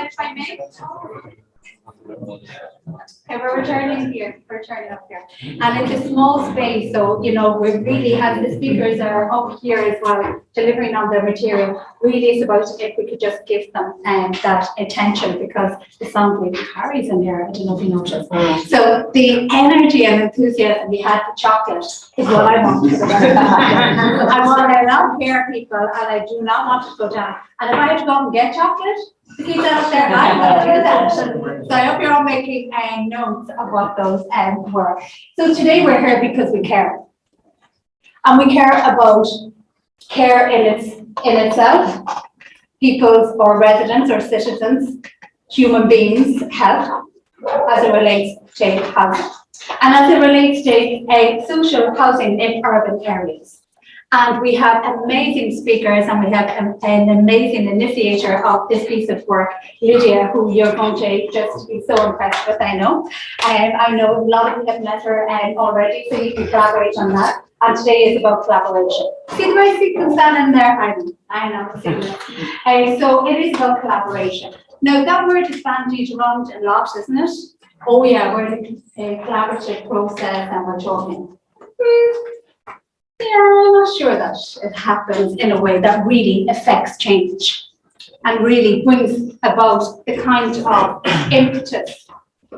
if I may. Okay, we're returning here, we're returning up here. And it's a small space, so, you know, we really have the speakers are up here as well, delivering on their material. Really it's about if we could just give them that attention, because the sound really carries in here, I don't know if you noticed. So the energy and enthusiasm we had for chocolate is what I want for the rest of the day. I want to not hear people, and I do not want to go down. And if I had to go out and get chocolate, to keep that up there, I'm going to do that. So I hope you're all making notes of what those were. So today we're here because we care. And we care about care in itself, people's or residents or citizens, human beings' health as it relates to housing. And as it relates to social housing in urban areas. And we have amazing speakers, and we have an amazing initiator of this piece of work, Lidia, who you're going to just be so impressed with, I know. I know a lot of you have met her already, so you can collaborate on that. And today is about collaboration. See the way she can stand in there? I know. So it is about collaboration. Now, that word is bandied around a lot, isn't it? Oh yeah, we're in a collaborative process and we're talking. Yeah, I'm not sure that it happens in a way that really affects change and really brings about the kind of impetus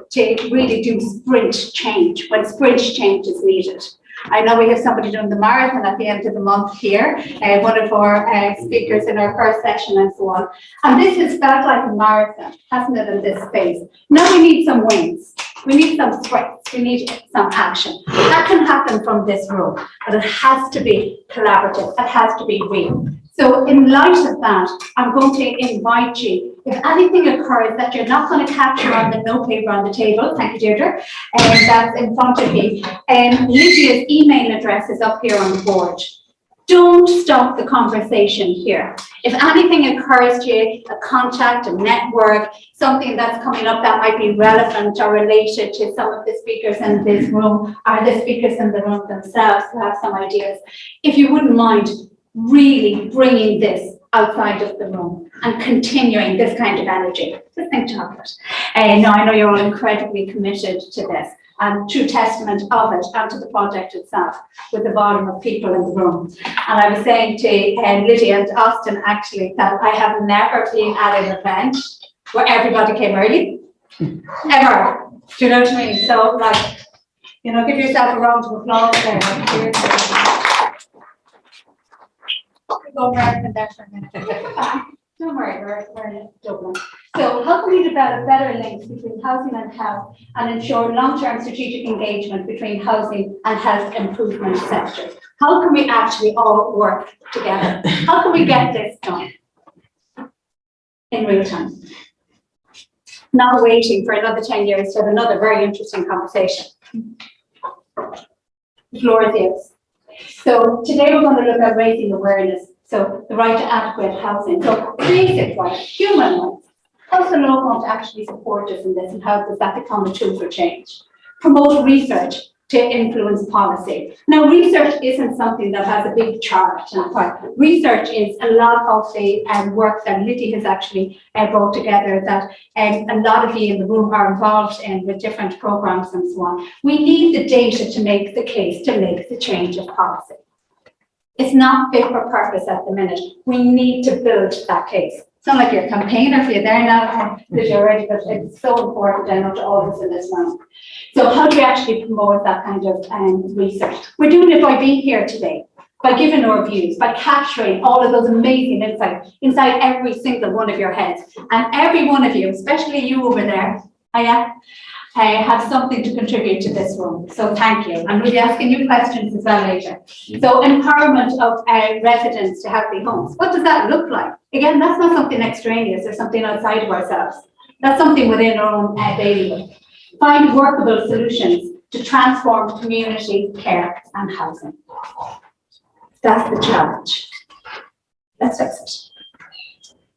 to really do sprint change when sprint change is needed. I know we have somebody doing the marathon at the end of the month here, one of our speakers in our first session and so on. And this has felt like a marathon, hasn't it, in this space? Now we need some wins. We need some sprints. We need some action. That can happen from this room, but it has to be collaborative. It has to be real. So in light of that, I'm going to invite you, if anything occurs that you're not going to capture on the note paper on the table, thank you, Deirdre, that's in front of you, Lydia's email address is up here on the board. Don't stop the conversation here. If anything occurs to you, a contact, a network, something that's coming up that might be relevant or related to some of the speakers in this room, or the speakers in the room themselves who have some ideas, if you wouldn't mind really bringing this outside of the room and continuing this kind of energy. Just think chocolate. No, I know you're all incredibly committed to this. And true testament of it and to the project itself with the volume of people in the room. And I was saying to Lydia and Austin actually that I have never been at an event where everybody came early, ever. Do you know what I mean? So like, you know, give yourself a round of applause there. Go back and there for a minute. Don't worry, we're in Dublin. So how can we develop better links between housing and health and ensure long-term strategic engagement between housing and health improvement sectors? How can we actually all work together? How can we get this done in real time? Not waiting for another 10 years to have another very interesting conversation. The floor is yours. So today we're going to look at raising awareness. So the right to adequate housing. So basic rights, human rights. How's the law going to actually support us in this, and how does that become a tool for change? Promote research to influence policy. Now, research isn't something that has a big chart. Research is a lot of the work that Lidia has actually brought together that a lot of you in the room are involved in with different programs and so on. We need the data to make the case, to make the change of policy. It's not fit for purpose at the minute. We need to build that case. It's not like you're a campaigner for you there now, because you're already, but it's so important, I know, to all of us in this room. So how do we actually promote that kind of research? We're doing it by being here today, by giving our views, by capturing all of those amazing insights inside every single one of your heads. And every one of you, especially you over there, have something to contribute to this room. So thank you. I'm really asking you questions as well later. So empowerment of residents to healthy homes. What does that look like? Again, that's not something extraneous or something outside of ourselves. That's something within our own daily life. Find workable solutions to transform community care and housing. That's the challenge. Let's fix it.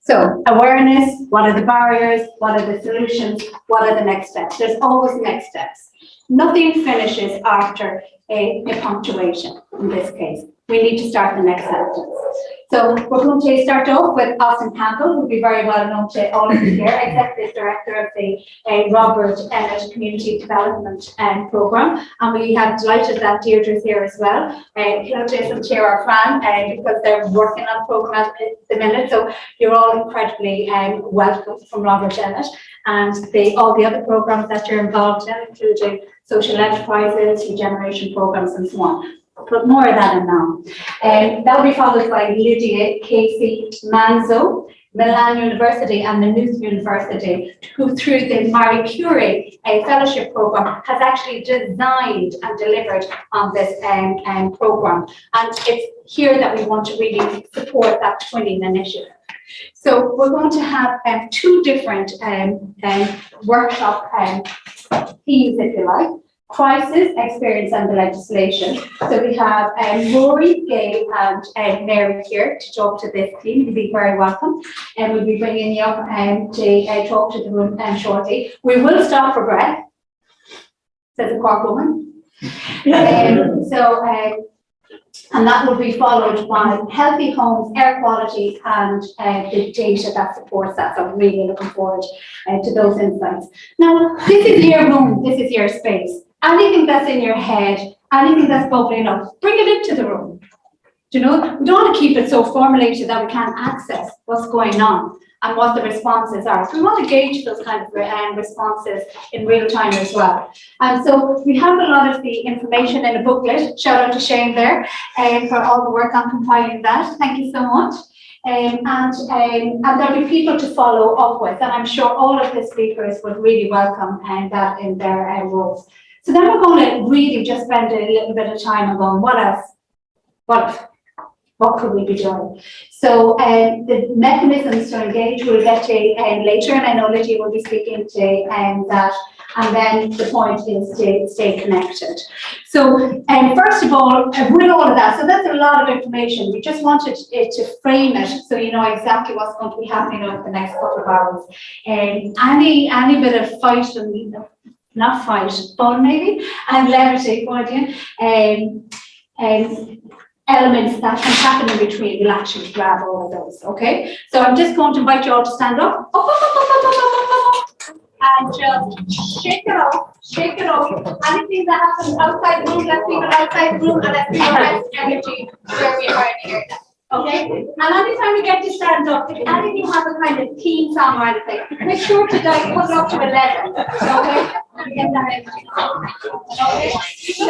So awareness, what are the barriers, what are the solutions, what are the next steps? There's always next steps. Nothing finishes after a punctuation in this case. We need to start the next sentence. So we're going to start off with Austin Campbell, who will be very well known to all of you here, Executive Director of the Robert Emmett Community Development Programme. And we have delighted that Deirdre's here as well. Claudia isn't here, our Fran, because they're working on the programme at the minute. So you're all incredibly welcome from Robert Emmett. And all the other programmes that you're involved in, including social enterprises, regeneration programmes, and so on. But more of that in now. That will be followed by Lidia, Casey, Manzo, Milan University and Maynooth University, who through the Marie Curie fellowship program has actually designed and delivered on this program. And it's here that we want to really support that twinning initiative. So we're going to have two different workshop themes, if you like. Crisis, experience and the legislation. So we have Rory, Gail and Mary here to talk to this team. You'll be very welcome. And we'll be bringing you up to talk to the room shortly. We will stop for breath, says a Cork woman. And that will be followed by healthy homes, air quality and the data that supports that. So I'm really looking forward to those insights. Now, this is your room, this is your space. Anything that's in your head, anything that's bubbling up, bring it into the room. Do you know, we don't want to keep it so formulated that we can't access what's going on and what the responses are. So we want to gauge those kind of responses in real time as well. And so we have a lot of the information in a booklet. Shout out to Shane there for all the work on compiling that. Thank you so much. And there'll be people to follow up with, and I'm sure all of the speakers would really welcome that in their roles. So then we're going to really just spend a little bit of time on going, what else? What could we be doing? So the mechanisms to engage we'll get to later, and I know Lidia will be speaking to that. And then the point is to stay connected. So first of all, with all of that, so that's a lot of information. We just wanted it to frame it so you know exactly what's going to be happening over the next couple of hours. Any bit of fight and not fight, fun maybe, and levity, elements that can happen in between, we'll actually grab all of those, okay? So I'm just going to invite you all to stand up. And just shake it off, shake it off. Anything that happens outside the room, let's leave it outside the room, and let's leave the rest energy where we are here. Okay? And anytime we get to stand up, if any of you have a kind of theme song or anything, make sure to put it up to 11. Okay? To get that energy. Okay? So,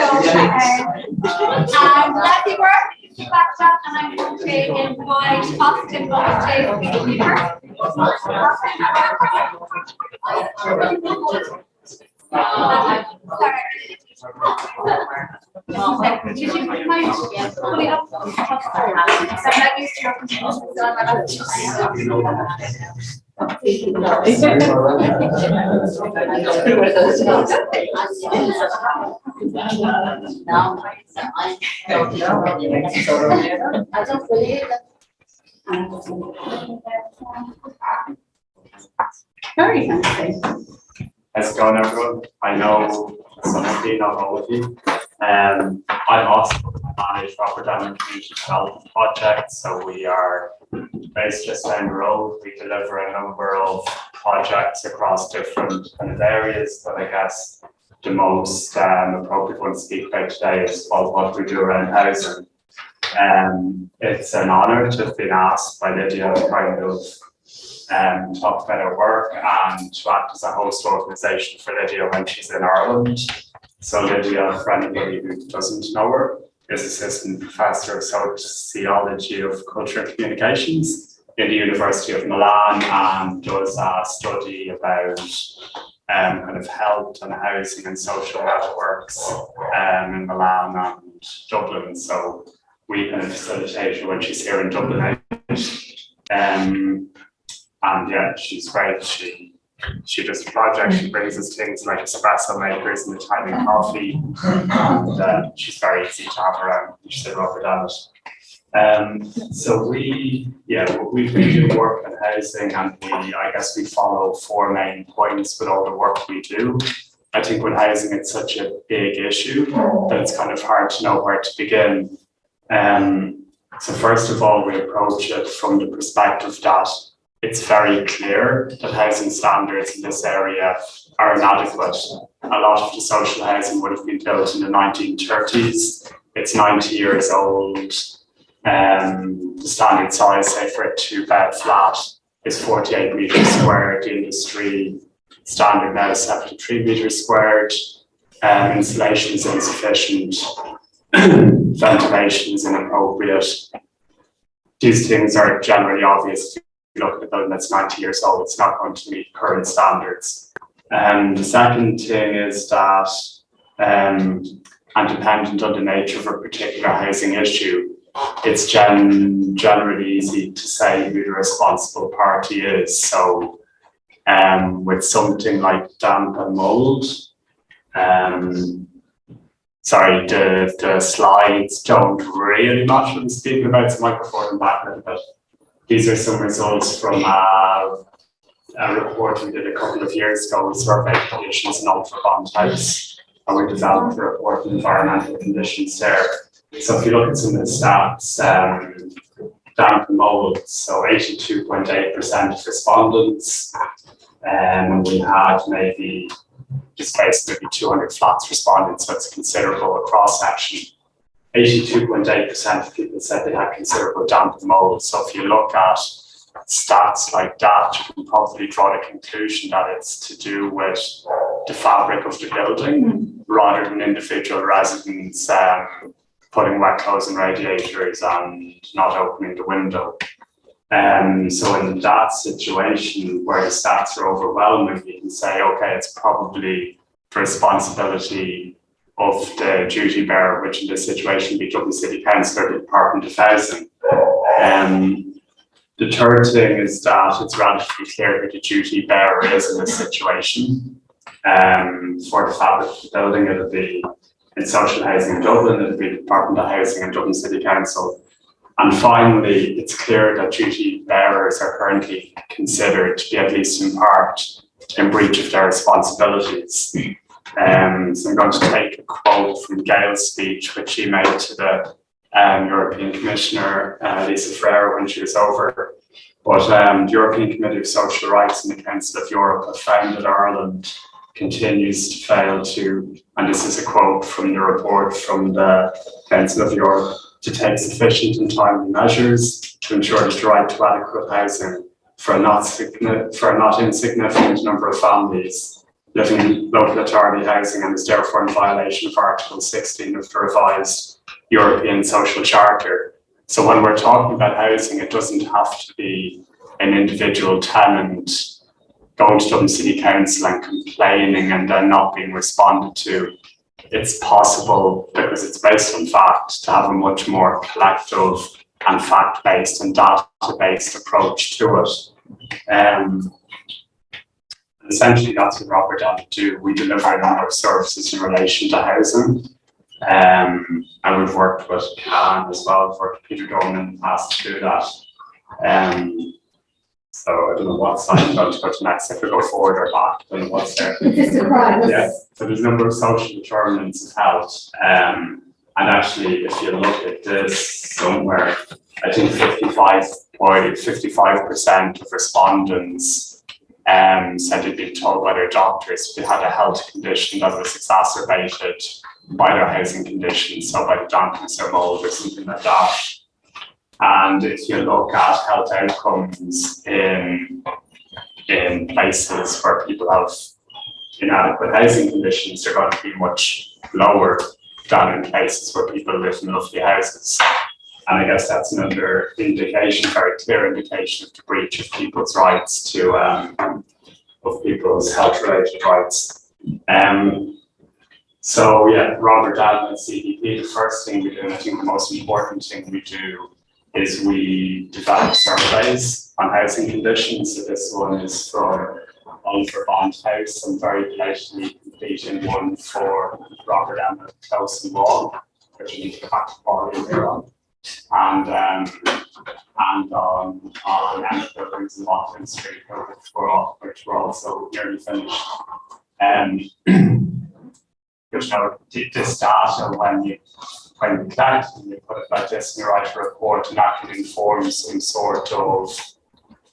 let me work. Back up, and I'm going to invite Austin on stage. Did you mind pulling up? I'm not used to your Very fancy. How's it going, everyone? I know some of you, not all of you. I'm Austin. I manage Robert Emmett Community Development Project. So we are based just down the road. We deliver a number of projects across different kind of areas, but I guess the most appropriate one to speak about today is what we do around housing. It's an honour to have been asked by Lidia to kind of talk about our work and to act as a host organisation for Lidia when she's in Ireland. So Lidia, for anybody who doesn't know her, is Assistant Professor of Sociology of Culture and Communications in the University of Milan, and does a study about kind of health and housing and social networks in Milan and Dublin. So we kind of facilitate her when she's here in Dublin. And yeah, she's great. She does a project, she brings us things like espresso makers and Italian coffee, and she's very easy to have around. She's a Robert Emmett. So we do work in housing, and I guess we follow four main points with all the work we do. I think with housing, it's such a big issue that it's kind of hard to know where to begin. So first of all, we approach it from the perspective that it's very clear that housing standards in this area are inadequate. A lot of the social housing would have been built in the 1930s. It's 90 years old. The standard size, say, for a 2-bed flat is 48 meters squared. The industry standard now is 73 meters squared. Insulation is insufficient. Ventilation is inappropriate. These things are generally obvious. If you look at a building that's 90 years old, it's not going to meet current standards. The second thing is that, and dependent on the nature of a particular housing issue, it's generally easy to say who the responsible party is. So with something like damp and mould, sorry, the slides don't really match what I'm speaking about, so microphone back a little bit. These are some results from a report we did a couple of years ago. We surveyed conditions in Ultra-Bond House, and we developed a report on environmental conditions there. So if you look at some of the stats, damp and mould, so 82.8% of respondents, and we had maybe just basically 200 flats responded, so it's considerable cross section. 82.8% of people said they had considerable damp and mould. So if you look at stats like that, you can probably draw the conclusion that it's to do with the fabric of the building rather than individual residents putting wet clothes in radiators and not opening the window. So in that situation where the stats are overwhelming, you can say, okay, it's probably the responsibility of the duty bearer, which in this situation would be Dublin City Council or the Department of Housing. The third thing is that it's relatively clear who the duty bearer is in this situation. For the fabric of the building, it'll be in social housing in Dublin, it'll be the Department of Housing and Dublin City Council. And finally, it's clear that duty bearers are currently considered to be, at least in part, in breach of their responsibilities. So I'm going to take a quote from Gail's speech, which she made to the European Commissioner, Lisa Ferreira, when she was over. But the European Committee of Social Rights and the Council of Europe have found that Ireland continues to fail to, and this is a quote from the report from the Council of Europe, to take sufficient and timely measures to ensure that the right to adequate housing for a not insignificant number of families living in local authority housing, and is therefore in violation of Article 16 of the revised European Social Charter. So when we're talking about housing, it doesn't have to be an individual tenant going to Dublin City Council and complaining and then not being responded to. It's possible, because it's based on fact, to have a much more collective and fact-based and data-based approach to it. Essentially, that's what Robert and I do. We deliver a number of services in relation to housing. And we've worked with Can as well, we've worked with Peter Dorman in the past to do that. So I don't know what slide I'm going to go to next, if we go forward or back, I don't know what's there. It's a surprise. Yeah, so there's a number of social determinants of health. And actually, if you look at this somewhere, I think 55% of respondents said they'd been told by their doctors they had a health condition that was exacerbated by their housing conditions, so by the dampness or mould or something like that. And if you look at health outcomes in places where people have inadequate housing conditions, they're going to be much lower than in places where people live in lovely houses. And I guess that's another indication, very clear indication of the breach of people's rights to, of people's health-related rights. So yeah, Robert Allen at CDP, the first thing we do, and I think the most important thing we do, is we develop surveys on housing conditions. So this one is for Ultra-Bond House. I'm very pleasantly completing one for Robert Allen at Close and Wall, which we need to get back to quality later on. And on Emmett Buildings and Watkin Street, which we're also nearly finished. this data when you collect and you put it like this and you write a report, and that can inform some sort of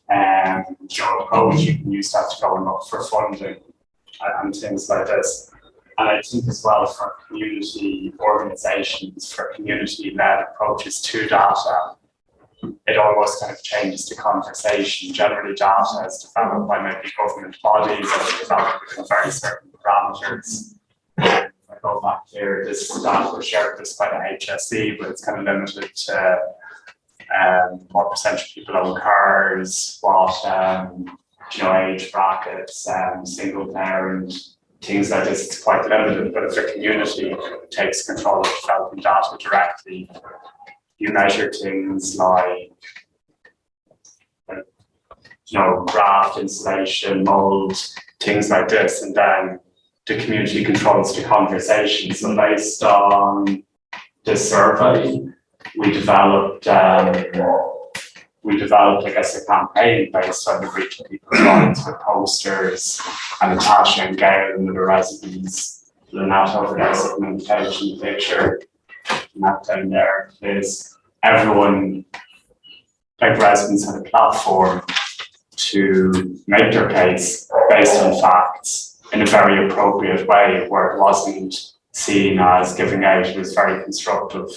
approach. You can use that to go and look for funding and things like this. And I think as well for community organisations, for community-led approaches to data, it almost kind of changes the conversation. Generally, data is developed by maybe government bodies or developed within very certain parameters. If I go back here, this data was shared with us by the HSE, but it's kind of limited to what percentage of people own cars, what age brackets, single parent, things like this. It's quite limited, but if the community takes control of developing data directly, you measure things like graft, insulation, mould, things like this, and then the community controls the conversation. So based on this survey, we developed, I guess, a campaign based on the reach of people's minds with posters, and Natasha and Gail and the residents, Lynette over there, segmentation picture, and that down there is everyone, like residents, had a platform to make their case based on facts in a very appropriate way, where it wasn't seen as giving out, it was very constructive.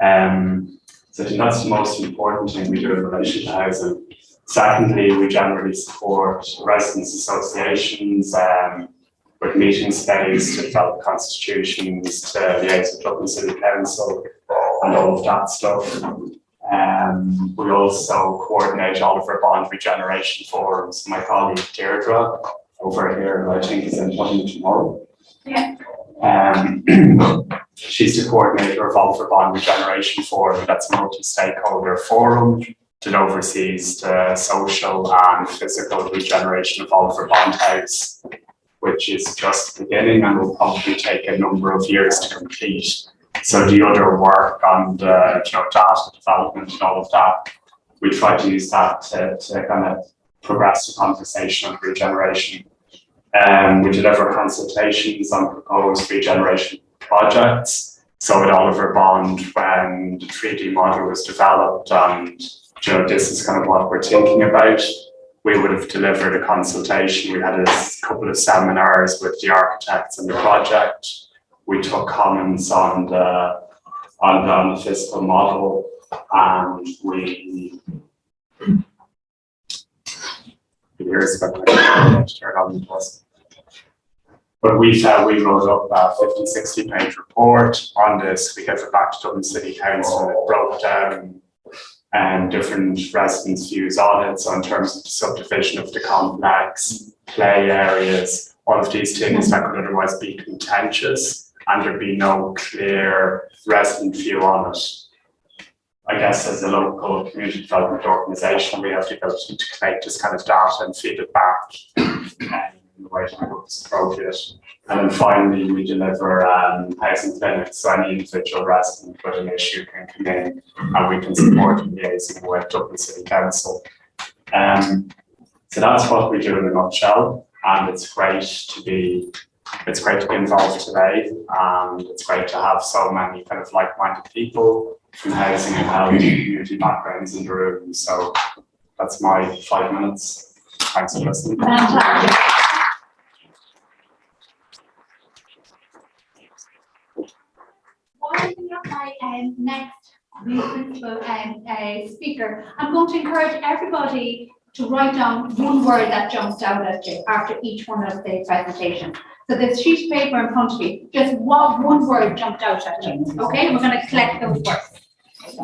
So I think that's the most important thing we do in relation to housing. Secondly, we generally support residents' associations with meeting space to develop constitutions, to liaise with Dublin City Council, and all of that stuff. We also coordinate all of our bond regeneration forums. My colleague Deirdre over here, I think, is in Dublin tomorrow. Yeah. She's the coordinator of all of our bond regeneration forum. That's a multi-stakeholder forum that oversees the social and physical regeneration of all of our bond house, which is just beginning and will probably take a number of years to complete. So the other work on the data development and all of that, we try to use that to kind of progress the conversation on regeneration. We deliver consultations on proposed regeneration projects. So with Oliver Bond, when the 3D model was developed and this is kind of what we're thinking about, we would have delivered a consultation. We had a couple of seminars with the architects and the project. We took comments on the physical model, and here's what I turn on the bus. But we wrote up a 50-60 page report on this. We gave it back to Dublin City Council, and it broke down different residents' views on it. So in terms of the subdivision of the complex, play areas, all of these things that could otherwise be contentious, and there'd be no clear resident view on it. I guess as a local community development organisation, we have to go to collect this kind of data and feed it back in the way that it's appropriate. And then finally, we deliver housing clinics. So any individual resident with an issue can come in, and we can support and liaising with Dublin City Council. So that's what we do in a nutshell, and it's great to be involved today, and it's great to have so many kind of like-minded people from housing and health community backgrounds in the room. So that's my 5 minutes. Thanks for listening. Fantastic. While we have my next principal speaker, I'm going to encourage everybody to write down one word that jumps out at you after each one of the presentations. So there's a sheet of paper in front of you. Just what one word jumped out at you. Okay, we're going to collect those words. Okay,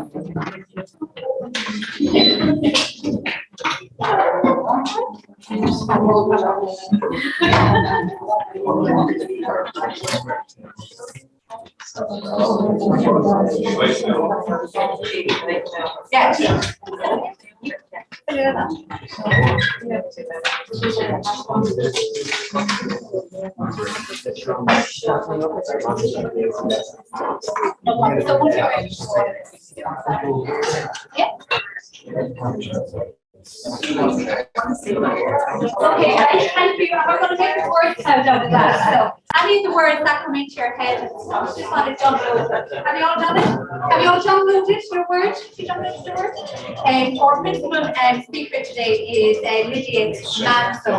thank you. I'm going to make the words out of that. So Any of the words that come into your head and stuff, just want to jump over it. Have you all done it? Have you all downloaded your word? Have you downloaded your word? Our principal speaker today is Lidia Manzo,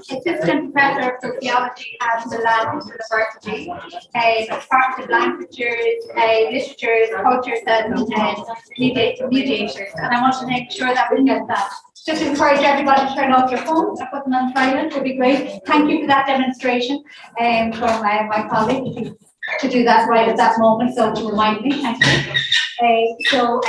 assistant professor of sociology at Dublin University. As part of languages, literatures, cultures, and mediators. And I want to make sure that we get that. Just encourage everybody to turn off your phones or put them on silent would be great. Thank you for that demonstration from my colleague to do that right at that moment, so to remind me, thank you.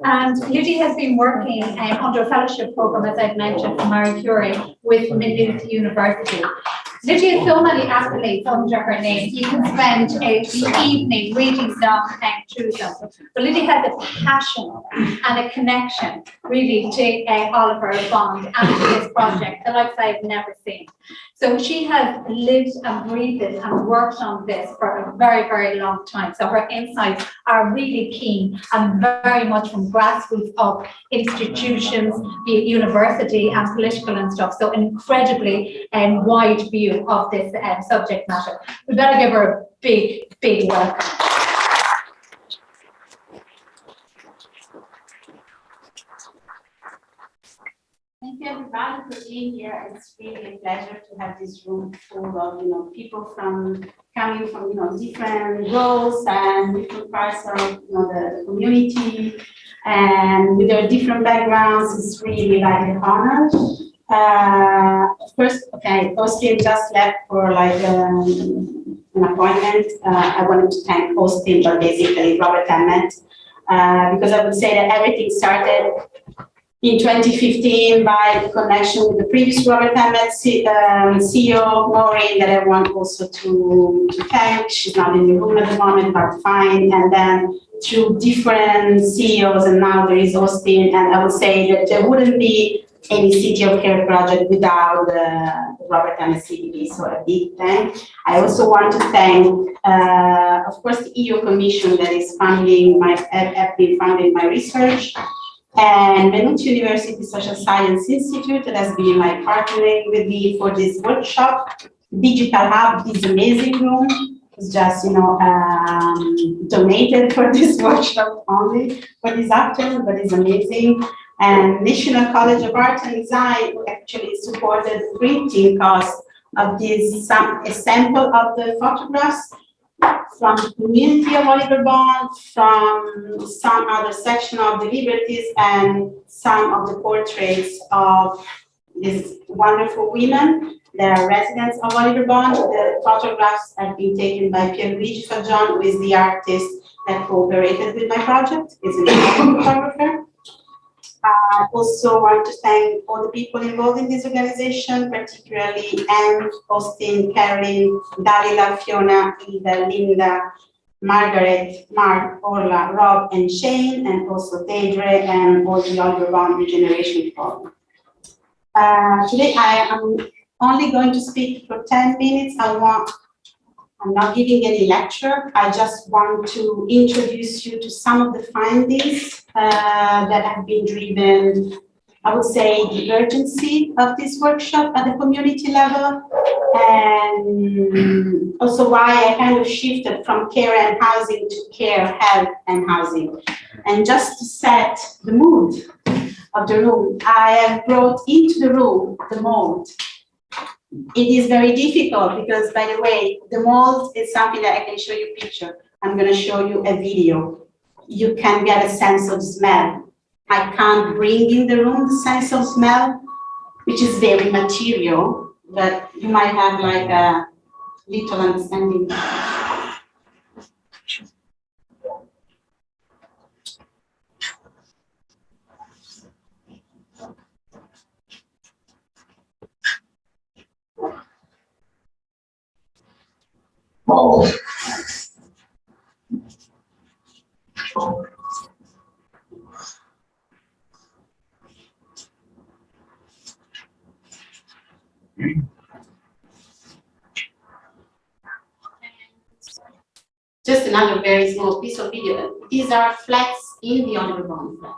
And Lidia has been working under a fellowship program, as I've mentioned, from Marie Curie with Manzo University. Lidia has so many accolades under her name. You can spend the evening reading them and through them. But Lidia has a passion and a connection, really, to Oliver Bond and to this project, the likes I've never seen. So she has lived and breathed it and worked on this for a very, very long time. So her insights are really keen and very much from grassroots of institutions, be it university and political and stuff. So an incredibly wide view of this subject matter. We better give her a big, big welcome. Thank you everybody for being here. It's really a pleasure to have this room full of people coming from different roles and different parts of the community and with their different backgrounds. It's really like an honor. First, okay, Austin just left for an appointment. I wanted to thank Austin, but basically Robert Emmett, because I would say that everything started in 2015 by the connection with the previous Robert Emmett CEO, Maureen, that I want also to thank. She's not in the room at the moment, but fine. And then through different CEOs, and now there is Austin, and I would say that there wouldn't be any City of Care project without Robert Emmett CDB, so a big thank. I also want to thank, of course, the EU Commission that is funding have been funding my research, and Manzo University Social Science Institute that has been partnering with me for this workshop. Digital Hub, this amazing room, was just donated for this workshop only for this afternoon, but it's amazing. And National College of Art and Design who actually supported the printing cost of this, a sample of the photographs from the community of Oliver Bond, from some other section of the Liberties, and some of the portraits of these wonderful women that are residents of Oliver Bond. The photographs have been taken by Pierluigi Fagion, who is the artist that cooperated with my project. He's an amazing photographer. I also want to thank all the people involved in this organization, particularly Anne, Austin, Carolyn, Dalila, Fiona, Ida, Linda, Margaret, Mark, Orla, Rob, and Shane, and also Deidre and all the Oliver Bond Regeneration Forum. Today I am only going to speak for 10 minutes. I'm not giving any lecture. I just want to introduce you to some of the findings that have been driven, I would say, the urgency of this workshop at the community level, and also why I kind of shifted from care and housing to care, health, and housing. And just to set the mood of the room, I have brought into the room the mould. It is very difficult because, by the way, the mold is something that I can show you a picture. I'm going to show you a video. You can get a sense of smell. I can't bring in the room the sense of smell, which is very material, but you might have a little understanding. Mold. Just another very small piece of video. These are flats in the Oliver Bond flat.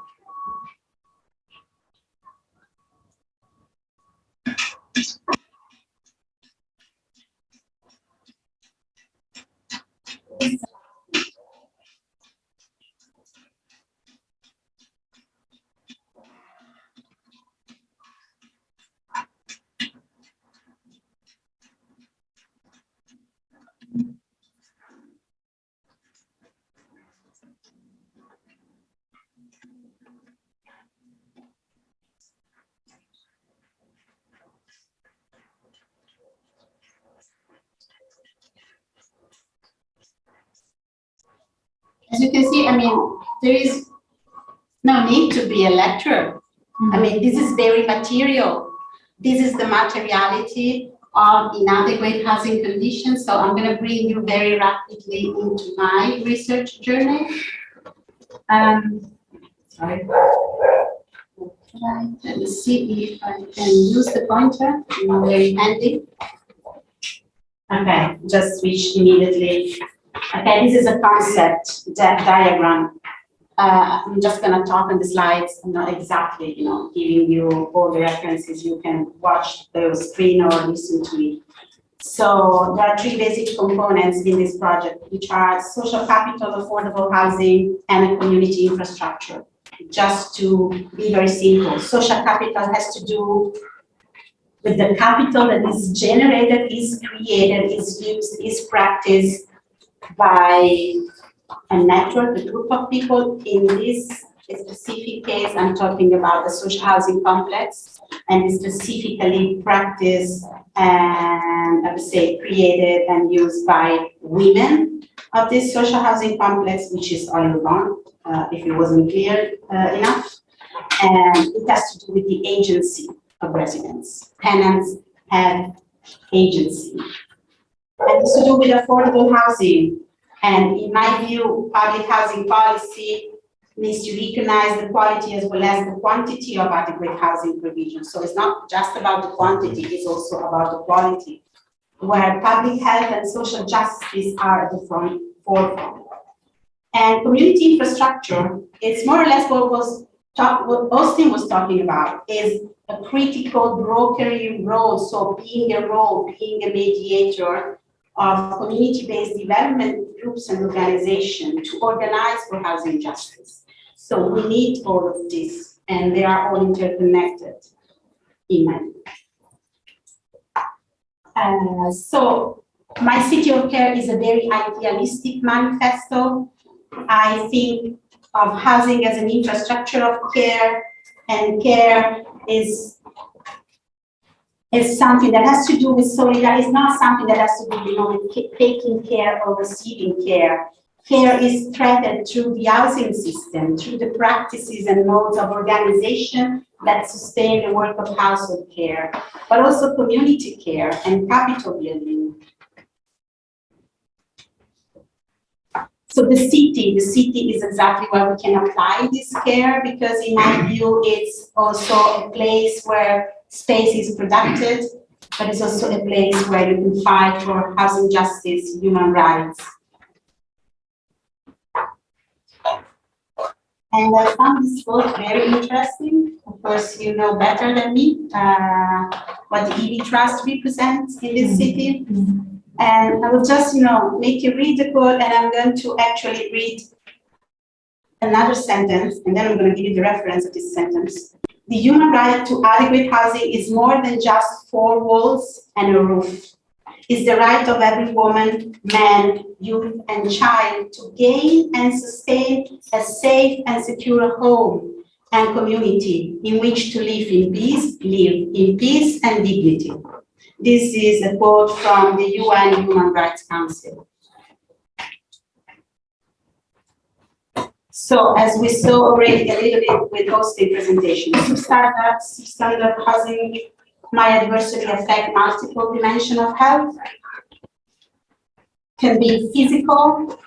As you can see, I mean, there is no need to be a lecturer. I mean, this is very material. This is the materiality of inadequate housing conditions. So I'm going to bring you very rapidly into my research journey. Sorry. Let me see if I can use the pointer. Very handy. Okay, just switch immediately. Okay, this is a concept diagram. I'm just going to talk on the slides. I'm not exactly, giving you all the references. You can watch the screen or listen to me. So there are three basic components in this project, which are social capital, affordable housing, and a community infrastructure. Just to be very simple, social capital has to do with the capital that is generated, is created, is used, is practiced by a network, a group of people. In this specific case, I'm talking about the social housing complex, and specifically practiced and I would say created and used by women of this social housing complex, which is Dublin, if it wasn't clear enough. And it has to do with the agency of residents. Tenants have agency. And it's to do with affordable housing. And in my view, public housing policy needs to recognize the quality as well as the quantity of adequate housing provision. So it's not just about the quantity, it's also about the quality, where public health and social justice are at the forefront. And community infrastructure, it's more or less what Austin was talking about, is a critical brokering role. So being a mediator of community-based development groups and organizations to organize for housing justice. So we need all of this, and they are all interconnected in my view. So my city of care is a very idealistic manifesto. I think of housing as an infrastructure of care, and care is something that has to do with solidarity. It's not something that has to do with taking care or receiving care. Care is threaded through the housing system, through the practices and modes of organization that sustain the work of household care, but also community care and capital building. So the city is exactly where we can apply this care, because in my view, it's also a place where space is protected, but it's also a place where you can fight for housing justice, human rights. And I found this quote very interesting. Of course, you know better than me what the EV Trust represents in this city. And I will just, make you read the quote, and I'm going to actually read another sentence, and then I'm going to give you the reference of this sentence. The human right to adequate housing is more than just four walls and a roof. It's the right of every woman, man, youth, and child to gain and sustain a safe and secure home and community in which to live in peace and dignity. This is a quote from the UN Human Rights Council. So, as we saw already a little bit with Austin's presentation, substandard housing might adversely affect multiple dimensions of health. Can be physical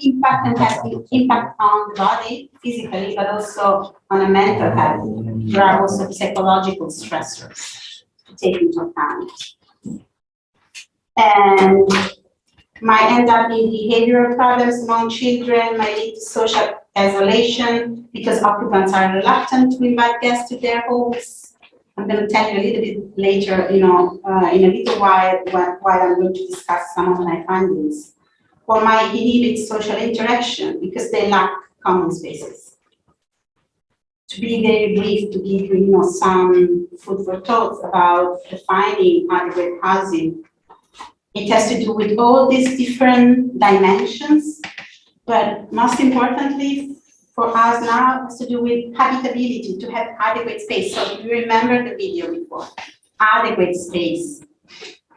impact and has the impact on the body physically, but also on a mental health. There are also psychological stressors to take into account. And might end up in behavioral problems among children, might lead to social isolation because occupants are reluctant to invite guests to their homes. I'm going to tell you a little bit later, in a little while I'm going to discuss some of my findings. Or might inhibit social interaction because they lack common spaces. To be very brief, to give you, some food for thought about defining adequate housing. It has to do with all these different dimensions, but most importantly for us now, it has to do with habitability, to have adequate space. So if you remember the video before, adequate space,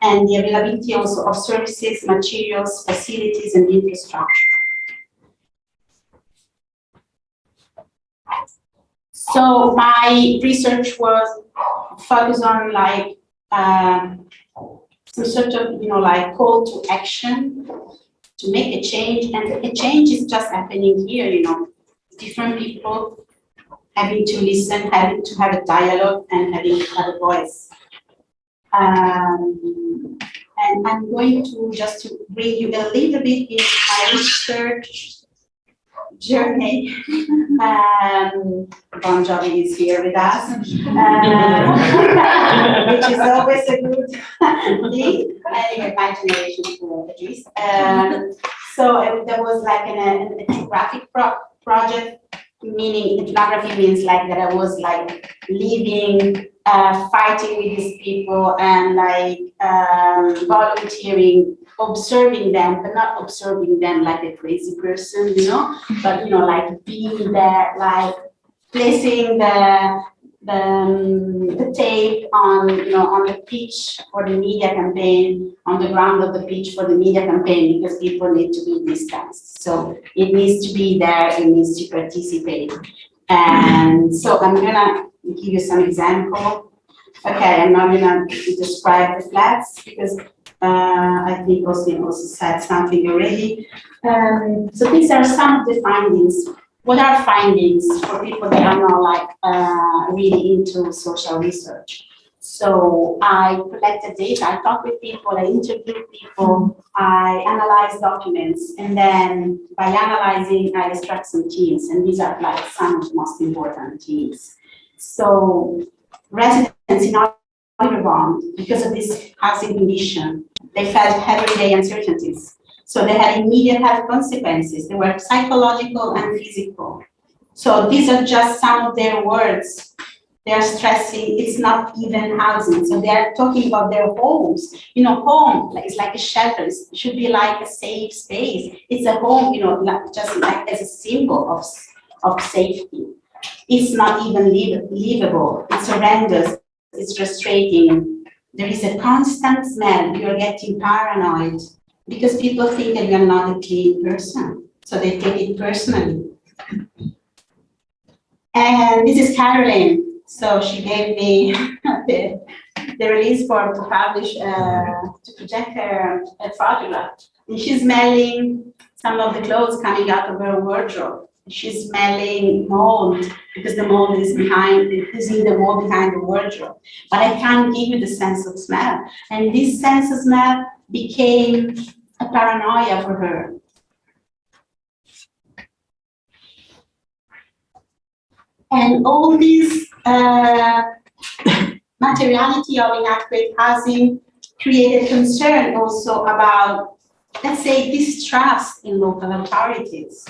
and the availability also of services, materials, facilities, and infrastructure. So my research was focused on like some sort of, like call to action to make a change. And a change is just happening here, different people having to listen, having to have a dialogue and having to have a voice. And I'm going to just to bring you a little bit in my research journey. Bon Jovi is here with us, which is always a good thing, adding imagination to at least. So there was like an ethnographic project, meaning ethnography means like that I was like living, fighting with these people and like volunteering, observing them, but not observing them like a crazy person, but like being there, like placing the tape on, on the pitch for the media campaign, on the ground of the pitch for the media campaign, because people need to be distanced. So it needs to be there, it needs to participate. And so I'm gonna give you some example. Okay, I'm not gonna describe the flats because I think also said something already. So these are some of the findings. What are findings for people that are not like really into social research? So I collected data, I talked with people, I interviewed people, I analyzed documents, and then by analyzing, I extract some themes, and these are like some of the most important themes. So residents in Underground, because of this housing condition, they felt everyday uncertainties. So they had immediate health consequences. They were psychological and physical. So these are just some of their words. They are stressing, it's not even housing. So they are talking about their homes. Home is like a shelter. It should be like a safe space. It's a home, just like as a symbol of safety. It's not even livable. It's horrendous. It's frustrating. There is a constant smell. You're getting paranoid because people think that you're not a clean person. So they take it personally. And this is Caroline. So she gave me the release form to publish, to project her photograph. And she's smelling some of the clothes coming out of her wardrobe. She's smelling mold because the mold is in the wall behind the wardrobe. But I can't give you the sense of smell. And this sense of smell became a paranoia for her. And all this materiality of inadequate housing created concern also about, let's say, distrust in local authorities.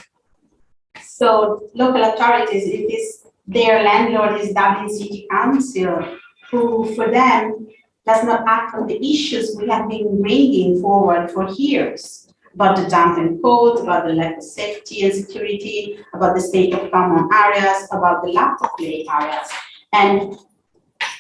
So local authorities, it is their landlord is Dublin City Council, who for them does not act on the issues we have been bringing forward for years, about the damp and cold, about the lack of safety and security, about the state of common areas, about the lack of play areas. And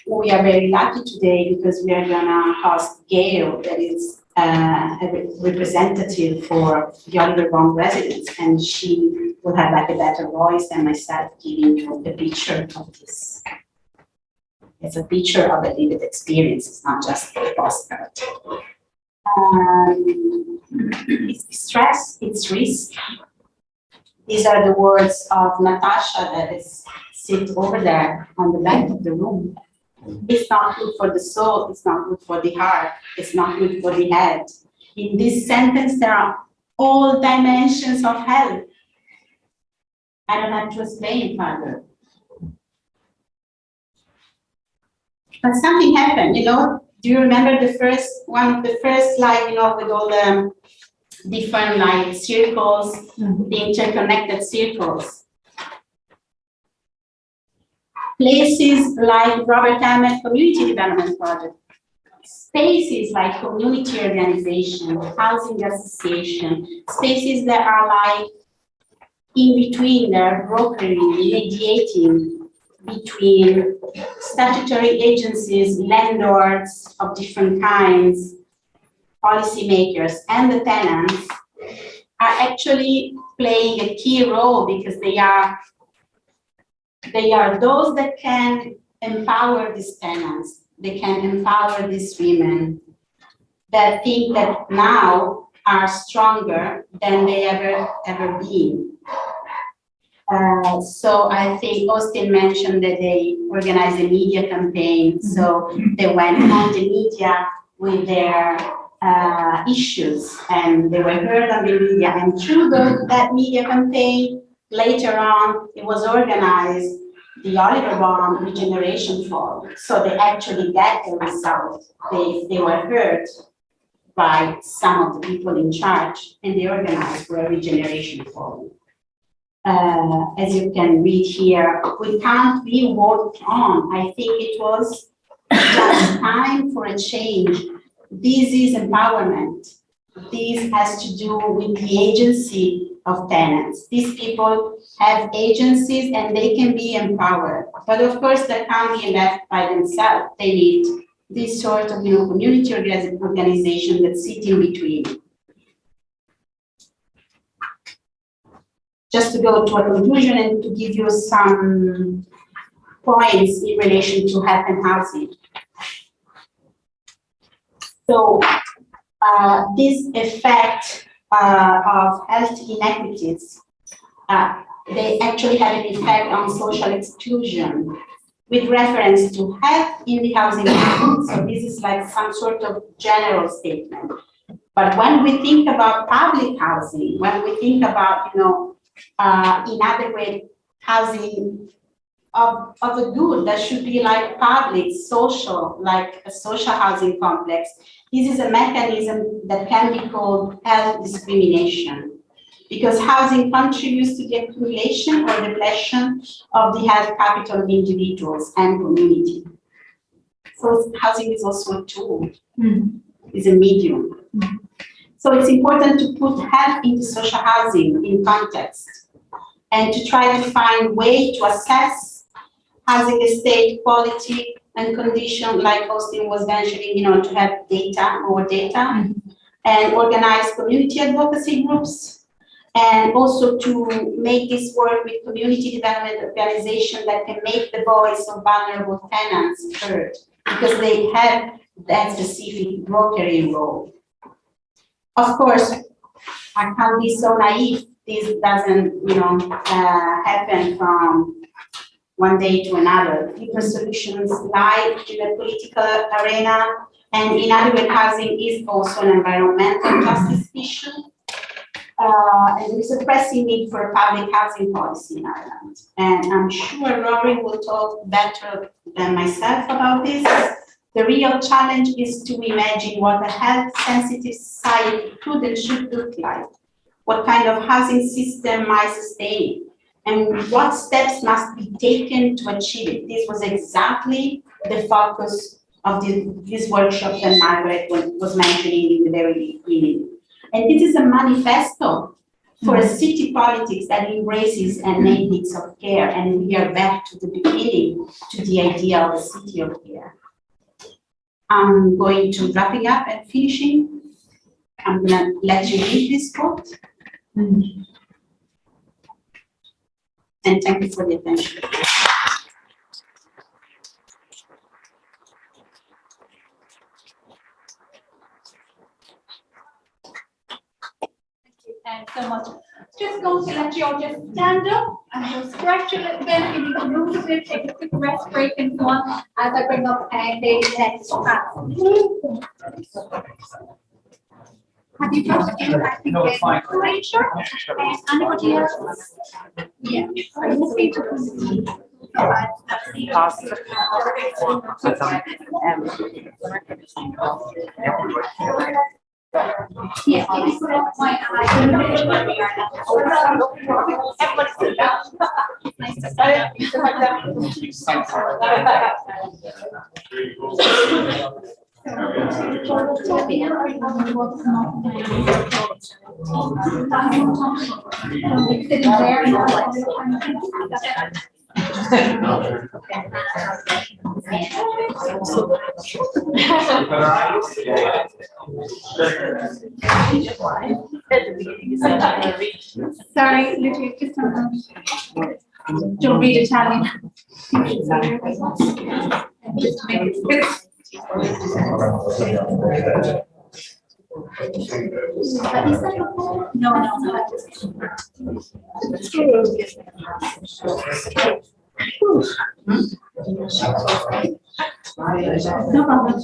we are very lucky today because we are gonna host Gail, that is a representative for the Underground residents, and she will have like a better voice than myself giving you the picture of this. It's a picture of a lived experience, it's not just a postcard. It's stress, it's risk. These are the words of Natasha that is sit over there on the back of the room. It's not good for the soul, it's not good for the heart, it's not good for the head. In this sentence, there are all dimensions of health. I don't have to explain further. But something happened, do you remember the first slide, with all the different like circles, the interconnected circles? Places like Robert Hammett Community Development Project, spaces like community organization, housing association, spaces that are like in between, they're brokering, mediating between statutory agencies, landlords of different kinds, policymakers, and the tenants are actually playing a key role because they are They are those that can empower these tenants. They can empower these women that think that now are stronger than they ever been. So I think Austin mentioned that they organized a media campaign. So they went on the media with their issues, and they were heard on the media. And through that media campaign, later on, it was organized the Oliver Bomb Regeneration Forum. So they actually get a result. They were heard by some of the people in charge, and they organized for a regeneration forum. As you can read here, we can't be worked on. I think it was just time for a change. This is empowerment. This has to do with the agency of tenants. These people have agencies and they can be empowered. But of course, they can't be left by themselves. They need this sort of community organization that sit in between. Just to go to a conclusion and to give you some points in relation to health and housing. So this effect of health inequities, they actually have an effect on social exclusion with reference to health in the housing market. So this is like some sort of general statement. But when we think about public housing, when we think about, inadequate housing of a good that should be like public, social, like a social housing complex, this is a mechanism that can be called health discrimination, because housing contributes to the accumulation or depletion of the health capital of individuals and community. So housing is also a tool, is a medium. So it's important to put health into social housing in context and to try to find way to assess housing estate quality and condition, like Austin was mentioning, to have data, more data, and organize community advocacy groups, and also to make this work with community development organizations that can make the voice of vulnerable tenants heard, because they have that specific brokering role. Of course, I can't be so naive. This doesn't, happen from one day to another. Different solutions lie in the political arena, and inadequate housing is also an environmental justice issue. And there is a pressing need for a public housing policy in Ireland. And I'm sure Rory will talk better than myself about this. The real challenge is to imagine what a health-sensitive society could and should look like, what kind of housing system might sustain, and what steps must be taken to achieve it. This was exactly the focus of this workshop that Margaret was mentioning in the very beginning. And this is a manifesto for a city politics that embraces an ethics of care, and we are back to the beginning, to the idea of a city of care. I'm going to wrapping up and finishing. I'm going to let you read this quote. And thank you for the attention. Thanks so much. Just going to let you all just stand up and just stretch a little bit. You need to move a bit, take a quick rest break and so on as I bring up David's next class. Have you got anything? No, it's fine. Sure. Anybody else? Yeah. Are you okay to proceed? Yeah, I put up my everybody sit down. Nice to Sorry, Lidia, just a moment. Don't read Italian. Just to make it fit. No, no. No problem.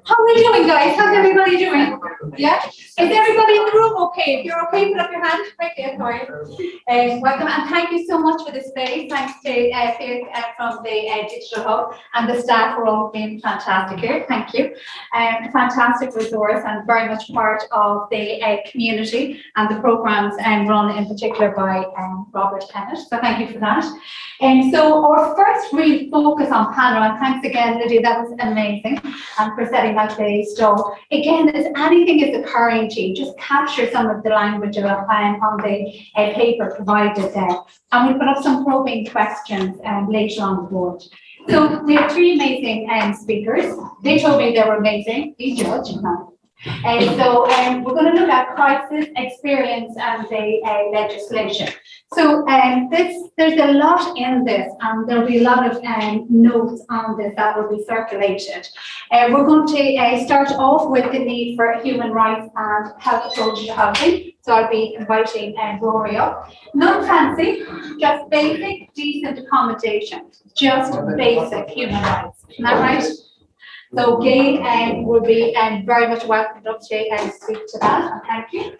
How are we doing, guys? How's everybody doing? Yeah? Is everybody in the room okay? If you're okay, put up your hand quickly, sorry. Welcome, and thank you so much for the space. Thanks to Felix from the Digital Hub, and the staff for all being fantastic here. Thank you. Fantastic resource and very much part of the community and the programs run in particular by Robert Kennett. So thank you for that. And so our first real focus on panel, and thanks again, Lydia, that was amazing, and for setting that the stall. Again, as anything is occurring to you, just capture some of the language on the paper provided there. And we'll put up some probing questions later on the board. So we have three amazing speakers. They told me they were amazing. Be judged. And so we're going to look at crisis, experience, and the legislation. So there's a lot in this, and there'll be a lot of notes on this that will be circulated. We're going to start off with the need for human rights and health approach to housing. So I'll be inviting Rory up. Not fancy, just basic, decent accommodation. Just basic human rights. Isn't that right? So Gail would be very much welcomed up to speak to that. Thank you.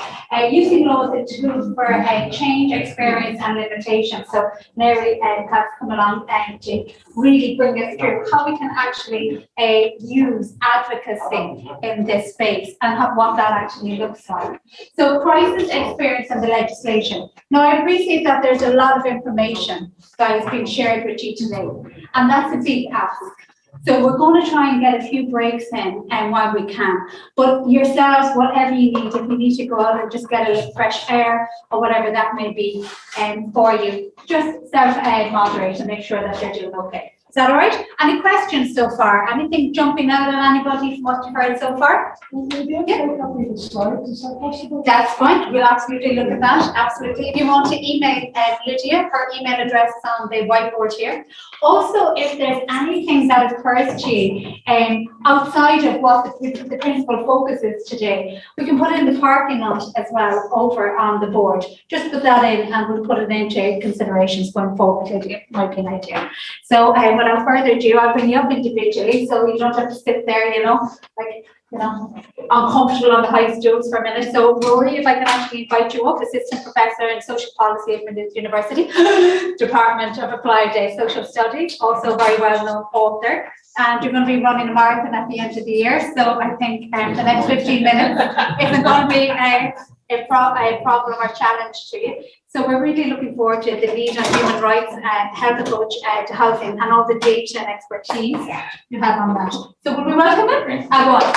Using law as a tool for change, experience, and limitation. So Mary has come along to really bring us through how we can actually use advocacy in this space and what that actually looks like. So crisis, experience, and the legislation. Now I appreciate that there's a lot of information that is being shared with you today, and that's a big ask. So we're going to try and get a few breaks in while we can. But yourselves, whatever you need, if you need to go out and just get a little fresh air or whatever that may be for you, just self-moderate and make sure that you're doing okay. Is that all right? Any questions so far? Anything jumping out at anybody from what you've heard so far? Yeah. That's fine. We'll absolutely look at that. Absolutely. If you want to email Lydia, her email address is on the whiteboard here. Also, if there's anything that occurs to you outside of what the principal focus is today, we can put it in the parking lot as well over on the board. Just put that in and we'll put it into considerations going forward. Lydia, might be an idea. So without further ado, I'll bring you up individually so you don't have to sit there, uncomfortable on the high stools for a minute. So Rory, if I can actually invite you up, Assistant Professor in Social Policy at Manzo University, Department of Applied Social Studies, also very well-known author. And you're going to be running a marathon at the end of the year. So I think the next 15 minutes isn't going to be a problem or challenge to you. So we're really looking forward to the lead on human rights and health approach to housing and all the data and expertise you have on that. So will we welcome it? I'll go on.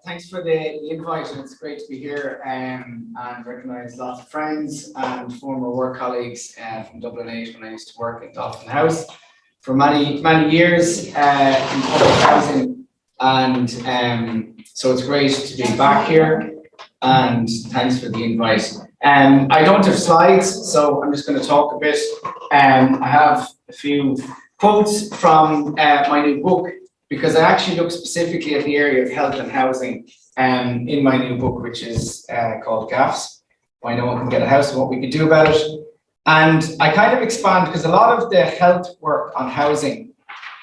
Thanks for the invite, and it's great to be here and recognise lots of friends and former work colleagues from Dublin 8 when I used to work in Dublin House for many years in public housing. And so it's great to be back here, and thanks for the invite. I don't have slides, so I'm just going to talk a bit. I have a few quotes from my new book, because I actually look specifically at the area of health and housing in my new book, which is called Gaffs, Why No One Can Get a House and What We Could Do About It. And I kind of expand, because a lot of the health work on housing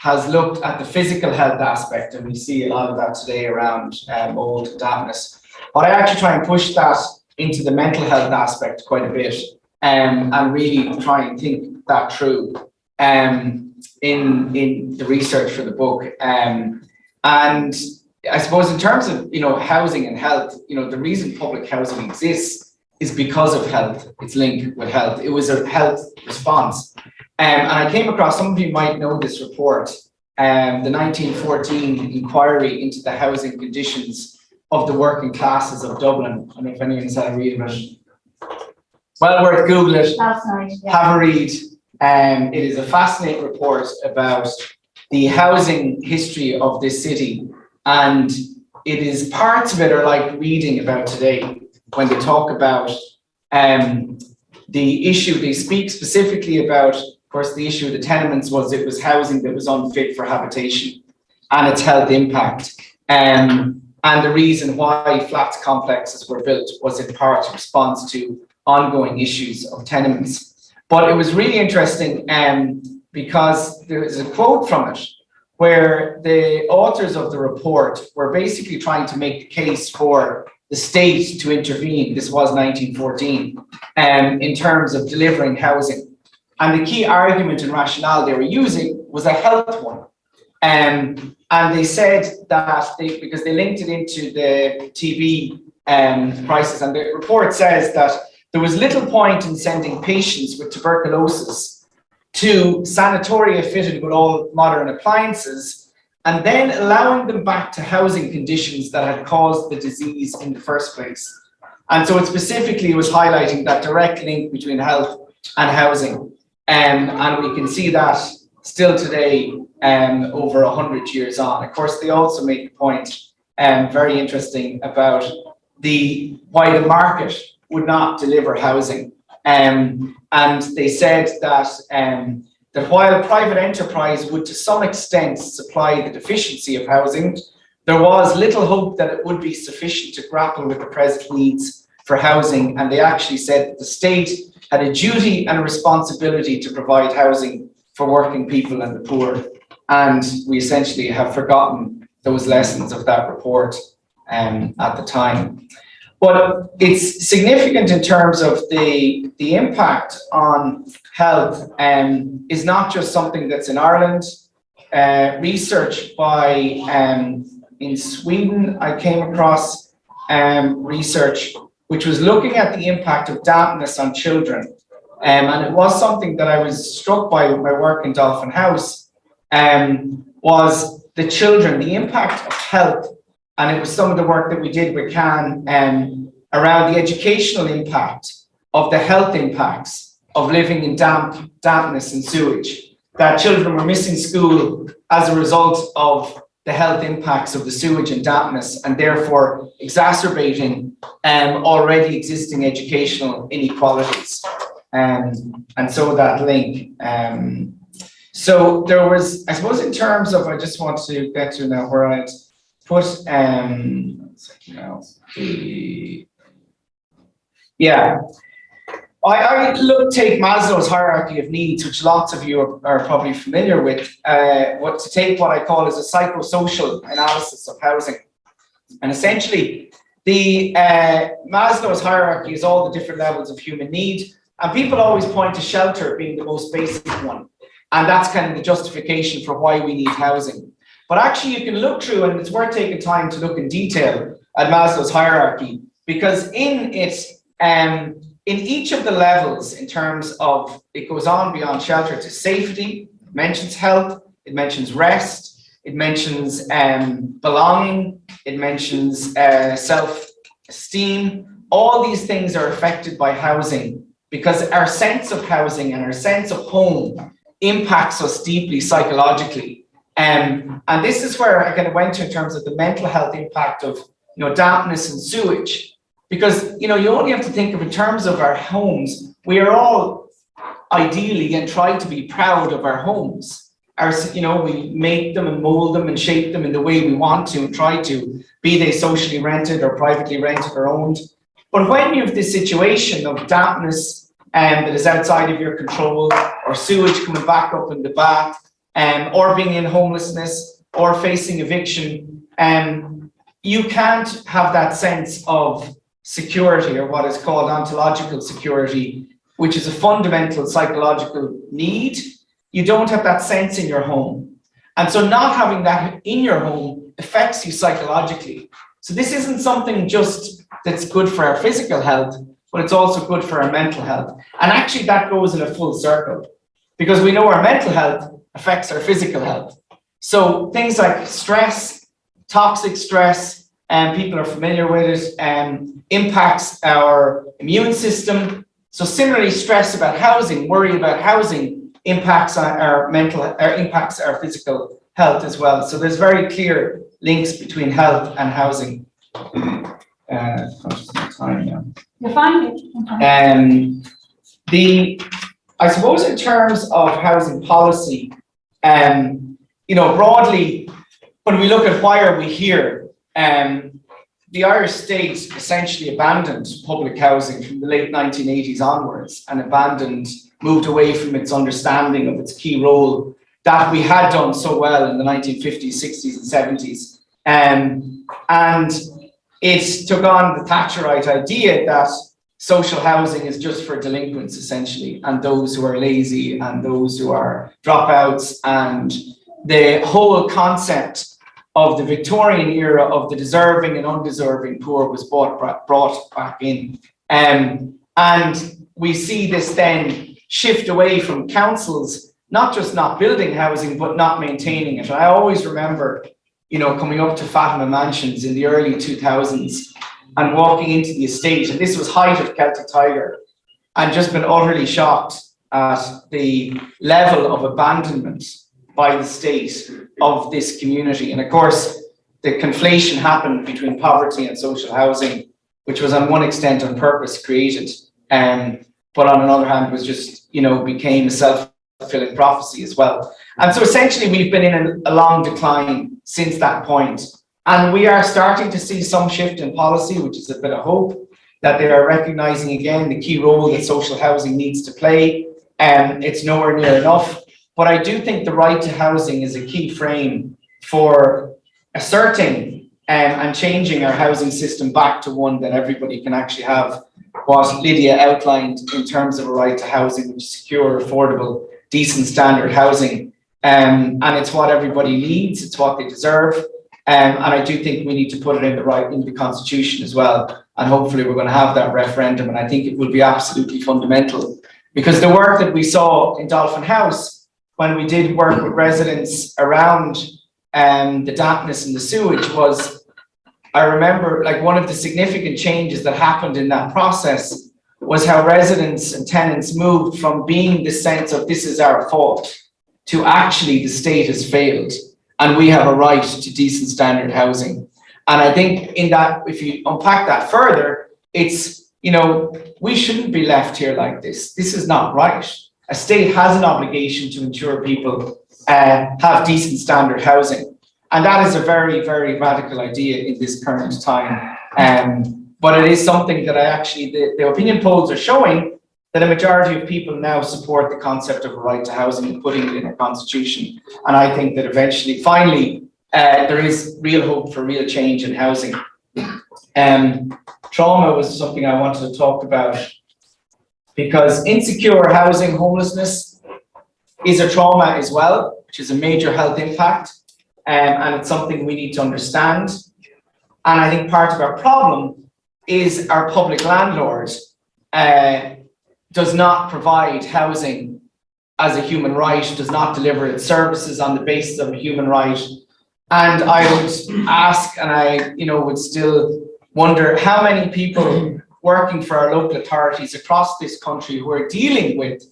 has looked at the physical health aspect, and we see a lot of that today around mould and dampness. But I actually try and push that into the mental health aspect quite a bit, and really try and think that through in the research for the book. And I suppose in terms of housing and health, the reason public housing exists is because of health. It's linked with health. It was a health response. And I came across, some of you might know this report, the 1914 inquiry into the housing conditions of the working classes of Dublin. I don't know if anyone's had a read of it. well worth Google it. Last night, yeah. Have a read. It is a fascinating report about the housing history of this city, and it is parts of it are like reading about today when they talk about the issue. They speak specifically about, of course, the issue of the tenements was it was housing that was unfit for habitation and its health impact. And the reason why flats complexes were built was in part a response to ongoing issues of tenements. But it was really interesting because there is a quote from it where the authors of the report were basically trying to make the case for the state to intervene. This was 1914, in terms of delivering housing. And the key argument and rationale they were using was a health one. And they said that because they linked it into the TB crisis, and the report says that there was little point in sending patients with tuberculosis to sanatoria fitted with all modern appliances and then allowing them back to housing conditions that had caused the disease in the first place. And so it specifically was highlighting that direct link between health and housing. And we can see that still today, over 100 years on. Of course, they also made the point, very interesting, about why the market would not deliver housing. And they said that while private enterprise would to some extent supply the deficiency of housing, there was little hope that it would be sufficient to grapple with the present needs for housing. And they actually said that the state had a duty and a responsibility to provide housing for working people and the poor. And we essentially have forgotten those lessons of that report at the time. But it's significant in terms of the impact on health is not just something that's in Ireland. Research by, in Sweden, I came across research which was looking at the impact of dampness on children. And it was something that I was struck by with my work in Dolphin House, was the children, the impact of health. And it was some of the work that we did with CAN around the educational impact of the health impacts of living in dampness and sewage. That children were missing school as a result of the health impacts of the sewage and dampness, and therefore exacerbating already existing educational inequalities. And so that link. So there was, I suppose, in terms of, I just want to get to now where I'd put something else. Yeah. I take Maslow's hierarchy of needs, which lots of you are probably familiar with, to take what I call as a psychosocial analysis of housing. And essentially, the Maslow's hierarchy is all the different levels of human need. And people always point to shelter being the most basic one. And that's kind of the justification for why we need housing. But actually, you can look through, and it's worth taking time to look in detail at Maslow's hierarchy, because in it, in each of the levels, in terms of, it goes on beyond shelter to safety, it mentions health, it mentions rest, it mentions belonging, it mentions self-esteem. All these things are affected by housing because our sense of housing and our sense of home impacts us deeply psychologically. And this is where I kind of went to in terms of the mental health impact of, dampness and sewage. Because, you only have to think of in terms of our homes, we are all ideally and try to be proud of our homes. We make them and mold them and shape them in the way we want to and try to, be they socially rented or privately rented or owned. But when you have this situation of dampness that is outside of your control, or sewage coming back up in the bath, or being in homelessness or facing eviction, you can't have that sense of security, or what is called ontological security, which is a fundamental psychological need. You don't have that sense in your home. And so not having that in your home affects you psychologically. So this isn't something just that's good for our physical health, but it's also good for our mental health. And actually that goes in a full circle, because we know our mental health affects our physical health. So things like stress, toxic stress, and people are familiar with it, impacts our immune system. So similarly, stress about housing, worry about housing impacts on our impacts our physical health as well. So there's very clear links between health and housing. Time now. You're fine. I suppose in terms of housing policy, broadly, when we look at why are we here, the Irish state essentially abandoned public housing from the late 1980s onwards and moved away from its understanding of its key role that we had done so well in the 1950s, 60s and 70s. And it took on the Thatcherite idea that social housing is just for delinquents essentially, and those who are lazy and those who are dropouts, and the whole concept of the Victorian era of the deserving and undeserving poor was brought back in. And we see this then shift away from councils, not just not building housing, but not maintaining it. I always remember, coming up to Fatima Mansions in the early 2000s and walking into the estate, and this was height of Celtic Tiger, and just been utterly shocked at the level of abandonment by the state of this community. And of course, the conflation happened between poverty and social housing, which was on one extent on purpose created, but on another hand was just, became a self-fulfilling prophecy as well. And so essentially we've been in a long decline since that point. And we are starting to see some shift in policy, which is a bit of hope that they are recognizing again the key role that social housing needs to play. It's nowhere near enough. But I do think the right to housing is a key frame for asserting and changing our housing system back to one that everybody can actually have what Lidia outlined in terms of a right to housing, which is secure, affordable, decent standard housing. And it's what everybody needs, it's what they deserve. And I do think we need to put it in the Constitution as well. And hopefully we're going to have that referendum. And I think it will be absolutely fundamental, because the work that we saw in Dolphin House, when we did work with residents around the dampness and the sewage, was, I remember, like, one of the significant changes that happened in that process was how residents and tenants moved from being the sense of this is our fault to actually the state has failed and we have a right to decent standard housing. And I think in that, if you unpack that further, it's, we shouldn't be left here like this. This is not right. A state has an obligation to ensure people have decent standard housing. And that is a very, very radical idea in this current time. But it is something that the opinion polls are showing that a majority of people now support the concept of a right to housing and putting it in our constitution. And I think that eventually, finally, there is real hope for real change in housing. Trauma was something I wanted to talk about, because insecure housing, homelessness, is a trauma as well, which is a major health impact, and it's something we need to understand. And I think part of our problem is our public landlord does not provide housing as a human right, does not deliver its services on the basis of a human right. And I would ask, and I would still wonder, how many people working for our local authorities across this country who are dealing with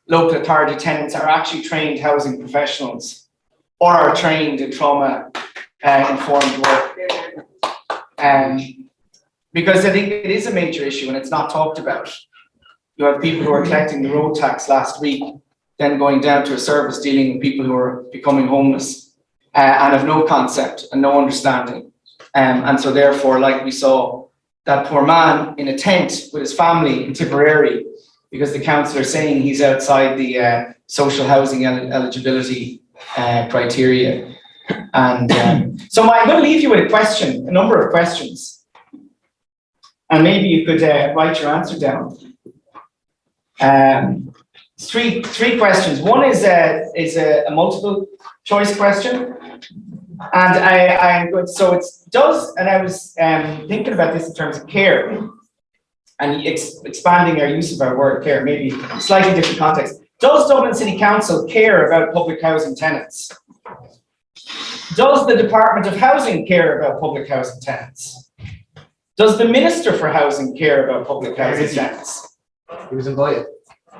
local authority tenants are actually trained housing professionals or are trained in trauma informed work. Because I think it is a major issue and it's not talked about. You have people who are collecting the road tax last week, then going down to a service dealing with people who are becoming homeless and have no concept and no understanding. And so therefore, like we saw that poor man in a tent with his family in Tipperary, because the councillor is saying he's outside the social housing eligibility criteria. And so I'm going to leave you with a number of questions. And maybe you could write your answer down. Three questions. One is a multiple choice question. And I'm good. So it's does, and I was thinking about this in terms of care and expanding our use of our word care, maybe slightly different context. Does Dublin City Council care about public housing tenants? Does the Department of Housing care about public housing tenants? Does the Minister for Housing care about public housing tenants? He was invited.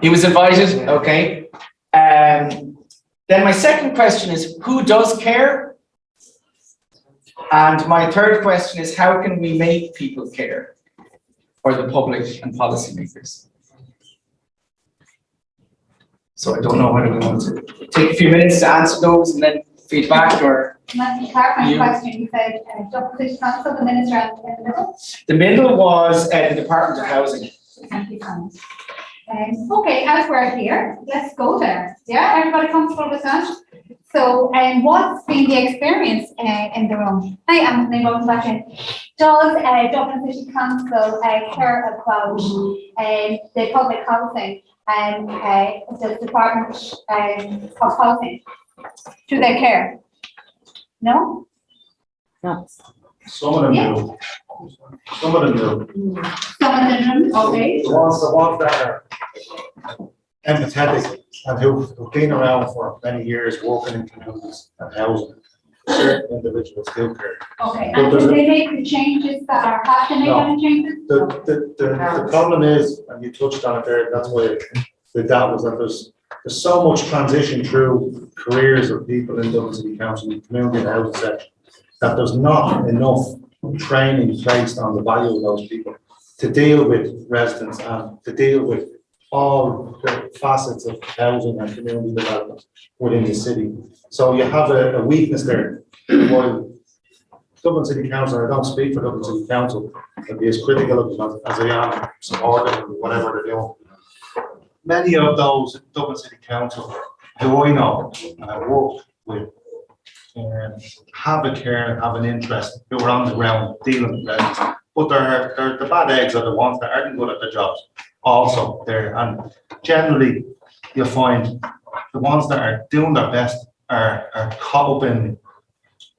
He was invited, okay. Then my second question is, who does care? And my third question is, how can we make people care for the public and policymakers? So I don't know whether we want to take a few minutes to answer those and then feedback, or Clarifying You- question, you said, Dublin City Council, the minister and the middle? the middle was the Department of Housing. Thank you, Thomas. Okay, as we're here, let's go there. Yeah, everybody comfortable with that? So, what's been the experience in the room? Hi, I'm Naomi Bachin. Does Dublin City Council care about the public housing and the Department of Housing? Do they care? No? Some of them Yeah. do. Some of them do. Some of them, okay. The ones that are empathetic and who've been around for many years working in communities and housing, certain individuals do care. Okay, But and there's do a- they make the changes that are, have to make No. any changes? The problem is, and you touched on it there, that's why the doubt was that there's so much transition through careers of people in Dublin City Council, and community and housing section, that there's not enough training placed on the value of those people to deal with residents and to deal with all the facets of housing and community development within the city. So you have a weakness there. While Dublin City Council, I don't speak for Dublin City Council, and be as critical of them as I am, supportive of whatever they're doing. Many of those in Dublin City Council who I know and I work with have a care and have an interest, who are on the ground dealing with residents. But they're the bad eggs are the ones that aren't good at their jobs also there. And generally you'll find the ones that are doing their best are caught up in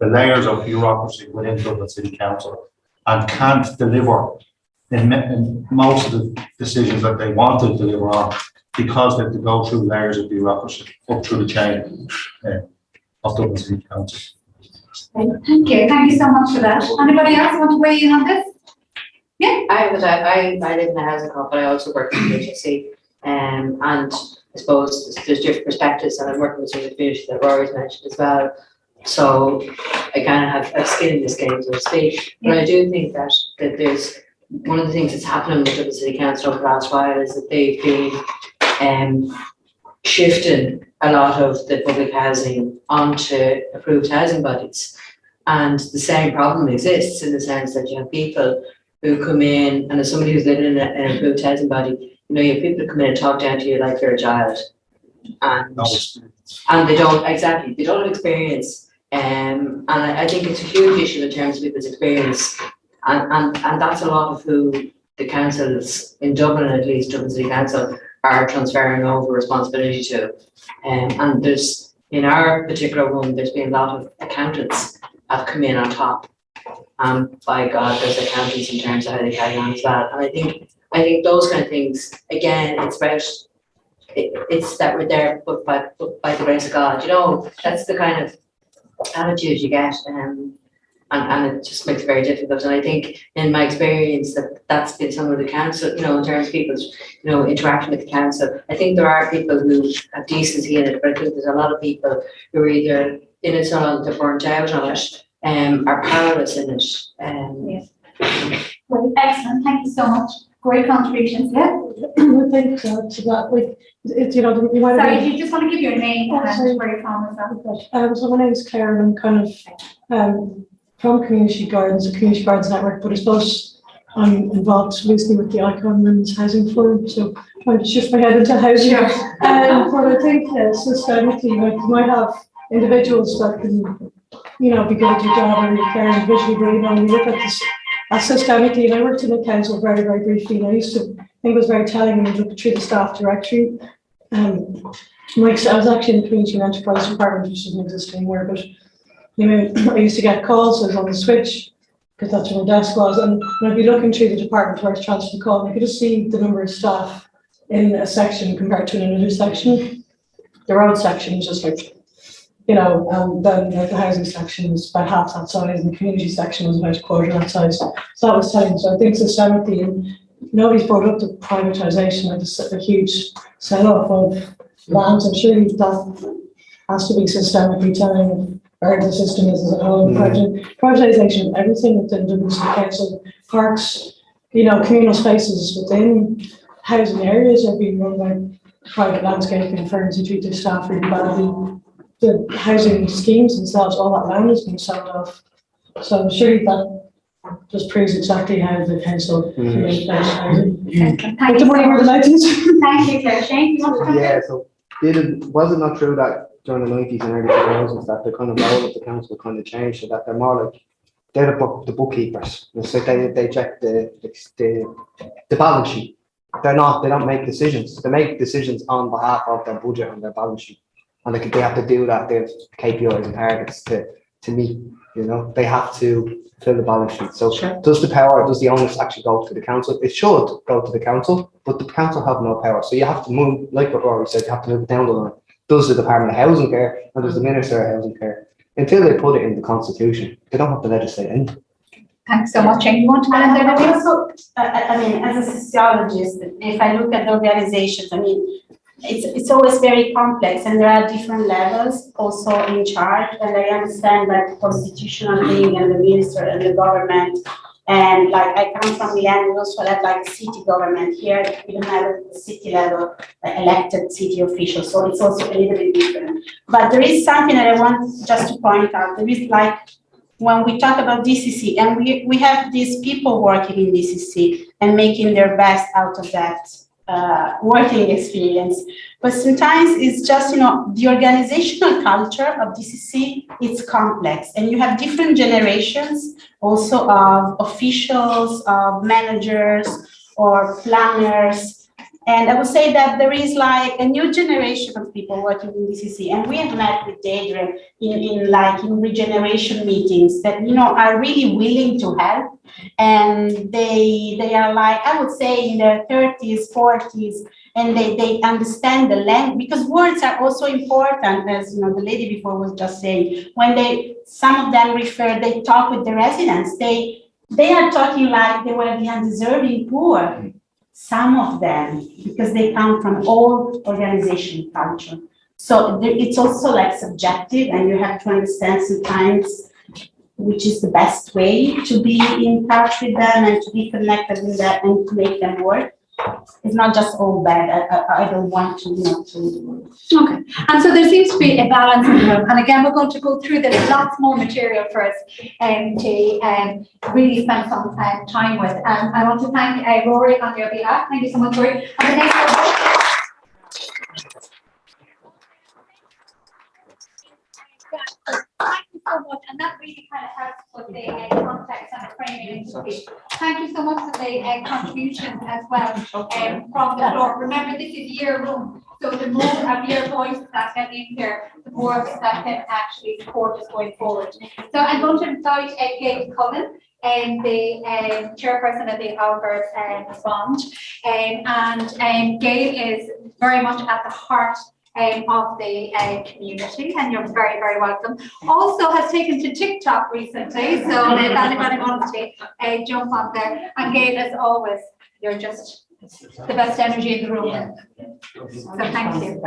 the layers of bureaucracy within Dublin City Council and can't deliver in most of the decisions that they want to deliver on, because they have to go through layers of bureaucracy up through the chain of Dublin City Council. Thank you so much for that. Anybody else want to weigh in on this? I live in a housing co-op, but I also work in the HSC, and I suppose there's different perspectives, and I'm working with some of the communities that Rory's mentioned as well. So I kind of have skin in this game, so to speak. But I do think that there's one of the things that's happening with Dublin City Council over the last while is that they've been shifting a lot of the public housing onto approved housing bodies. And the same problem exists in the sense that you have people who come in, and as somebody who's living in an approved housing body, you know, you have people who come in and talk down to you like you're a child. And they don't have experience. And I think it's a huge issue in terms of people's experience. And that's a lot of who the councils in Dublin, at least Dublin City Council, are transferring over responsibility to. And there's, in our particular one, there's been a lot of accountants have come in on top. By God, there's accountants in terms of how they carry on as well. And I think those kind of things, again, it's that we're there, but by the grace of God, you know, that's the kind of attitude you get, and it just makes it very difficult. And I think, in my experience, that's been some of the council, you know, in terms of people's, you know, interaction with the council. I think there are people who have decency in it, but I think there's a lot of people who are either in it so long they're burnt out on it, are powerless in it. Yes. Well, excellent, thank you so much. Great contributions, yeah? I think so, to that, like, it's, you know, you might have Sorry, been. do you just want to give your name Oh, sorry. and where you're from as well? So my name is Claire, and I'm kind of from Community Gardens, the Community Gardens Network, but I suppose I'm involved loosely with the Icon Women's Housing Forum, so trying to shift my head into housing. But I think systemically, like, you might have individuals that can, you know, be good at your job and care individually, but, you know, when you look at this systemically, and I worked in the council very, very briefly, and I used to think it was very telling when you look through the staff directory. I was actually in the Community and Enterprise Department, which doesn't exist anymore, but you know, I used to get calls, so I was on the switch, because that's where my desk was, and I'd be looking through the department where I transferred the call, and I could just see the number of staff in a section compared to another section. The road section was just like, you know, then like the housing section was about half that size, and the community section was about a quarter that size. So that was telling. So I think systemically, nobody's brought up the privatisation of the huge sell-off of lands, and surely that has to be systemically telling where the system is as a whole. Privatisation of everything within Dublin City Council, parks, communal spaces within housing areas are being run by private landscaping firms who treat their staff really badly. The housing schemes themselves, all that land is being sold off. So surely that just proves exactly how the council creates housing. Thank you so much. Thank you, Claire. Shane, you want to come in? Yeah, so was it not true that during the 90s and early 2000s that the kind of role of the council kind of changed, so that they're more like they're the bookkeepers? So they check the balance sheet. They don't make decisions. They make decisions on behalf of their budget and their balance sheet, and they have to do that. They have KPIs and targets to meet. They have to fill the balance sheet. So does the onus actually go to the council? It should go to the council, but the council have no power. So you have to move, like what Rory said, you have to move it down the line. Does the Department of Housing care, and does the Minister of Housing care? Until they put it in the Constitution, they don't have to legislate anything. Thanks so much. Shane, you want to come in there? And also, as a sociologist, if I look at the organizations, it's always very complex, and there are different levels also in charge. And I understand that the constitutional thing and the minister and the government, and like I come from Milan, we also have like city government here. We don't have the city level elected city officials, so it's also a little bit different. But there is something that I want just to point out. There is like when we talk about DCC, and we have these people working in DCC and making their best out of that working experience. But sometimes it's just, the organizational culture of DCC, it's complex. And you have different generations also of officials, of managers, or planners. And I would say that there is like a new generation of people working in DCC. And we have met with Deidre in regeneration meetings that, are really willing to help. And they are like, I would say in their 30s, 40s, and they understand the language, because words are also important, as the lady before was just saying. When some of them they talk with the residents, they are talking like they were the undeserving poor. Some of them, because they come from old organization culture. So it's also like subjective, and you have to understand sometimes which is the best way to be in touch with them and to be connected with them and to make them work. It's not just all bad. I don't want to, Okay. And so there seems to be a balance in the room. And again, we're going to go through this, lots more material for us to really spend some time with. I want to thank Rory on your behalf. Thank you so much, Rory. And the next Thank you so much, and that really kind of helps with the context and the framing. Thank you so much for the contributions as well from the floor. Remember, this is your room, so the more of your voices that get in here, the more of us that can actually support us going forward. So I'm going to invite Gail Cullen, the chairperson of the Albert Bond, and Gail is very much at the heart of the community, and you're very, very welcome. Also has taken to TikTok recently, so if anybody wants to jump on there. And Gail, as always, you're just the best energy in the room. So thank you.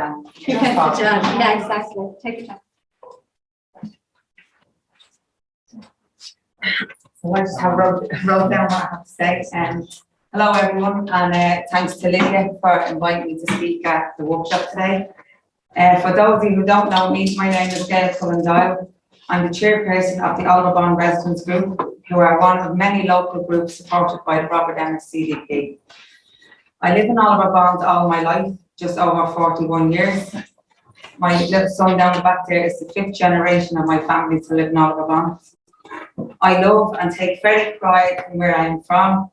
You can sit down. Yeah, exactly. Take your time. So I just wrote down what I have to say. Hello everyone, and thanks to Lidia for inviting me to speak at the workshop today. For those of you who don't know me, my name is Gail Cullen. I'm the chairperson of the Overbond Residents Group, who are one of many local groups supported by the Robert Emmet CDP. I live in Overbond all my life, just over 41 years. My little son down the back there is the 5th generation of my family to live in Overbond. I love and take very pride in where I am from,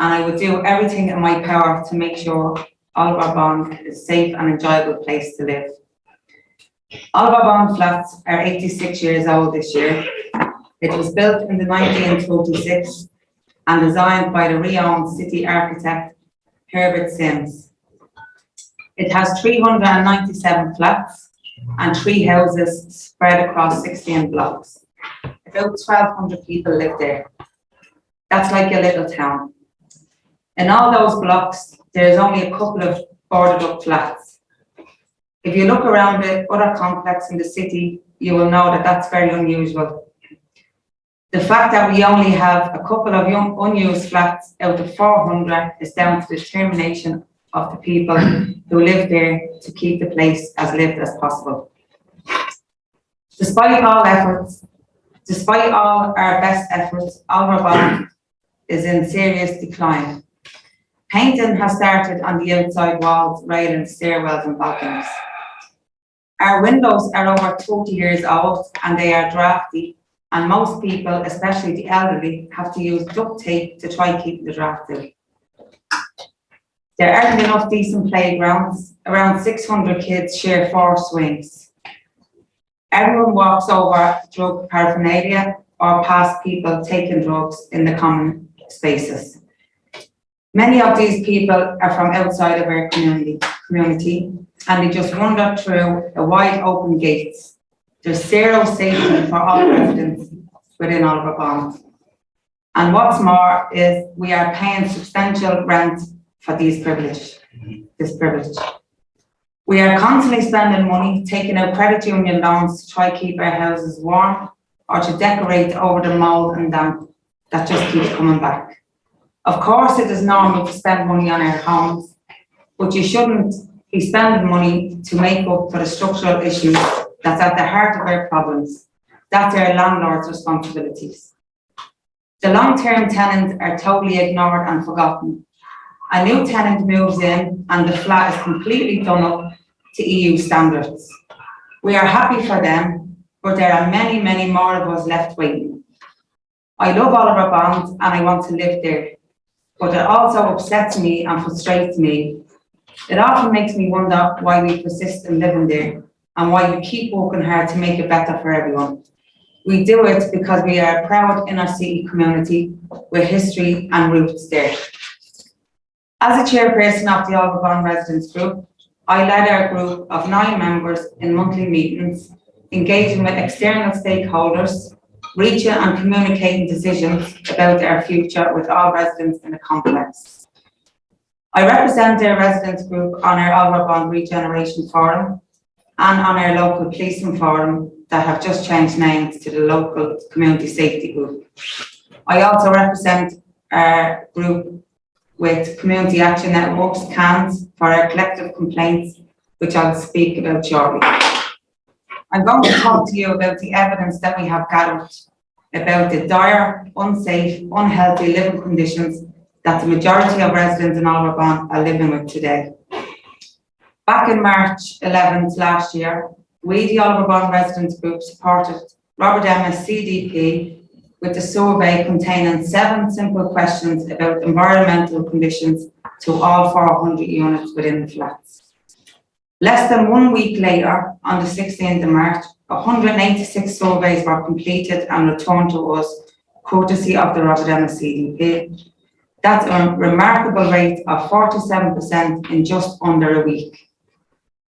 and I would do everything in my power to make sure Overbond is a safe and enjoyable place to live. Overbond flats are 86 years old this year. It was built in the 1926 and designed by the renowned city architect Herbert Sims. It has 397 flats and 3 houses spread across 16 blocks. About 1,200 people live there. That's like a little town. In all those blocks, there's only a couple of boarded up flats. If you look around the other complex in the city, you will know that that's very unusual. The fact that we only have a couple of unused flats out of 400 is down to the determination of the people who live there to keep the place as lived as possible. Despite all our best efforts, Oliver Bond is in serious decline. Painting has started on the outside walls, railings, stairwells and balconies. Our windows are over 30 years old and they are drafty, and most people, especially the elderly, have to use duct tape to try and keep the draft out. There aren't enough decent playgrounds. Around 600 kids share 4 swings. Everyone walks over drug paraphernalia or past people taking drugs in the common spaces. Many of these people are from outside of our community, and they just wander through the wide open gates. There's zero safety for all residents within Oliver Bond. And what's more is we are paying substantial rent for this privilege. We are constantly spending money, taking out credit union loans to try to keep our houses warm or to decorate over the mould and damp that just keeps coming back. Of course, it is normal to spend money on our homes, but you shouldn't be spending money to make up for the structural issues that's at the heart of our problems. That's our landlord's responsibilities. The long-term tenants are totally ignored and forgotten. A new tenant moves in and the flat is completely done up to EU standards. We are happy for them, but there are many, many more of us left waiting. I love Oliver Bond and I want to live there, but it also upsets me and frustrates me. It often makes me wonder why we persist in living there and why we keep working hard to make it better for everyone. We do it because we are a proud inner city community with history and roots there. As a chairperson of the Oliver Bond Residents Group, I led our group of 9 members in monthly meetings, engaging with external stakeholders, reaching and communicating decisions about our future with all residents in the complex. I represent our residents group on our Oliver Bond Regeneration Forum and on our local policing forum that have just changed names to the local community safety group. I also represent our group with Community Action Networks, CANS, for our collective complaints, which I'll speak about shortly. I'm going to talk to you about the evidence that we have gathered about the dire, unsafe, unhealthy living conditions that the majority of residents in Oliver Bond are living with today. Back in March 11th last year, we, the Oliver Bond Residents Group, supported Robert Emma's CDP with a survey containing 7 simple questions about environmental conditions to all 400 units within the flats. Less than 1 week later, on the 16th of March, 186 surveys were completed and returned to us, courtesy of the Robert Emma CDP. That's a remarkable rate of 47% in just under a week.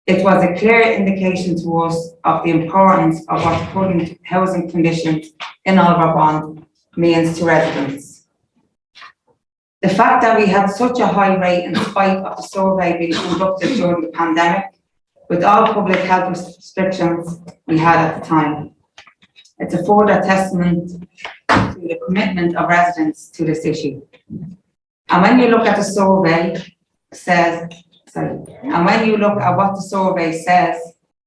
It was a clear indication to us of the importance of what current housing conditions in Oliver Bond means to residents. The fact that we had such a high rate in spite of the survey being conducted during the pandemic, with all public health restrictions we had at the time. It's a further testament to the commitment of residents to this issue. And when you look at the survey, when you look at what the survey says,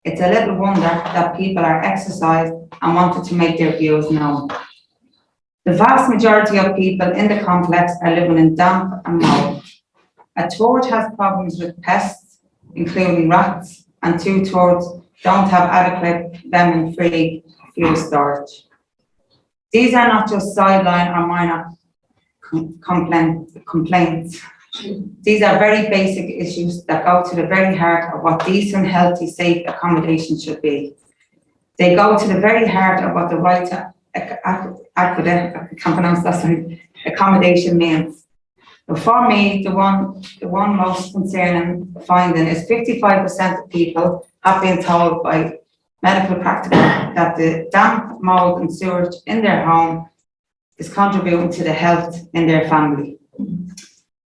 it's a little wonder that people are exercised and wanted to make their views known. The vast majority of people in the complex are living in damp and mould. A third has problems with pests, including rats, and 2/3 don't have adequate vermin-free fuel storage. These are not just sideline or minor complaints. These are very basic issues that go to the very heart of what decent, healthy, safe accommodation should be. They go to the very heart of what the right to accommodation means. But for me, the one most concerning finding is 55% of people have been told by medical practitioners that the damp, mould and sewage in their home is contributing to the health in their family.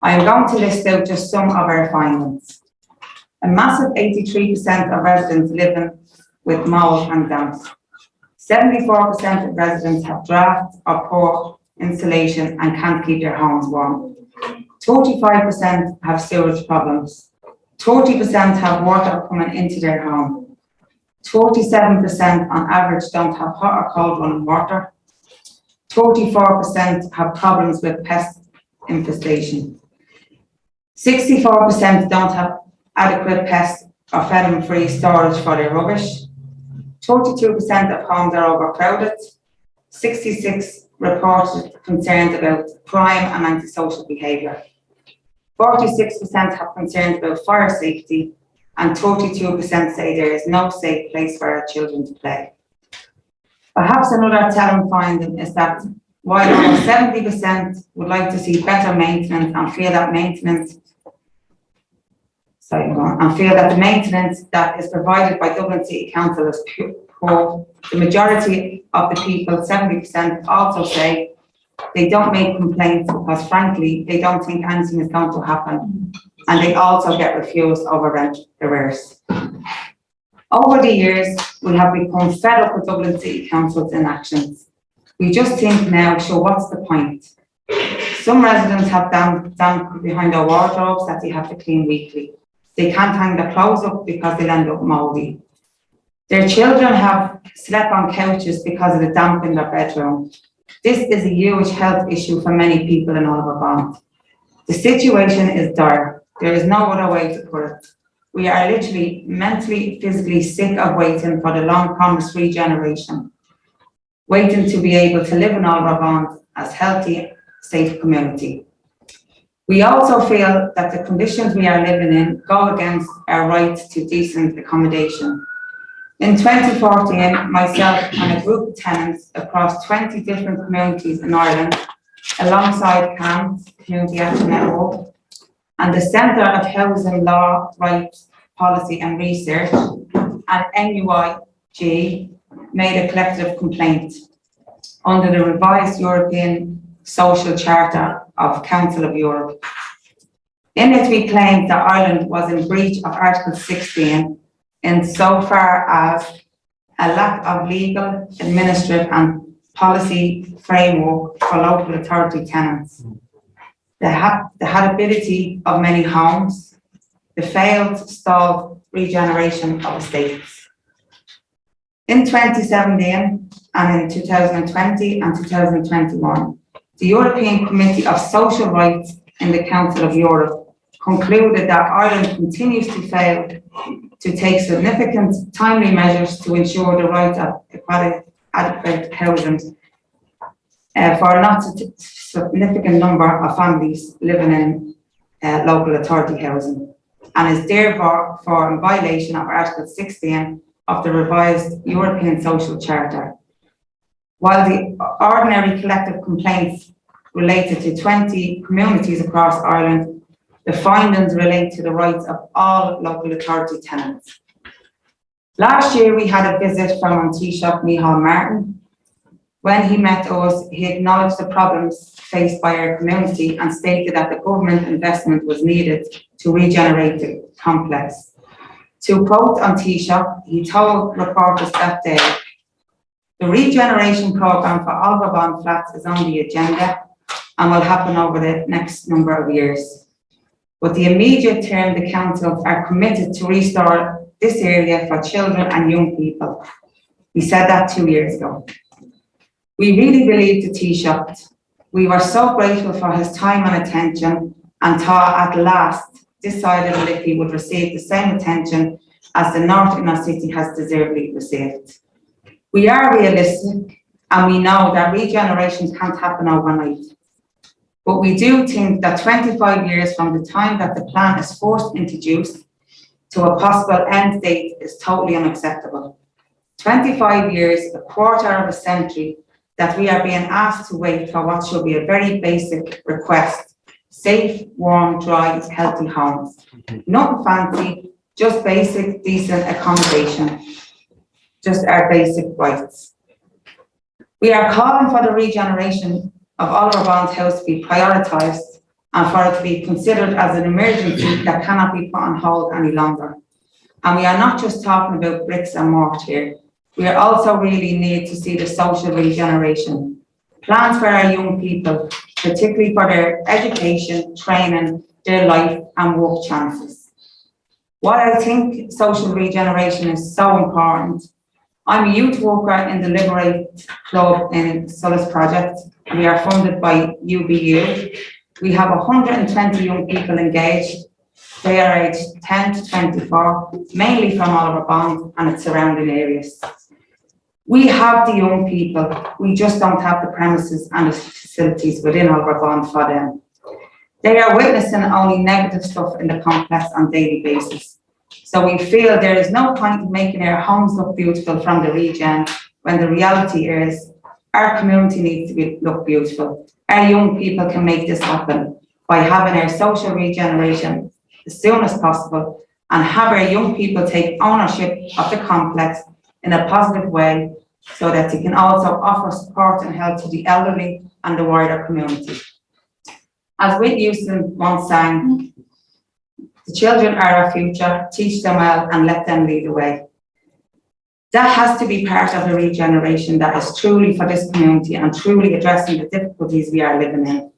I am going to list out just some of our findings. A massive 83% of residents living with mould and damp. 74% of residents have draft or poor insulation and can't keep their homes warm. 45% have sewage problems. 40% have water coming into their home. 47% on average don't have hot or cold running water. 44% have problems with pest infestation. 64% don't have adequate pest or venom-free storage for their rubbish. 42% of homes are overcrowded. 66 reported concerns about crime and antisocial behaviour. 46% have concerns about fire safety, and 32% say there is no safe place for our children to play. Perhaps another telling finding is that while over 70% would like to see better maintenance and feel that the maintenance that is provided by Dublin City Council is poor, the majority of the people, 70%, also say they don't make complaints because frankly, they don't think anything is going to happen, and they also get refused over rent arrears. Over the years, we have become fed up with Dublin City Council's inactions. We just think now, sure, what's the point? Some residents have damp behind their wardrobes that they have to clean weekly. They can't hang their clothes up because they'll end up mouldy. Their children have slept on couches because of the damp in their bedroom. This is a huge health issue for many people in Oliver Bond. The situation is dire. There is no other way to put it. We are literally mentally, physically sick of waiting for the long promised regeneration, waiting to be able to live in Oliver Bond as healthy, safe community. We also feel that the conditions we are living in go against our right to decent accommodation. In 2014, myself and a group of tenants across 20 different communities in Ireland, alongside CAMS, Community Action Network, and the Centre of Housing Law, Rights, Policy and Research, and NUIG, made a collective complaint under the revised European Social Charter of Council of Europe. In it, we claimed that Ireland was in breach of Article 16 insofar as a lack of legal, administrative and policy framework for local authority tenants, the habitability of many homes, the failed stalled regeneration of estates. In 2017 and in 2020 and 2021, the European Committee of Social Rights in the Council of Europe concluded that Ireland continues to fail to take significant timely measures to ensure the right of adequate housing for a not significant number of families living in local authority housing, and is therefore in violation of Article 16 of the revised European Social Charter. While the ordinary collective complaints related to 20 communities across Ireland, the findings relate to the rights of all local authority tenants. Last year, we had a visit from Taoiseach Micheál Martin. When he met us, he acknowledged the problems faced by our community and stated that the government investment was needed to regenerate the complex. To quote Taoiseach, he told reporters that day, "The regeneration programme for Oliver Bond flats is on the agenda and will happen over the next number of years. But the immediate term, the council are committed to restore this area for children and young people." He said that 2 years ago. We really believed the Taoiseach. We were so grateful for his time and attention, and thought at last this side of the Liffey would receive the same attention as the North Inner City has deservedly received. We are realistic, and we know that regeneration can't happen overnight. But we do think that 25 years from the time that the plan is first introduced to a possible end date is totally unacceptable. 25 years, a quarter of a century, that we are being asked to wait for what should be a very basic request: safe, warm, dry, healthy homes. Nothing fancy, just basic, decent accommodation. Just our basic rights. We are calling for the regeneration of Oliver Bond's house to be prioritised and for it to be considered as an emergency that cannot be put on hold any longer. And we are not just talking about bricks and mortar here. We are also really need to see the social regeneration. Plans for our young people, particularly for their education, training, their life and work chances. Why I think social regeneration is so important. I'm a youth worker in the Liberate Club in Solace Project. We are funded by UBU. We have 120 young people engaged. They are aged 10 to 24, mainly from Oliver Bond and its surrounding areas. We have the young people, we just don't have the premises and the facilities within Oliver Bond for them. They are witnessing only negative stuff in the complex on a daily basis. So we feel there is no point in making our homes look beautiful from the region when the reality is our community needs to look beautiful. Our young people can make this happen by having our social regeneration as soon as possible and have our young people take ownership of the complex in a positive way so that they can also offer support and help to the elderly and the wider community. As Whitney Houston once sang, the children are our future, teach them well and let them lead the way. That has to be part of the regeneration that is truly for this community and truly addressing the difficulties we are living in.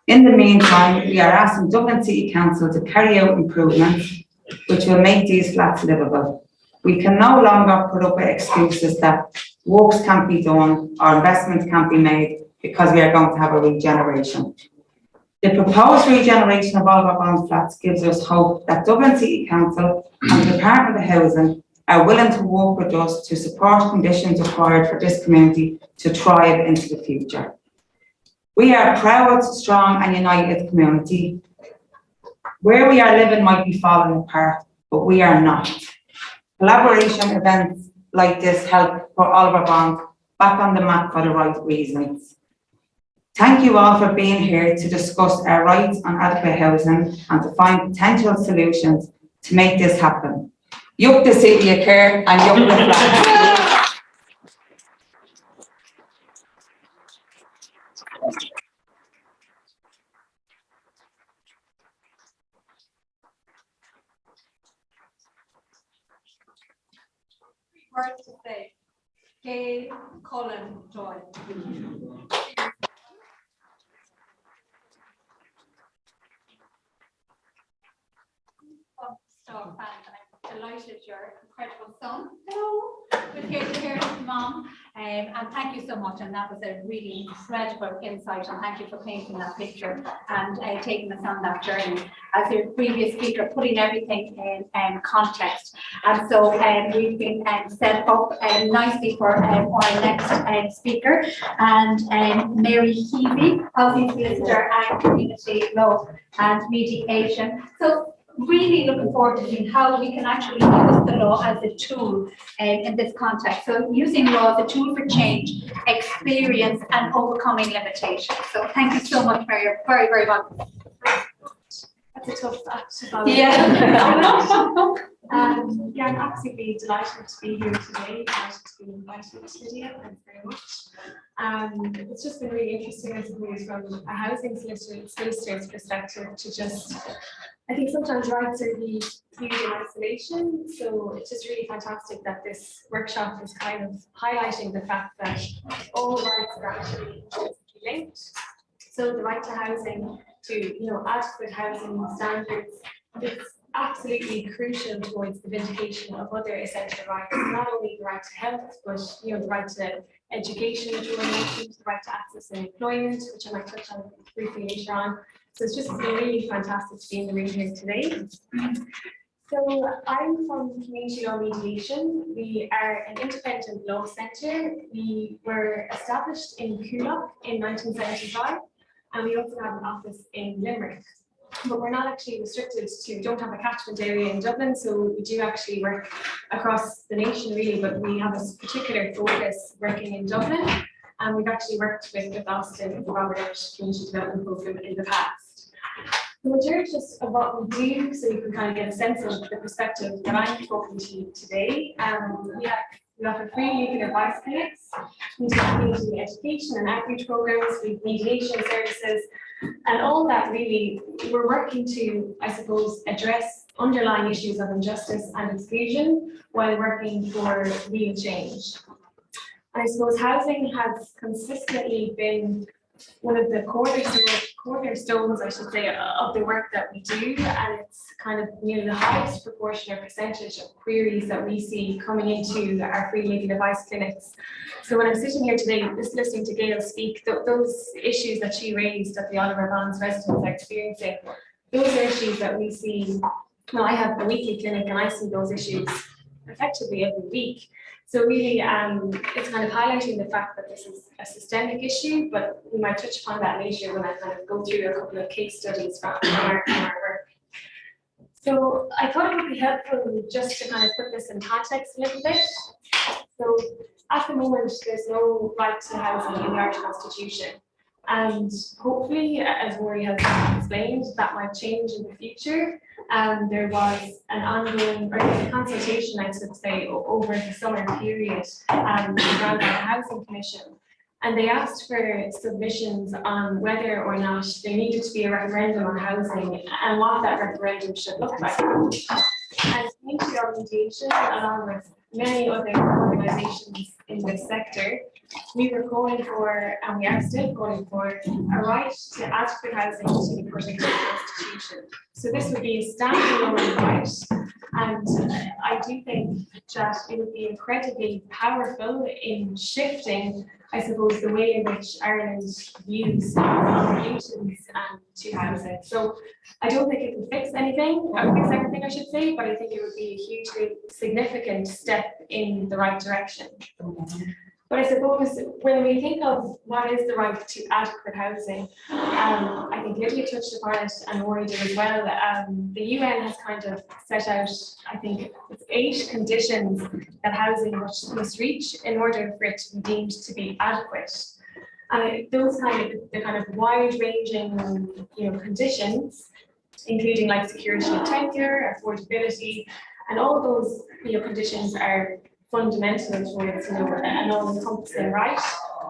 In the meantime, we are asking Dublin City Council to carry out improvements which will make these flats livable. We can no longer put up with excuses that works can't be done or investments can't be made because we are going to have a regeneration. The proposed regeneration of Oliver Bond flats gives us hope that Dublin City Council and the Department of Housing are willing to work with us to support conditions required for this community to thrive into the future. We are a proud, strong and united community. Where we are living might be falling apart, but we are not. Collaboration events like this help put Oliver Bond back on the map for the right reasons. Thank you all for being here to discuss our rights on adequate housing and to find potential solutions to make this happen. Yuck the city of care and yuck the flag. Words to say. Gail, Colin, Joy. Star fan, and I'm delighted your incredible son. Hello. Was here to hear his mom. And thank you so much. And that was a really incredible insight. And thank you for painting that picture and taking us on that journey. As your previous speaker, putting everything in context. And so we've been set up nicely for our next speaker. And Mary Heavey, housing solicitor and community law and mediation. So really looking forward to seeing how we can actually use the law as a tool in this context. So using law as a tool for change, experience and overcoming limitations. So thank you so much for your very, very welcome. That's a tough act to follow. Yeah. Yeah, I'm absolutely delighted to be here today, delighted to be invited, Lidia, thanks very much. It's just been really interesting, I suppose, from a housing solicitor's perspective to just, I think sometimes rights are viewed in isolation, so it's just really fantastic that this workshop is kind of highlighting the fact that all rights are actually linked. So the right to housing, to adequate housing standards, it's absolutely crucial towards the vindication of other essential rights, not only the right to health, but the right to education, which you mentioned, the right to access and employment, which I might touch on briefly later on. So it's just been really fantastic to be in the room here today. So I'm from Community Law Mediation. We are an independent law centre. We were established in Coolock in 1975, and we also have an office in Limerick. But we're not actually restricted to, don't have a catchment area in Dublin, so we do actually work across the nation really, but we have a particular focus working in Dublin, and we've actually worked with Austin and the Robert Irish Community Development Programme in the past. The majority of what we do, so you can kind of get a sense of the perspective that I'm talking to you today, we have We offer free legal advice clinics, we do community education and outreach programs, we have mediation services, and all that really, we're working to, I suppose, address underlying issues of injustice and exclusion while working for real change. And I suppose housing has consistently been one of the cornerstones, I should say, of the work that we do, and it's kind of nearly the highest proportion or percentage of queries that we see coming into our free legal advice clinics. So when I'm sitting here today, just listening to Gail speak, those issues that she raised that the Oliver Bonds residents are experiencing, those are issues that we see. Well, I have a weekly clinic and I see those issues effectively every week. So really, it's kind of highlighting the fact that this is a systemic issue, but we might touch upon that later when I kind of go through a couple of case studies from our work. So I thought it would be helpful just to kind of put this in context a little bit. So at the moment, there's no right to housing in the Irish Constitution. And hopefully, as Rory has explained, that might change in the future. There was an ongoing consultation, I should say, over the summer period run by the Housing Commission. And they asked for submissions on whether or not there needed to be a referendum on housing and what that referendum should look like. And community orientation, along with many other organisations in this sector, we were calling for, and we are still calling for, a right to adequate housing to be put into the Constitution. So this would be a standalone right, and I do think that it would be incredibly powerful in shifting, I suppose, the way in which Ireland views contributions to housing. So I don't think it can fix anything, or fix everything, I should say, but I think it would be a hugely significant step in the right direction. But I suppose when we think of what is the right to adequate housing, I think Lidia touched upon it and Rory did as well. The UN has kind of set out, I think, it's 8 conditions that housing must reach in order for it to be deemed to be adequate. And those the kind of wide-ranging, conditions, including like security of tenure, affordability, and all of those, conditions are fundamental towards, an all-encompassing right.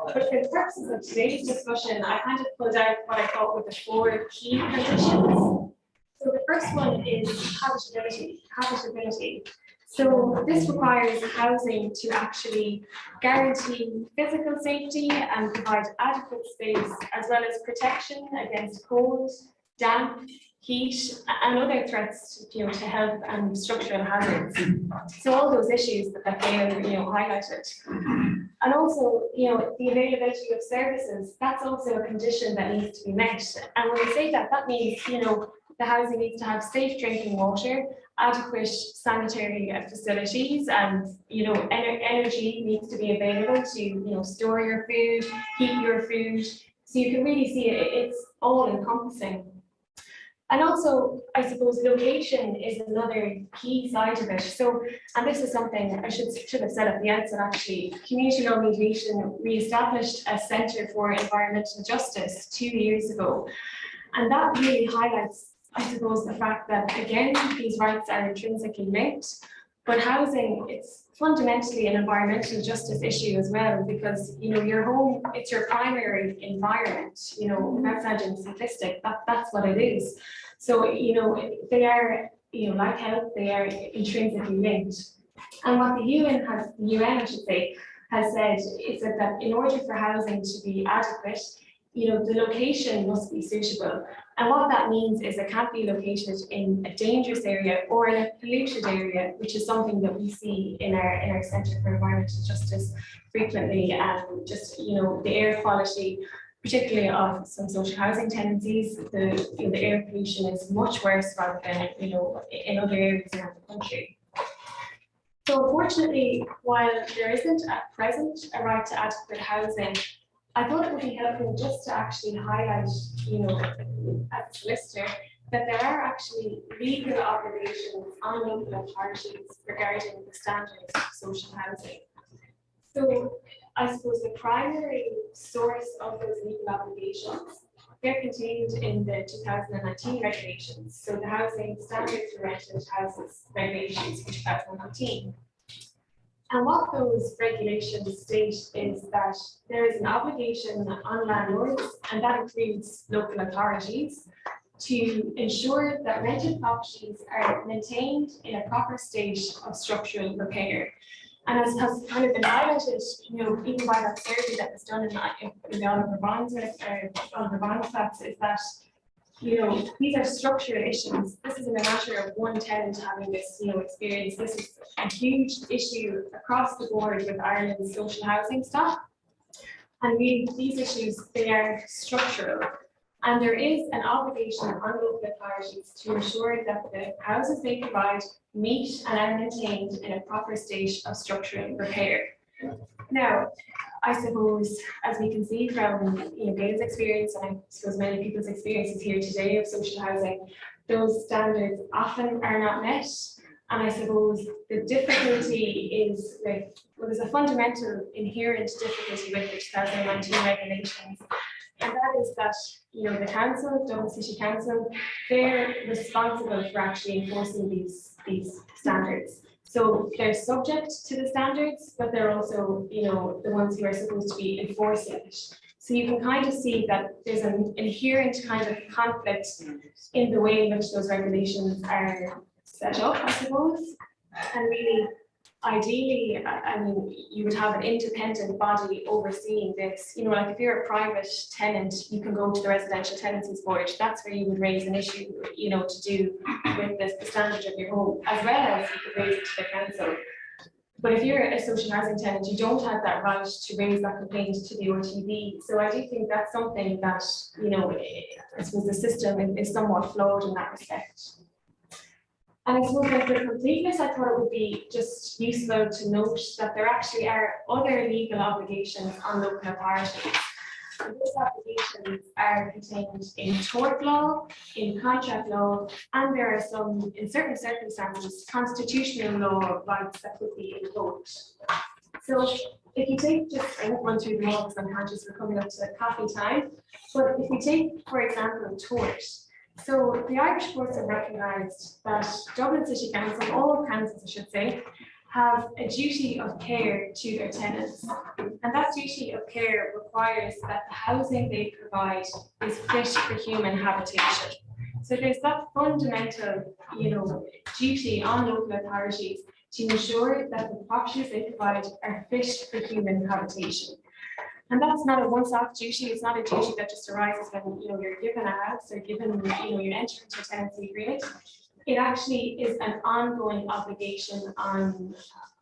But for the purposes of today's discussion, I kind of pulled out what I thought were the 4 key conditions. So the first one is habitability. So this requires housing to actually guarantee physical safety and provide adequate space, as well as protection against cold, damp, heat, and other threats, to health and structural hazards. So all those issues that Gail, highlighted. And also, the availability of services, that's also a condition that needs to be met. And when we say that, that means, the housing needs to have safe drinking water, adequate sanitary facilities, and, energy needs to be available to, store your food, heat your food. So you can really see it's all encompassing. And also, I suppose location is another key side of it. So, and this is something I should have said at the outset actually, Community Law Mediation, we established a Centre for Environmental Justice 2 years ago. And that really highlights, I suppose, the fact that, again, these rights are intrinsically linked, but housing, it's fundamentally an environmental justice issue as well, because, your home, it's your primary environment, without sounding simplistic, that's what it is. So, they are, like health, they are intrinsically linked. And what the UN, I should say, has said is that in order for housing to be adequate, the location must be suitable. And what that means is it can't be located in a dangerous area or in a polluted area, which is something that we see in our Centre for Environmental Justice frequently. And just, the air quality, particularly of some social housing tenancies, the air pollution is much worse rather than, in other areas around the country. So unfortunately, while there isn't at present a right to adequate housing, I thought it would be helpful just to actually highlight, as a solicitor, that there are actually legal obligations on local authorities regarding the standards of social housing. So I suppose the primary source of those legal obligations, they're contained in the 2019 regulations. So the Housing Standards for Rented Houses regulations for 2019. And what those regulations state is that there is an obligation on landlords, and that includes local authorities, to ensure that rented properties are maintained in a proper state of structural repair. And as has kind of been highlighted, even by that survey that was done in the Oliver Bonds flats, is that, these are structural issues. This isn't a matter of one tenant having this, experience. This is a huge issue across the board with Ireland's social housing stock. And these issues, they are structural. And there is an obligation on local authorities to ensure that the houses they provide meet and are maintained in a proper state of structural repair. Now, I suppose, as we can see from Gail's experience, and I suppose many people's experiences here today of social housing, those standards often are not met. And I suppose the difficulty is there's a fundamental inherent difficulty with the 2019 regulations. And that is that, the council, Dublin City Council, they're responsible for actually enforcing these standards. So they're subject to the standards, but they're also, the ones who are supposed to be enforcing it. So you can kind of see that there's an inherent kind of conflict in the way in which those regulations are set up, I suppose. And really, ideally, you would have an independent body overseeing this. Like if you're a private tenant, you can go to the Residential Tenancies Board. That's where you would raise an issue, to do with the standard of your home, as well as you could raise it to the council. But if you're a social housing tenant, you don't have that right to raise that complaint to the RTB. So I do think that's something that, I suppose the system is somewhat flawed in that respect. And I suppose for completeness, I thought it would be just useful to note that there actually are other legal obligations on local authorities. And those obligations are contained in tort law, in contract law, and there are some, in certain circumstances, constitutional law rights that could be invoked. So if you take I won't run through them all because I'm conscious we're coming up to coffee time, but if we take, for example, tort. So the Irish courts have recognised that Dublin City Council, all councils I should say, have a duty of care to their tenants. And that duty of care requires that the housing they provide is fit for human habitation. So there's that fundamental, duty on local authorities to ensure that the properties they provide are fit for human habitation. And that's not a once-off duty. It's not a duty that just arises when you're given a house or given you enter into a tenancy agreement. It actually is an ongoing obligation on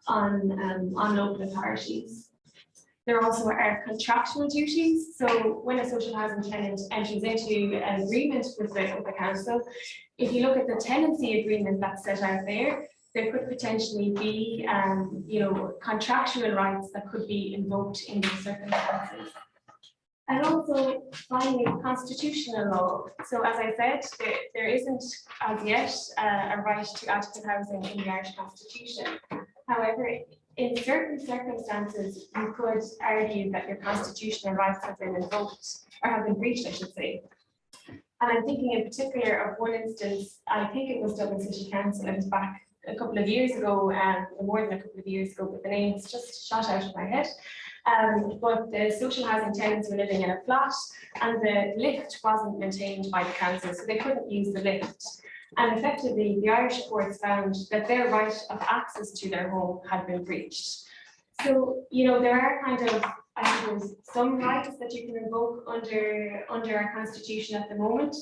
local authorities. There also are contractual duties. So when a social housing tenant enters into an agreement with the council, if you look at the tenancy agreement that's set out there could potentially be, contractual rights that could be invoked in these circumstances. And also, finally, constitutional law. So as I said, there isn't as yet a right to adequate housing in the Irish Constitution. However, in certain circumstances, you could argue that your constitutional rights have been invoked, or have been breached, I should say. And I'm thinking in particular of one instance, I think it was Dublin City Council, it was back a couple of years ago, more than a couple of years ago, but the name's just shot out of my head. But the social housing tenants were living in a flat and the lift wasn't maintained by the council, so they couldn't use the lift. And effectively, the Irish courts found that their right of access to their home had been breached. So, there are kind of, I suppose, some rights that you can invoke under our constitution at the moment.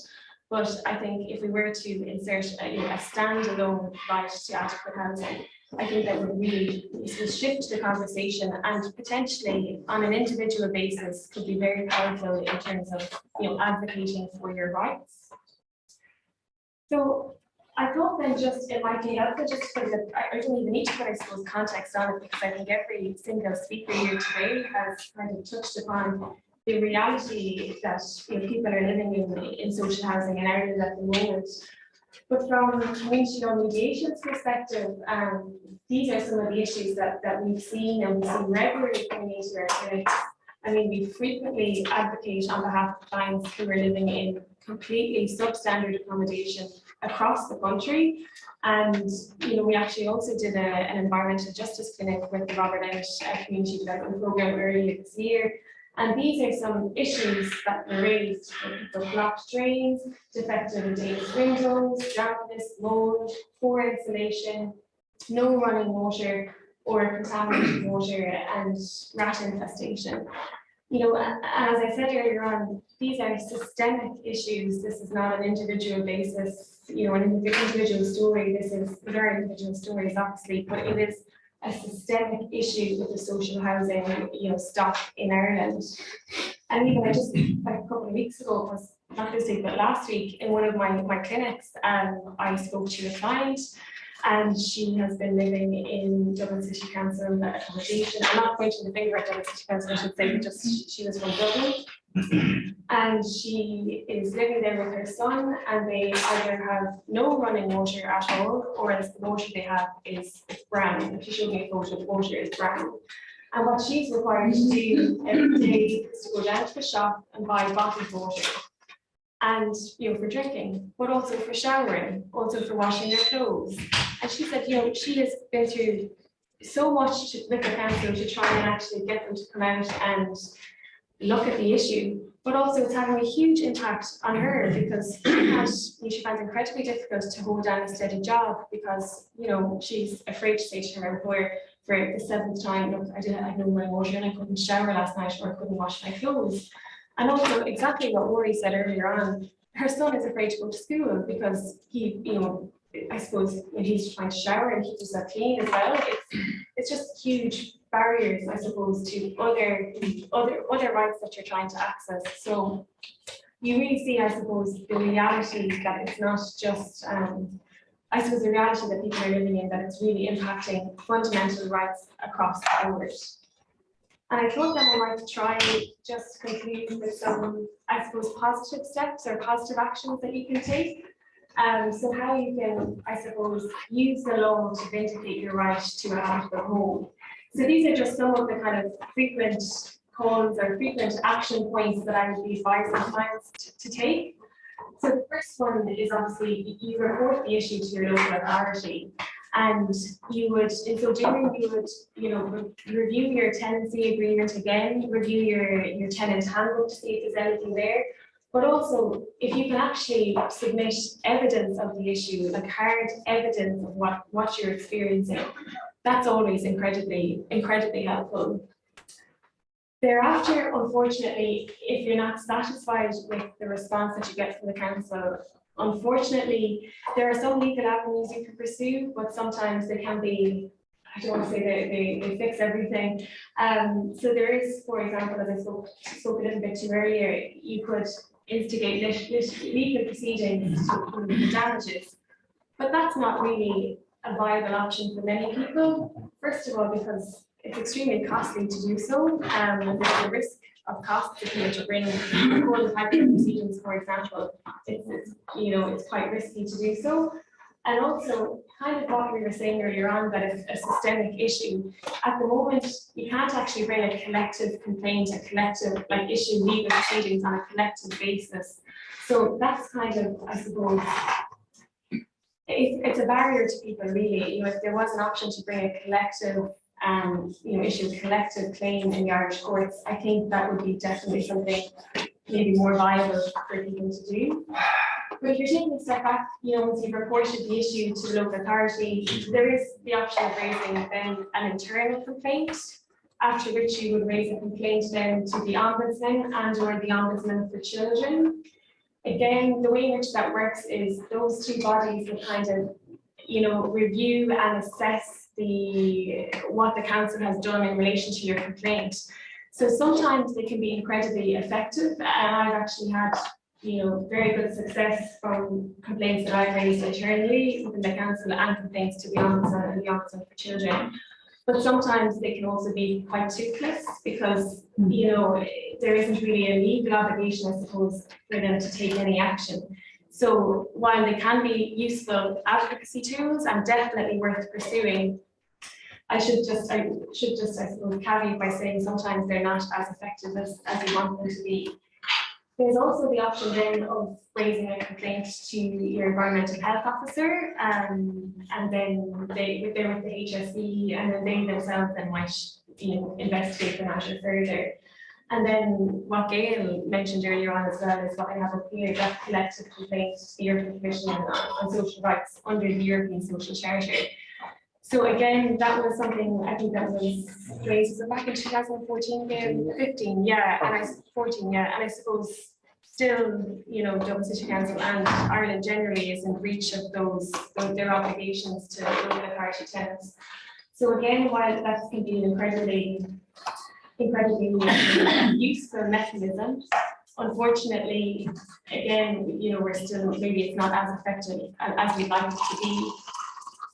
But I think if we were to insert a standalone right to adequate housing, I think that would really shift the conversation and potentially on an individual basis could be very powerful in terms of advocating for your rights. So I thought then it might be helpful just to put I don't even need to put, I suppose, context on it, because I think every single speaker here today has kind of touched upon the reality that people are living in social housing in Ireland at the moment. But from community law mediation's perspective, these are some of the issues that we've seen and we've seen regularly coming into our clinics. I mean, we frequently advocate on behalf of clients who are living in completely substandard accommodation across the country. And, you know, we actually also did an environmental justice clinic with the Robert Emmett Community Development Programme earlier this year. And these are some issues that were raised: people blocked drains, defective and dangerous windows, dampness, mould, poor insulation, no running water or contaminated water, and rat infestation. You know, and as I said earlier on, these are systemic issues. This is not an individual basis, you know, an individual story. There are individual stories, obviously, but it is a systemic issue with the social housing, you know, stock in Ireland. And even like a couple of weeks ago, it was not this week, but last week, in one of my clinics, I spoke to a client, and she has been living in Dublin City Council accommodation. I'm not pointing the finger at Dublin City Council, I should say, but just she was from Dublin. And she is living there with her son, and they either have no running water at all, or else the water they have is brown. If she showed me a photo, the water is brown. And what she's required to do every day is to go down to the shop and buy bottled water. And, you know, for drinking, but also for showering, also for washing their clothes. And she said, you know, she has been through so much with the council to try and actually get them to come out and look at the issue, but also it's having a huge impact on her, because she finds it incredibly difficult to hold down a steady job, because, you know, she's afraid to say to her employer for the 7th time, look, I had no running water and I couldn't shower last night, or I couldn't wash my clothes. And also exactly what Rory said earlier on, her son is afraid to go to school because he, you know, I suppose when he's trying to shower and keep himself clean as well, it's just huge barriers, I suppose, to other rights that you're trying to access. So you really see, I suppose, the reality that it's not just, I suppose, the reality that people are living in, that it's really impacting fundamental rights across the board. And I thought that I might try just conclude with some, I suppose, positive steps or positive actions that you can take. So how you can, I suppose, use the law to vindicate your right to a habitable home. So these are just some of the kind of frequent calls or frequent action points that I would be advising clients to take. So the first one is obviously you report the issue to your local authority, and you would, in so doing, you would, you know, review your tenancy agreement again, review your tenant handbook to see if there's anything there. But also, if you can actually submit evidence of the issue, like hard evidence of what you're experiencing, that's always incredibly helpful. Thereafter, unfortunately, if you're not satisfied with the response that you get from the council, unfortunately, there are some legal avenues you can pursue, but sometimes they can be, I don't want to say they fix everything. So there is, for example, as I spoke a little bit to earlier, you could instigate legal proceedings to prove the damages, but that's not really a viable option for many people. First of all, because it's extremely costly to do so, and there's a risk of costs if you were to bring all the type of proceedings, for example. It's quite risky to do so. And also, kind of what we were saying earlier on, that it's a systemic issue. At the moment, you can't actually bring a collective complaint, issue legal proceedings on a collective basis. So that's kind of, I suppose, it's a barrier to people, really. You know, if there was an option to bring a collective, issue a collective claim in the Irish courts, I think that would be definitely something maybe more viable for people to do. But if you're taking a step back, once you've reported the issue to the local authority, there is the option of raising then an internal complaint, after which you would raise a complaint then to the Ombudsman and/or the Ombudsman for Children. Again, the way in which that works is those two bodies will kind of, review and assess what the council has done in relation to your complaint. So sometimes they can be incredibly effective, and I've actually had very good success from complaints that I've raised internally within the council and complaints to the Ombudsman and the Ombudsman for Children. But sometimes they can also be quite toothless because, there isn't really a legal obligation, I suppose, for them to take any action. So while they can be useful advocacy tools and definitely worth pursuing, I should just, I suppose, caveat by saying sometimes they're not as effective as you want them to be. There's also the option then of raising a complaint to your environmental health officer, and then they're with the HSE, and then they themselves then might, investigate the matter further. And then what Gail mentioned earlier on as well is what I have up here, that collective complaint to the European Commission on social rights under the European Social Charter. So again, that was something I think that was raised back in 2014, 15, and 14, and I suppose still, Dublin City Council and Ireland generally is in breach of their obligations to local authority tenants. So again, while that can be an incredibly useful mechanism, unfortunately, again, we're still, maybe it's not as effective as we'd like it to be.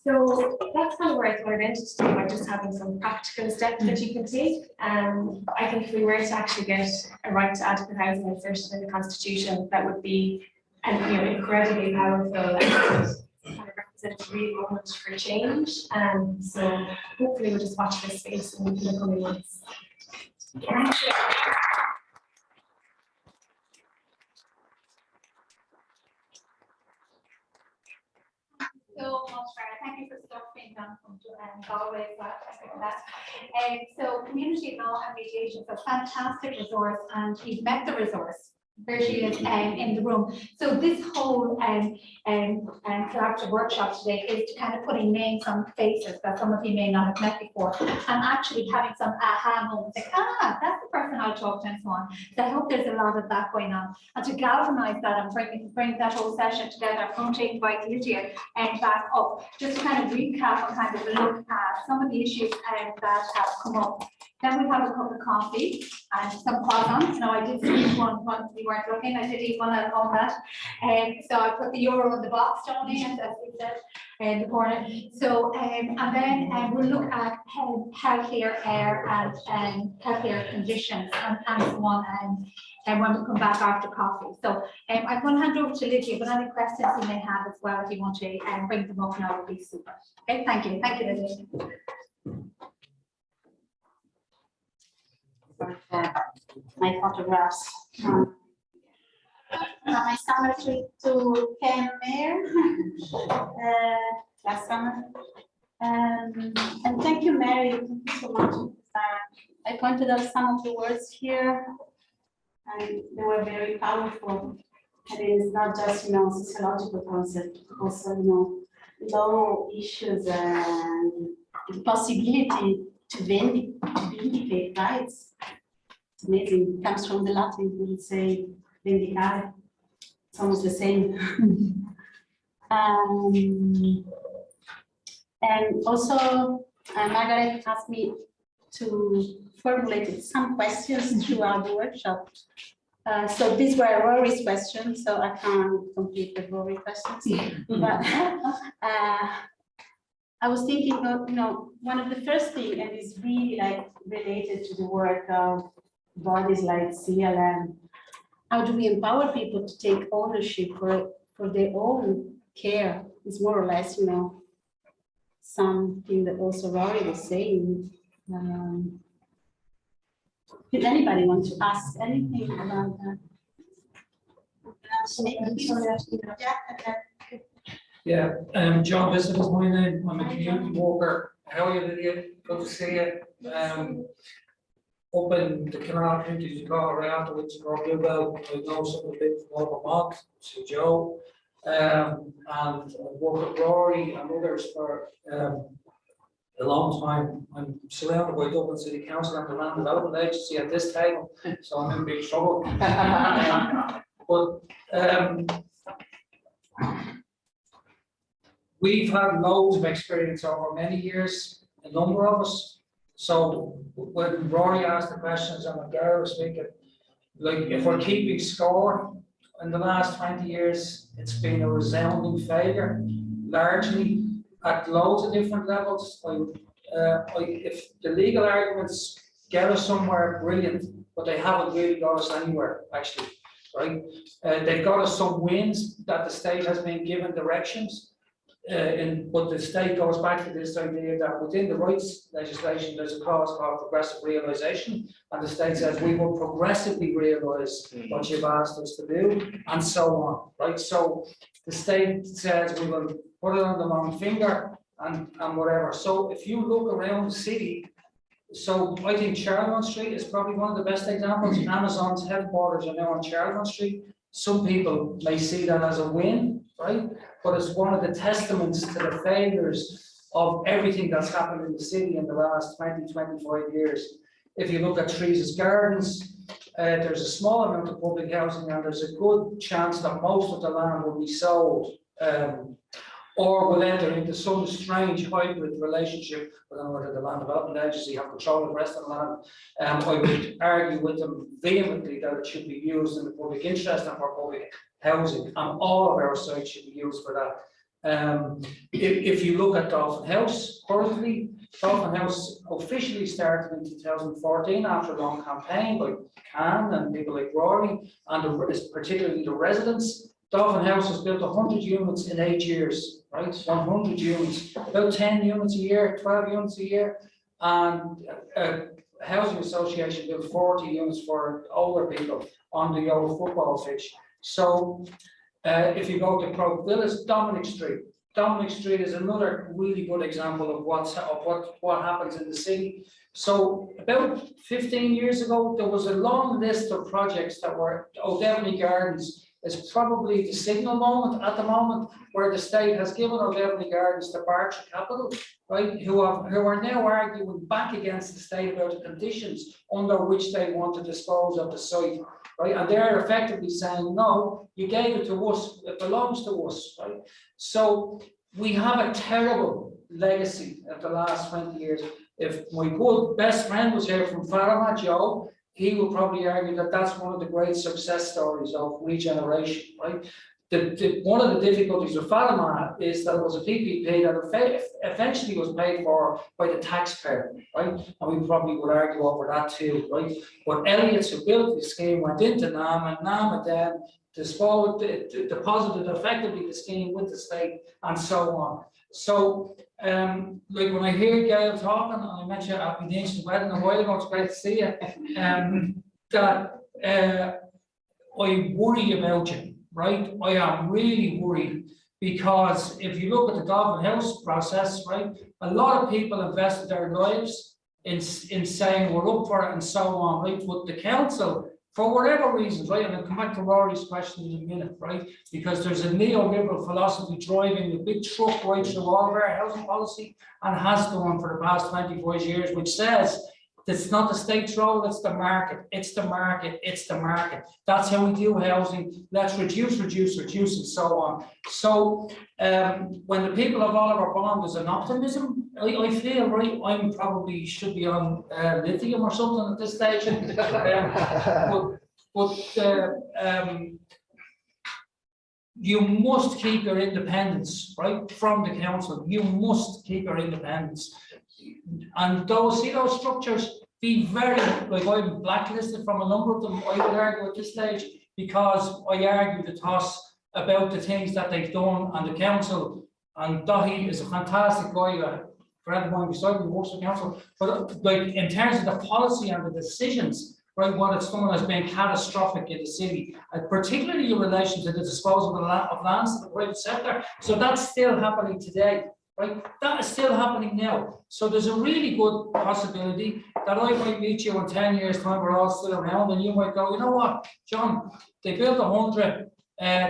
So that's kind of where I thought I'd ended today, by just having some practical steps that you can take. I think if we were to actually get a right to adequate housing inserted in the Constitution, that would be incredibly powerful and kind of represents a real moment for change. So hopefully we'll just watch this space in the coming months. Thank you. So much, Farah. Thank you for stuff being done from Galway as well. Thank you for that. So community law and mediation, so fantastic resource, and you've met the resource. There she is in the room. So this whole collaborative workshop today is to kind of putting names on faces that some of you may not have met before, and actually having some aha moments, like, that's the person I'll talk to, and so on. So I hope there's a lot of that going on. And to galvanize that and bring that whole session together, I'm going to invite Lidia back up, just to kind of recap and kind of look at some of the issues that have come up. Then we have a cup of coffee and some croissants. Now, I did eat one once we weren't looking. I did eat one at home that. So I put the euro in the box, Tony, as we said, in the corner. So, and then we'll look at healthier air and healthier conditions and so on. And when we come back after coffee. So I'm going to hand over to Lidia, but any questions you may have as well, if you want to bring them up now, would be super. Okay, thank you. Thank you, Lidia. My photographs. My summer trip to Ken Mayor last summer. And thank you, Mary. Thank you so much. I pointed out some of the words here, and they were very powerful. And it's not just, sociological concept, also, law issues and the possibility to vindicate rights. It's amazing. It comes from the Latin. We would say vindicare. It's almost the same. And also, Margaret asked me to formulate some questions throughout the workshop. So these were Rory's questions, so I can't complete the Rory questions. But I was thinking of, one of the first things, and it's really related to the work of bodies like CLM. How do we empower people to take ownership for their own care? It's more or less, something that also Rory was saying. Did anybody want to ask anything about that? Yeah, John Bissett is my name. I'm a community worker. How are you, Lidia? Good to see you. Up in the Canal community, you call right afterwards, you call Bluebell. I know some of the people from Vermont, to Joe, and I've worked with Rory and others for a long time. I'm surrounded by Dublin City Council and the Land Development Agency at this table, so I'm in big trouble. We've had loads of experience over many years, a number of us. So when Rory asked the questions and when Gary was speaking, if we're keeping score in the last 20 years, it's been a resounding failure, largely at loads of different levels. If the legal arguments get us somewhere, brilliant, but they haven't really got us anywhere, actually, right? They've got us some wins that the state has been given directions. but the state goes back to this idea that within the rights legislation, there's a clause called progressive realisation, and the state says we will progressively realise what you've asked us to do, and so on, right? So the state says we will put it on the long finger and whatever. So if you look around the city, so I think Charlemont Street is probably one of the best examples. Amazon's headquarters are now on Charlemont Street. Some people may see that as a win, right? But it's one of the testaments to the failures of everything that's happened in the city in the last 20, 25 years. If you look at Teresa's Gardens, there's a small amount of public housing and there's a good chance that most of the land will be sold or will enter into some strange hybrid relationship. I don't know whether the Land Development Agency have control of the rest of the land. I would argue with them vehemently that it should be used in the public interest and for public housing, and all of our sites should be used for that. If you look at Dolphin House, currently, Dolphin House officially started in 2014 after a long campaign by Can and people like Rory, and particularly the residents. Dolphin House has built 100 units in 8 years, right? 100 units, about 10 units a year, 12 units a year. And a housing association built 40 units for older people on the old football pitch. So if you go to Croke Villas, Dominic Street. Dominic Street is another really good example of what happens in the city. So about 15 years ago, there was a long list of projects that were O'Devney Gardens. Is probably the signal moment at the moment where the state has given O'Devney Gardens to Berkshire Capital, right, who are now arguing back against the state about the conditions under which they want to dispose of the site, right, and they're effectively saying, no, you gave it to us, it belongs to us, right. So we have a terrible legacy of the last 20 years. If my good best friend was here from Fairmont, Joe, he will probably argue that that's one of the great success stories of regeneration, right? One of the difficulties with Fairmont is that it was a PPP that eventually was paid for by the taxpayer, right? And we probably would argue over that too, right? But Elliott's who built the scheme went into NAM, and NAM then deposited effectively the scheme with the state, and so on. So, like when I hear Gail talking, and I met you at the ancient wedding a while ago, it's great to see you, that I worry about you, right? I am really worried, because if you look at the Dolphin House process, right, a lot of people invested their lives in saying we're up for it and so on, right? But the council, for whatever reasons, right, and I'll come back to Rory's question in a minute, right, because there's a neoliberal philosophy driving the big truck right through all of our housing policy, and has done for the past 25 years, which says it's not the state's role, it's the market, it's the market, it's the market. That's how we do housing. Let's reduce, and so on. So when the people of Oliver Bond is an optimism, I feel, right, I'm probably should be on lithium or something at this stage. You must keep your independence, right, from the council. You must keep your independence. And those structures, be very, like, I'm blacklisted from a number of them, I would argue at this stage, because I argue the toss about the things that they've done, and the council, and Dahi is a fantastic guy, a friend of mine beside me works for council, but like in terms of the policy and the decisions, right, what it's done has been catastrophic in the city, and particularly in relation to the disposal of lands to the private sector. So that's still happening today. Right, that is still happening now. So there's a really good possibility that I might meet you in 10 years' time, we're all still around, and you might go, you know what, John, they built 100,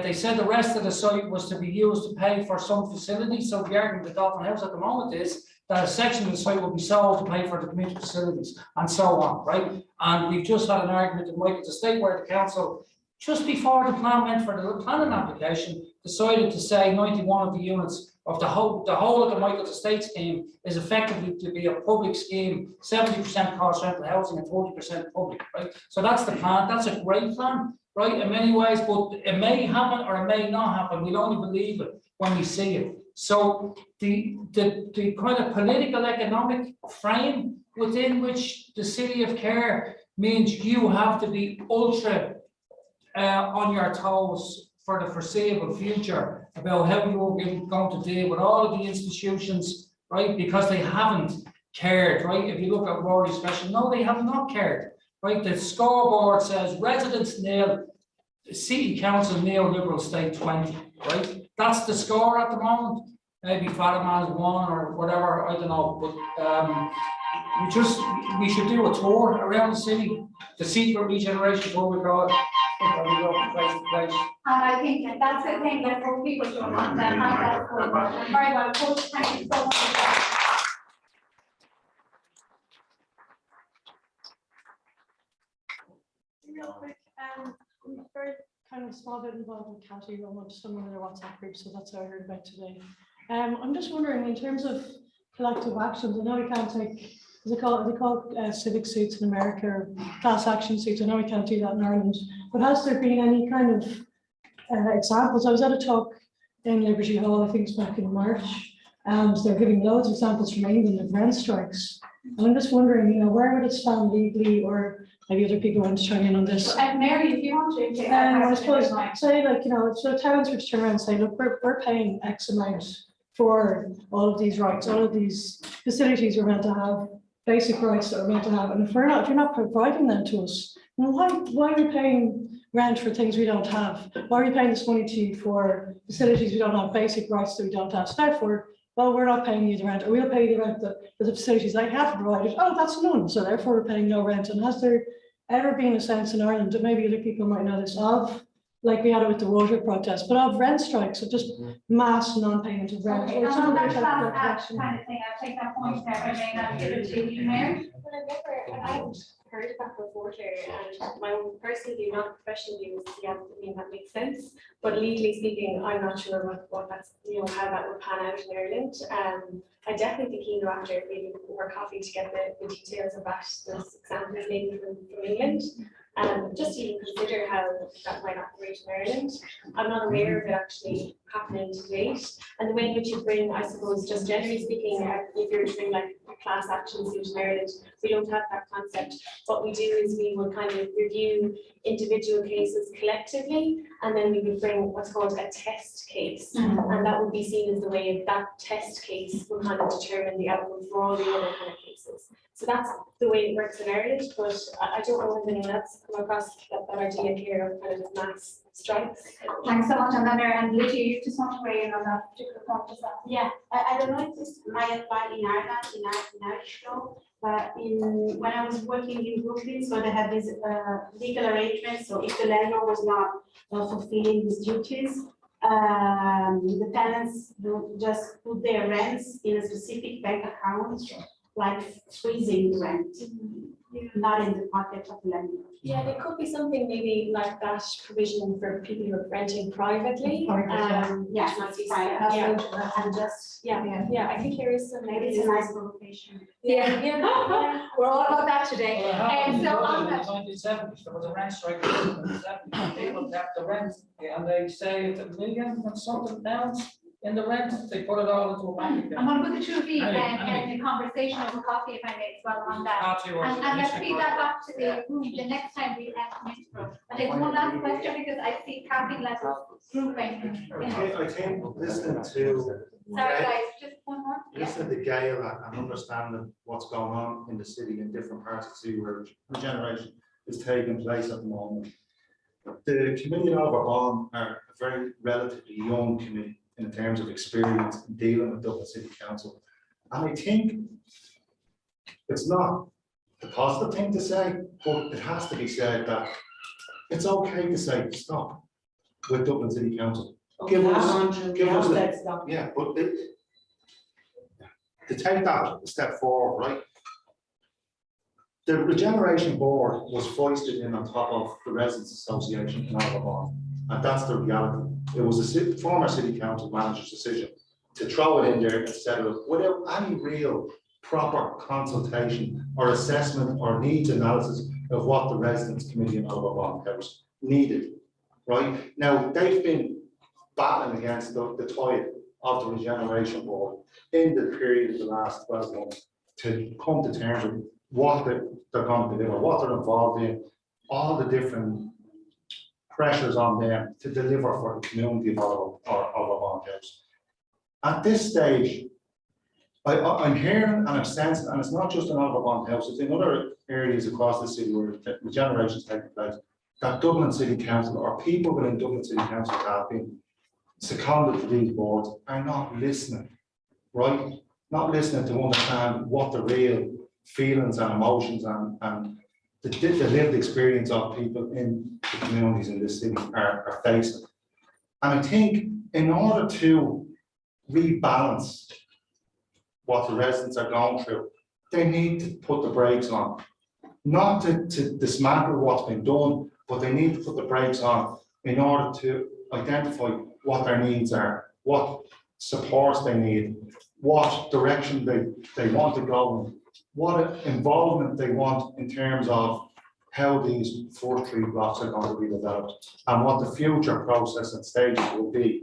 they said the rest of the site was to be used to pay for some facility. So the argument with Dolphin House at the moment is that a section of the site will be sold to pay for the community facilities, and so on, right? And we've just had an argument in Michael's estate where the council, just before the plan went for the planning application, decided to say 91 of the units of the whole of the Michael's estate scheme is effectively to be a public scheme, 70% cost rental housing and 40% public, right? So that's the plan. That's a great plan, right, in many ways, but it may happen or it may not happen. We'll only believe it when we see it. So the kind of political economic frame within which the city of Kerr means you have to be ultra on your toes for the foreseeable future about how you're going to deal with all of the institutions, right? Because they haven't cared, right? If you look at Rory Special, no, they have not cared, right? The scoreboard says residents nil, city council nil, Liberal state 20, right? That's the score at the moment. Maybe Fataman's 1 or whatever, I don't know, but we should do a tour around the city, the secret regeneration tour we call it. And I think that's the thing, that for people to understand how that's going to work. Very well, Coach, thank you so much. Real quick, I'm very kind of small bit involved with county government, someone in their WhatsApp group, so that's how I heard about today. I'm just wondering, in terms of collective actions, I know we can't take, they call civic suits in America, or class action suits. I know we can't do that in Ireland, but has there been any kind of examples? I was at a talk in Liberty Hall, I think it's back in March, and they're giving loads of examples from England of rent strikes. And I'm just wondering, you know, where would it stand legally, or maybe other people want to chime in on this? Mary, if you want to take I suppose, say, like, you know, so towns would turn around and say, look, we're paying X amount for all of these rights, all of these facilities we're meant to have, basic rights that we're meant to have, and if you're not providing them to us, well, why are we paying rent for things we don't have? Why are we paying this money to you for facilities we don't have, basic rights that we don't have? So therefore, well, we're not paying you the rent, or we'll pay you the rent for the facilities they have provided. Oh, that's none. So therefore, we're paying no rent. And has there ever been a sense in Ireland, that maybe other people might know this, of, like we had it with the water protest, but of rent strikes, of just mass non-payment of rent? Okay, Or on that something like that. kind of thing, I'll take that point there, but then I'll give it to you, Mary. I've heard of that before, Claire, and my own personal view, not professional view, is, yeah, I mean, that makes sense. But legally speaking, I'm not sure what that's, you know, how that would pan out in Ireland. I definitely think, you know, after maybe more coffee to get the details of that, those examples maybe from England. Just to even consider how that might operate in Ireland. I'm not aware of it actually happening to date. And the way in which you bring, I suppose, just generally speaking, if you're doing like a class action suit in Ireland, we don't have that concept. What we do is we will kind of review individual cases collectively, and then we would bring what's called a test case. And that would be seen as the way that test case will kind of determine the outcome for all the other kind of cases. So that's the way it works in Ireland, but I don't know if anyone else come across that idea here of kind of mass strikes. Thanks so much on that, Mary. And Lidia, you just want to weigh in on that particular point as well? Yeah, I don't know if this might apply in Ireland, in Irish law, but when I was working in Brooklyn, so they had these legal arrangements. So if the landlord was not fulfilling his duties, the tenants will just put their rents in a specific bank account, like freezing the rent, not in the pocket of the landlord. Yeah, there could be something maybe like that provision for people who are renting privately. Yeah, And just, yeah, I think there is some. Maybe it's a nice provocation. Yeah. We're all about that today. And so on that. 1970s, there was a rent strike in the 70s. People kept the rent, and they saved £1 million and something pounds in the rent. They put it all into a bank account. I'm going to put the two of you in the conversation over coffee, if I may, as well on that. And let's feed that back to the room the next time we come into the room. I think one last question, because I see caffeine levels grouping. I think listening to. Sorry, guys, just one more. Listening to Gail and understanding what's going on in the city in different parts of the city where regeneration is taking place at the moment. The committee in Overbond are a very relatively young committee in terms of experience in dealing with Dublin City Council. And I think it's not the positive thing to say, but it has to be said that it's okay to say stop with Dublin City Council. Give us yeah, but to take that a step forward, right? The Regeneration Board was foisted in on top of the Residents Association in Overbond, and that's the reality. It was a former City Council manager's decision to throw it in there instead of, without any real proper consultation or assessment or needs analysis of what the Residents Committee in Overbond House needed, right? Now, they've been battling against the toil of the Regeneration Board in the period of the last 12 months to come to terms with what they're going to deliver, what they're involved in, all the different pressures on them to deliver for the community of our bond house. At this stage, I'm hearing and I'm sensing, and it's not just in Bond House, it's in other areas across the city where regeneration is taking place, that Dublin City Council or people within Dublin City Council that have been seconded to these boards are not listening, right? Not listening to understand what the real feelings and emotions and the lived experience of people in the communities in this city are facing. And I think in order to rebalance what the residents are going through, they need to put the brakes on. Not to dismantle what's been done, but they need to put the brakes on in order to identify what their needs are, what supports they need, what direction they want to go in, what involvement they want in terms of how these 4-3 blocks are going to be developed and what the future process and stages will be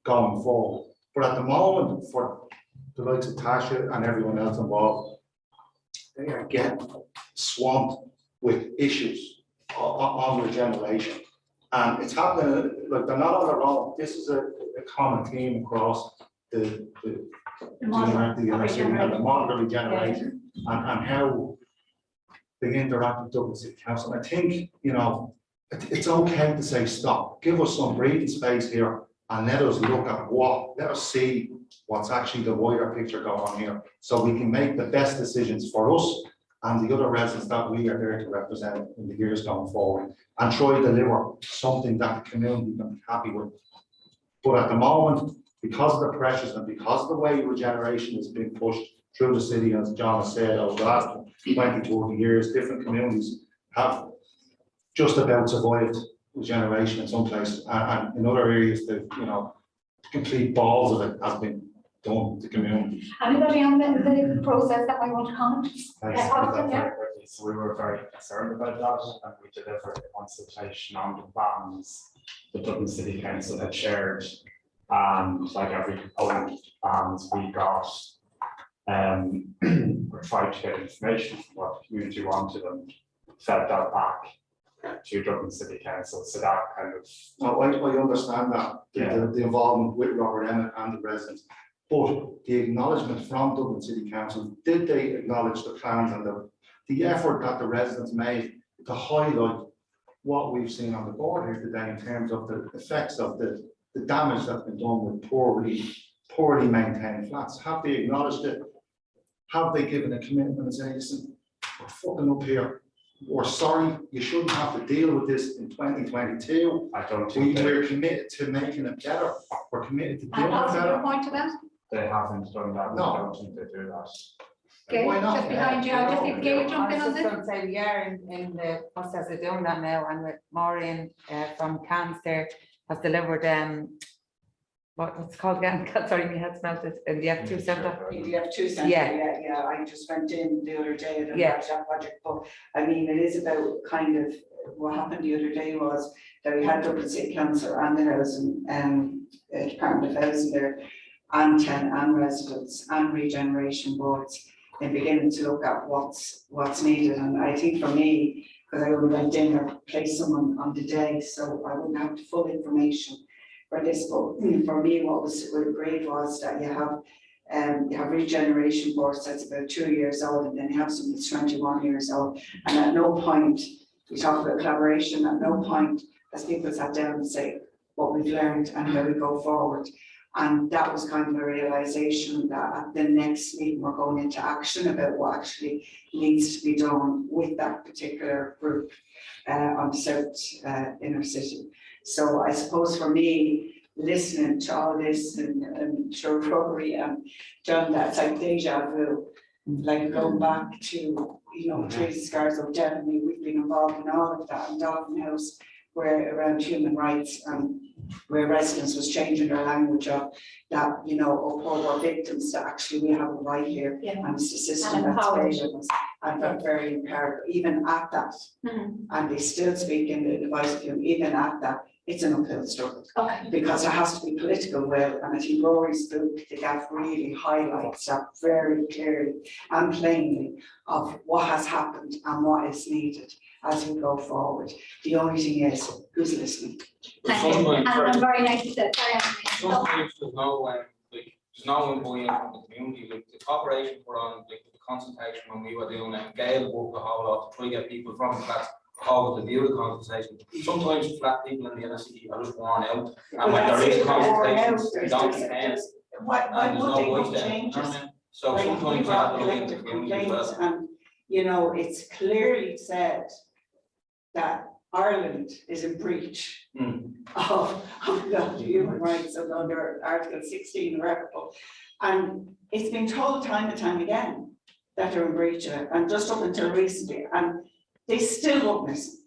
going forward. But at the moment, for the likes of Tasha and everyone else involved, they are getting swamped with issues on regeneration. And it's happening, like they're not on their own. This is a common theme across the model regeneration and how they interact with Dublin City Council. I think, you know, it's okay to say stop, give us some breathing space here and let us look at let us see what's actually the wider picture going on here so we can make the best decisions for us and the other residents that we are there to represent in the years going forward and try to deliver something that the community can be happy with. But at the moment, because of the pressures and because of the way regeneration is being pushed through the city, as John has said, over the last 20, 40 years, different communities have just about survived regeneration in some places, and in other areas, the complete balls of it has been done to community. Anybody on the process that might want to comment? So we were very concerned about that, and we delivered a consultation on the plans the Dublin City Council had shared, and like every component plans we got, we tried to get information from what the community wanted and fed that back to Dublin City Council. So that kind of. No, I understand that, the involvement with Robert Emmett and the residents, but the acknowledgement from Dublin City Council, did they acknowledge the plans and the effort that the residents made to highlight what we've seen on the board here today in terms of the effects of the damage that's been done with poorly maintained flats? Have they acknowledged it? Have they given a commitment and say, listen, we're fucking up here, we're sorry, you shouldn't have to deal with this in 2022. I don't think we're committed to making it better. We're committed to doing it better. Point to them? They haven't done that. No. I don't think they do that. Okay, why not? just behind you, I just think Gail jump in on this. I was just going to say, we are in the process of doing that now, and with Maureen from CAMS there has delivered what's it called again? Sorry, my head's melted. In the F2 centre. The F2 centre, yeah, I just went in the other day and that project, but I mean, it is about kind of what happened the other day was that we had Dublin City Council and the Housing Department of Housing there, and tenant and residents and regeneration boards, and beginning to look at what's needed. And I think for me, because I only went in or placed someone on the day, so I wouldn't have the full information for this. But for me, what was great was that you have regeneration boards that's about 2 years old, and then you have some that's 21 years old. And at no point, we talk about collaboration, at no point has people sat down and say what we've learned and how we go forward. And that was kind of a realization that at the next meeting, we're going into action about what actually needs to be done with that particular group on the south inner city. So I suppose for me, listening to all this and sure Rory and John, that's like deja vu, like going back to, Three Scars of Definitely, we've been involved in all of that in Dublin House, where around human rights and where residents was changing their language of that, oh, poor victims, that actually we have a right here, and it's the system that's failing us, and they're very empowered. Even at that, and they still speak in the device of him, even at that, it's an uphill struggle. Okay. Because there has to be political will, and I think Rory's book, The Gap, really highlights that very clearly and plainly of what has happened and what is needed. as we go forward. The only thing is, who's listening? Thank you. And very nice to say, sorry, Sometimes there's no, there's no buy-in from the community, like the cooperation we're on, like the consultation when we were doing it, Gail worked a whole lot to try to get people from the flats over to view the consultation. Sometimes flat people in the inner city are just worn out, and when there is consultations, they don't attend. Why would they not change it? So Like, sometimes we've you have got to look into collective the community as complaints, well. and, you know, it's clearly said that Ireland is in breach of the human rights under Article 16 irrevocable. And it's been told time and time again that they're in breach of it, and just up until recently, and they still won't listen.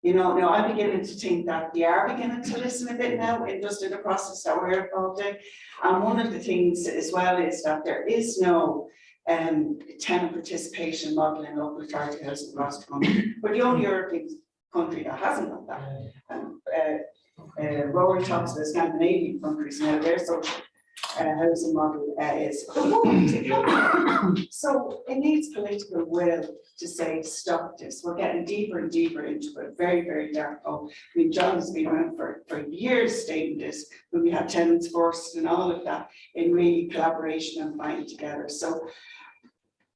You know, now I'm beginning to think that they are beginning to listen a bit now, in just in the process that we're involved in. And one of the things as well is that there is no tenant participation model in local authority housing across the country. We're the only European country that hasn't got that. Rory talks about Scandinavian countries now, their social housing model is. So it needs political will to say, stop this. We're getting deeper and deeper into a very, very dark hole. I mean, John has been around for years stating this, when we had tenants first and all of that, in really collaboration and fighting together. So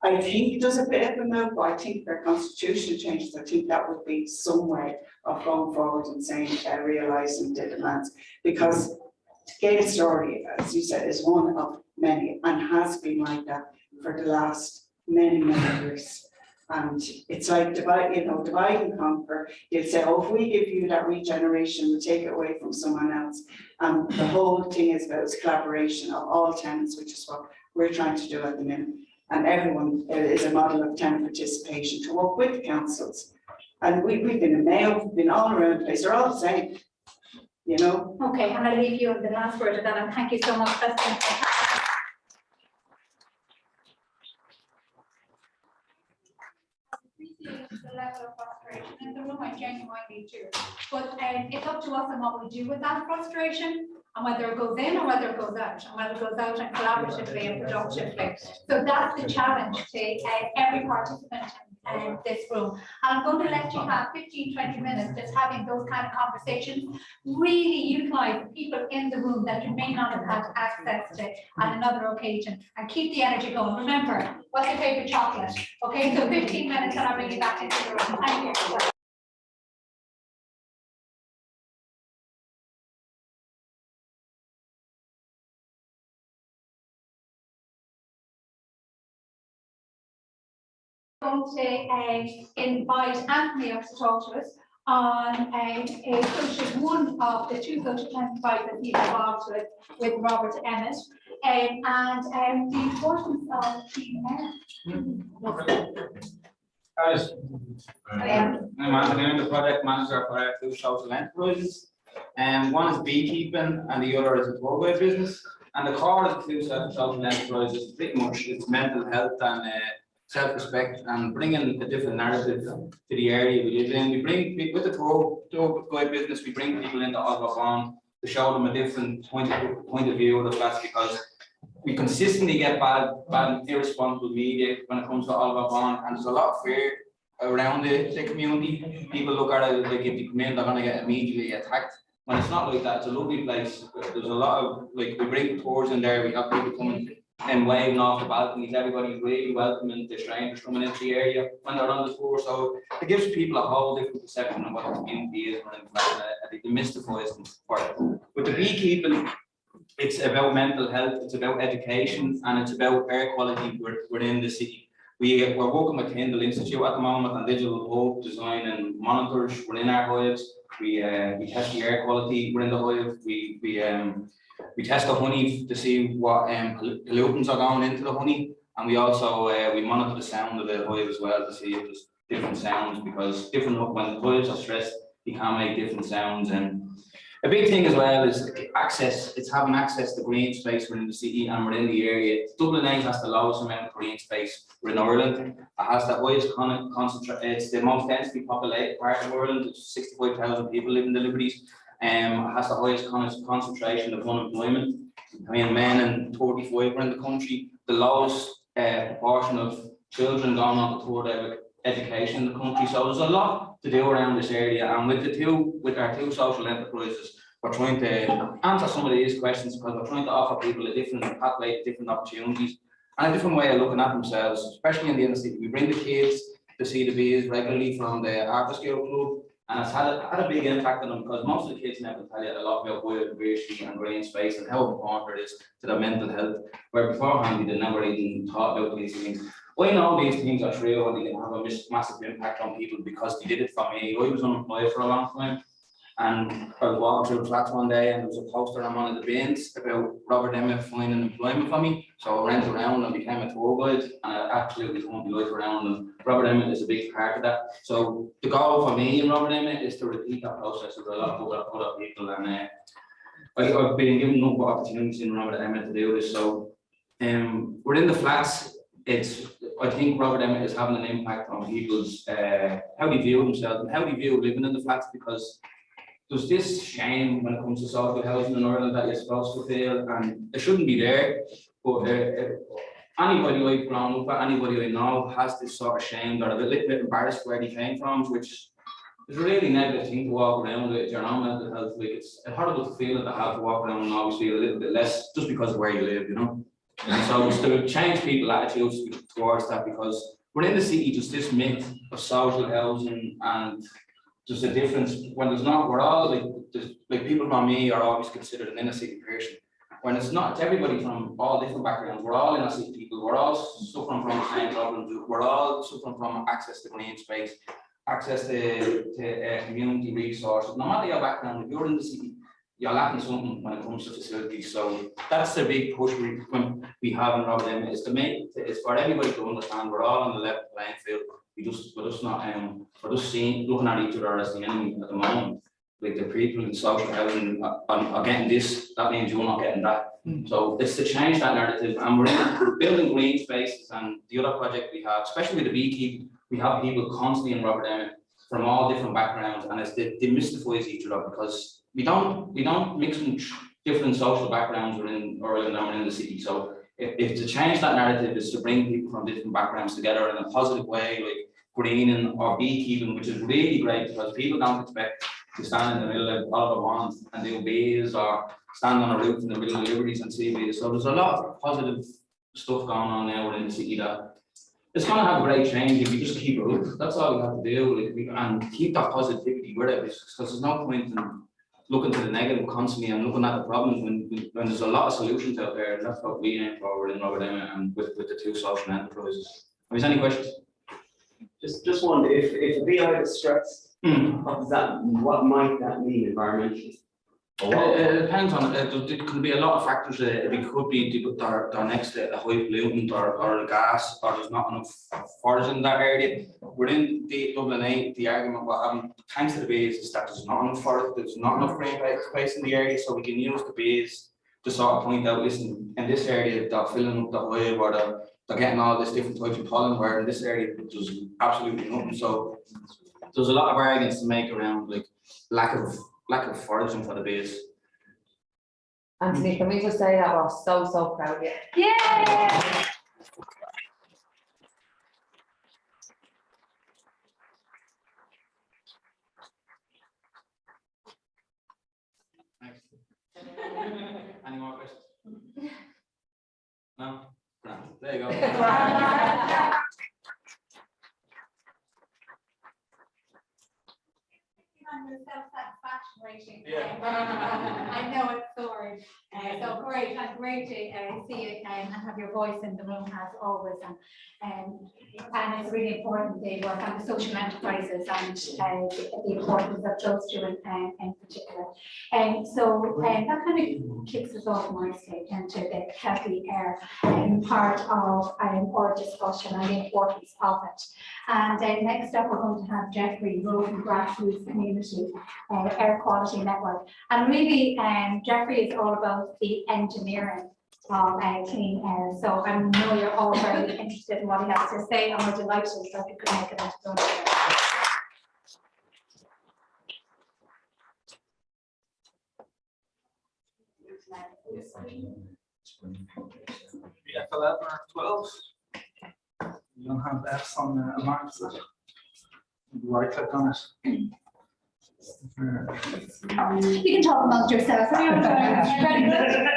I think there's a bit of a move, but I think their constitutional changes, I think that would be some way of going forward and saying, realising the demands. Because Gail's story, as you said, is one of many, and has been like that for the last many, many years. And it's like divide and conquer. They'll say, oh, if we give you that regeneration, we'll take it away from someone else. And the whole thing is about collaboration of all tenants, which is what we're trying to do at the minute. And everyone is a model of tenant participation to work with the councils. And we've been in Mayo, we've been all around the place, they're all the same, you know. Okay, and I'll leave you with the last word of that, and thank you so much, President. The level of frustration in the room, I genuinely do. But it's up to us and what we do with that frustration, and whether it goes in or whether it goes out, and whether it goes out and collaboratively and productively. So that's the challenge to every participant in this room. And I'm going to let you have 15-20 minutes just having those kind of conversations. Really utilize the people in the room that you may not have had access to on another occasion, and keep the energy going. Remember, what's your favorite chocolate? Okay, so 15 minutes and I'll bring you back into the room. Thank you. Going to invite Anthony up to talk to us on a social, one of the two social enterprises that he's involved with Robert Emmett, and the importance of team I'm Anthony, the project manager for our two social enterprises. One is beekeeping and the other is a tour business. And the core of the two social enterprises pretty much it's mental health and self-respect, and bringing a different narrative to the area we live in. We bring with the tour guide business, we bring people into Osborne to show them a different point of view of the flats, because we consistently get bad, irresponsible media when it comes to Osborne, and there's a lot of fear around the community. People look at it like if they come in, they're going to get immediately attacked. When it's not like that, it's a lovely place. There's a lot of, like, we bring tours in there, we have people coming and waving off the balconies. Everybody's really welcoming the strangers coming into the area when they're on the tour. So it gives people a whole different perception of what the community is, and it demystifies them for it. With the beekeeping, it's about mental health, it's about education, and it's about air quality within the city. We're working with Kendall Institute at the moment on digital hub design and monitors within our hives. We test the air quality within the hive. We test the honey to see what pollutants are going into the honey, and we also we monitor the sound of the hive as well to see if there's different sounds, because when the hives are stressed, you can make different sounds. And a big thing as well is access. It's having access to green space within the city and within the area. Dublin has the lowest amount of green space within Ireland. It has the highest concentration. It's the most densely populated part of Ireland. It's 65,000 people live in the Liberties. It has the highest concentration of unemployment. I mean, men and 35 are in the country. The lowest proportion of children going on the tour education in the country. So there's a lot to do around this area, and with our two social enterprises, we're trying to answer some of these questions because we're trying to offer people a different pathway, different opportunities, and a different way of looking at themselves, especially in the inner city. We bring the kids to see the bees regularly from the after school club, and it's had a big impact on them because most of the kids never tell you a lot about biodiversity and green space and how important it is to their mental health, where beforehand they never even thought about these things. I know these things are true and they can have a massive impact on people because they did it for me. I was unemployed for a long time, and I was walking through the flats one day and there was a poster on one of the bins about Robert Emmet finding employment for me. So I went around and became a tour guide, and I absolutely found my life around, and Robert Emmet is a big part of that. So the goal for me in Robert Emmet is to repeat that process with a lot of other people, and I've been given a number of opportunities in Robert Emmet to do this. So within the flats, I think Robert Emmet is having an impact on people's how they view themselves and how they view living in the flats, because there's this shame when it comes to social housing in Ireland that you're supposed to feel, and it shouldn't be there. But anybody I've grown up with, anybody I know has this sort of shame. They're a little bit embarrassed where they came from, which is a really negative thing to walk around with your own mental health. Like, it's a horrible feeling to have to walk around and always feel a little bit less just because of where you live, you know. And so it's to change people's attitudes towards that, because within the city, just this myth of social housing and just a difference when there's not. We're all like people from me are always considered an inner city person, when it's not. It's everybody from all different backgrounds. We're all inner city people. We're all suffering from the same problems. We're all suffering from access to green space, access to community resources. No matter your background, if you're in the city, you're lacking something when it comes to facilities. So that's the big push we have in Robert Emmet, is to make it's for everybody to understand we're all on the level playing field. We're just looking at each other as the enemy at the moment. Like, the people in social housing are getting this, that means you're not getting that. So it's to change that narrative, and we're building green spaces. And the other project we have, especially with the beekeeping, we have people constantly in Robert Emmet from all different backgrounds, and it's they demystifies each other, because we don't mix different social backgrounds within Ireland and in the city. So if to change that narrative is to bring people from different backgrounds together in a positive way, like greening or beekeeping, which is really great, because people don't expect to stand in the middle of Oliver Pond and do bees, or stand on a roof in the middle of Liberties and see bees. So there's a lot of positive stuff going on now within the city that it's going to have a great change if we just keep it up. That's all we have to do, and keep that positivity with it, because there's no point in looking to the negative constantly and looking at the problems when there's a lot of solutions out there. And that's what we aim for in Robert Emmet and with the two social enterprises. Have you any questions? Just one, if a BI is stressed, what might that mean environmentally? It depends on it. There could be a lot of factors. It could be they're next to a high pollutant or a gas, or there's not enough forage in that area. Within the Dublin 8, the argument we're having, thanks to the bees, is that there's not enough forage, there's not enough green space in the area, so we can use the bees to sort of point out, listen, in this area they're filling up the hive, or they're getting all this different types of pollen, where in this area there's absolutely nothing. So there's a lot of arguments to make around like lack of foraging for the bees. Anthony, can we just say that we're so proud of you? Yeah. Any more questions? No? There you go. On your self-satisfaction rating. Yeah. I know it's soaring. So great, and great to see you and have your voice in the room as always. And it's really important they work on the social enterprises and the importance of those two in particular. And so that kind of kicks us off nicely into the healthy air part of our discussion and the importance of it. And next up, we're going to have Jeffrey from Grassroots Community Air Quality Network. And really, Jeffrey is all about the engineering of clean air. So I know you're all very interested in what he has to say, and we're delighted that you could make it into the show. Yeah, 11 or 12. You don't have F's on a mark. Right click on it. You can talk amongst yourselves. Very good.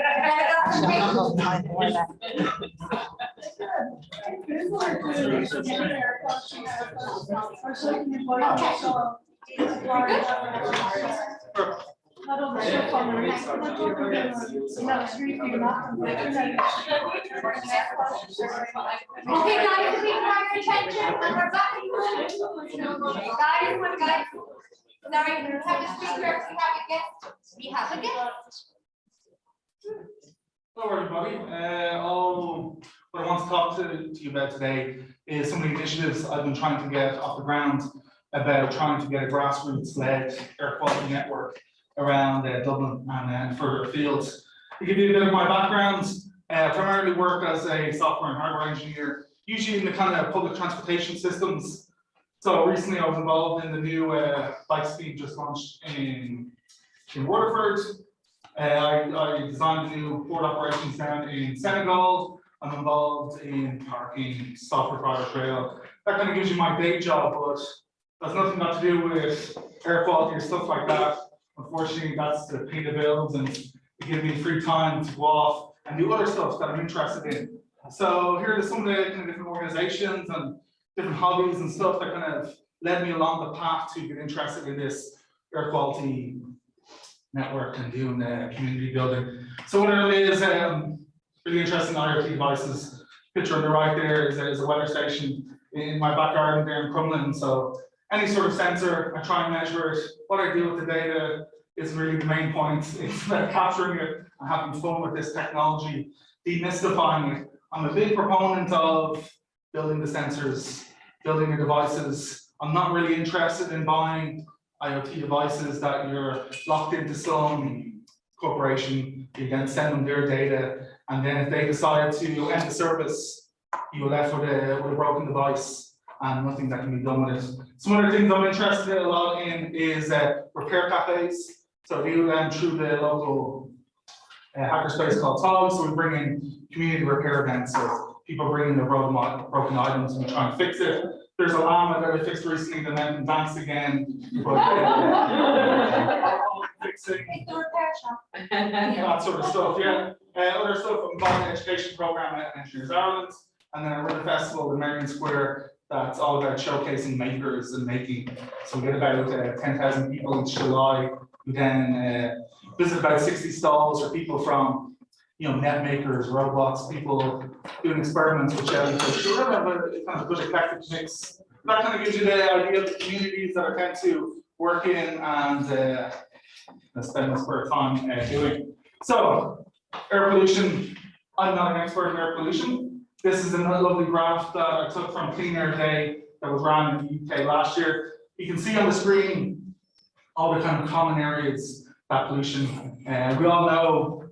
Not over so far, right? Okay, guys, if you can have your attention, and we're back. Guys, sorry, we have a speaker, we have a guest. We have a guest. Hello, everybody. What I want to talk to you about today is some of the initiatives I've been trying to get off the ground about trying to get a grassroots-led air quality network around Dublin and further afield. To give you a bit of my background, primarily worked as a software and hardware engineer, usually in the kind of public transportation systems. So recently I was involved in the new bike scheme just launched in Waterford. I designed the new port operations down in Senegal. I'm involved in parking, software product rail. That kind of gives you my day job, but that's nothing got to do with air quality or stuff like that. Unfortunately, that's to pay the bills and to give me free time to go off and do other stuff that I'm interested in. So here are some of the kind of different organizations and different hobbies and stuff that kind of led me along the path to get interested in this air quality network and doing community building. So what it is, really interesting IoT devices. Picture on the right there is a weather station in my back garden there in Crumlin. So any sort of sensor, I try and measure it. What I do with the data is really the main point. It's about capturing it and having fun with this technology, demystifying it. I'm a big proponent of building the sensors, building the devices. I'm not really interested in buying IoT devices that you're locked into some corporation. You then send them their data, and then if they decide to end the service, you're left with a broken device and nothing that can be done with it. Some other things I'm interested a lot in is repair cafes. So we do them through the local hackerspace called TOG. So we bring in community repair events. So people bring in their broken items and we try and fix it. There's a llama that I fixed recently that then danced again. But, fixing. It's the repair shop. That sort of stuff, yeah. Other stuff, I'm involved in an education program at Engineers Ireland, and then I run a festival in Marion Square that's all about showcasing makers and making. So we get about 10,000 people each July, who then visit about 60 stalls for people from, net makers, robots, people doing experiments with jellyfish. So we're going to have a kind of good eclectic mix. That kind of gives you the idea of the communities that I tend to work in and spend a spare time doing. So, air pollution. I'm not an expert in air pollution. This is a lovely graph that I took from Clean Air Day that was run in the UK last year. You can see on the screen all the kind of common areas that pollution. We all know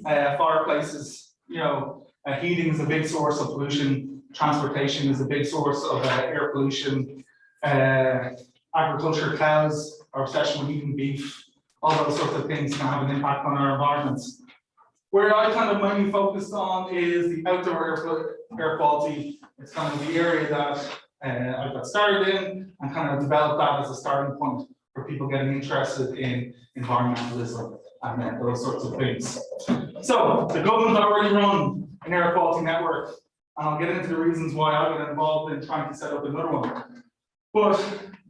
fireplaces, heating is a big source of pollution. Transportation is a big source of air pollution. Agriculture, cows, our obsession with eating beef, all those sorts of things can have an impact on our environments. Where I kind of mainly focused on is the outdoor air quality. It's kind of the area that I got started in and kind of developed that as a starting point for people getting interested in environmentalism and those sorts of things. So the government already run an air quality network, and I'll get into the reasons why I got involved in trying to set up another one. But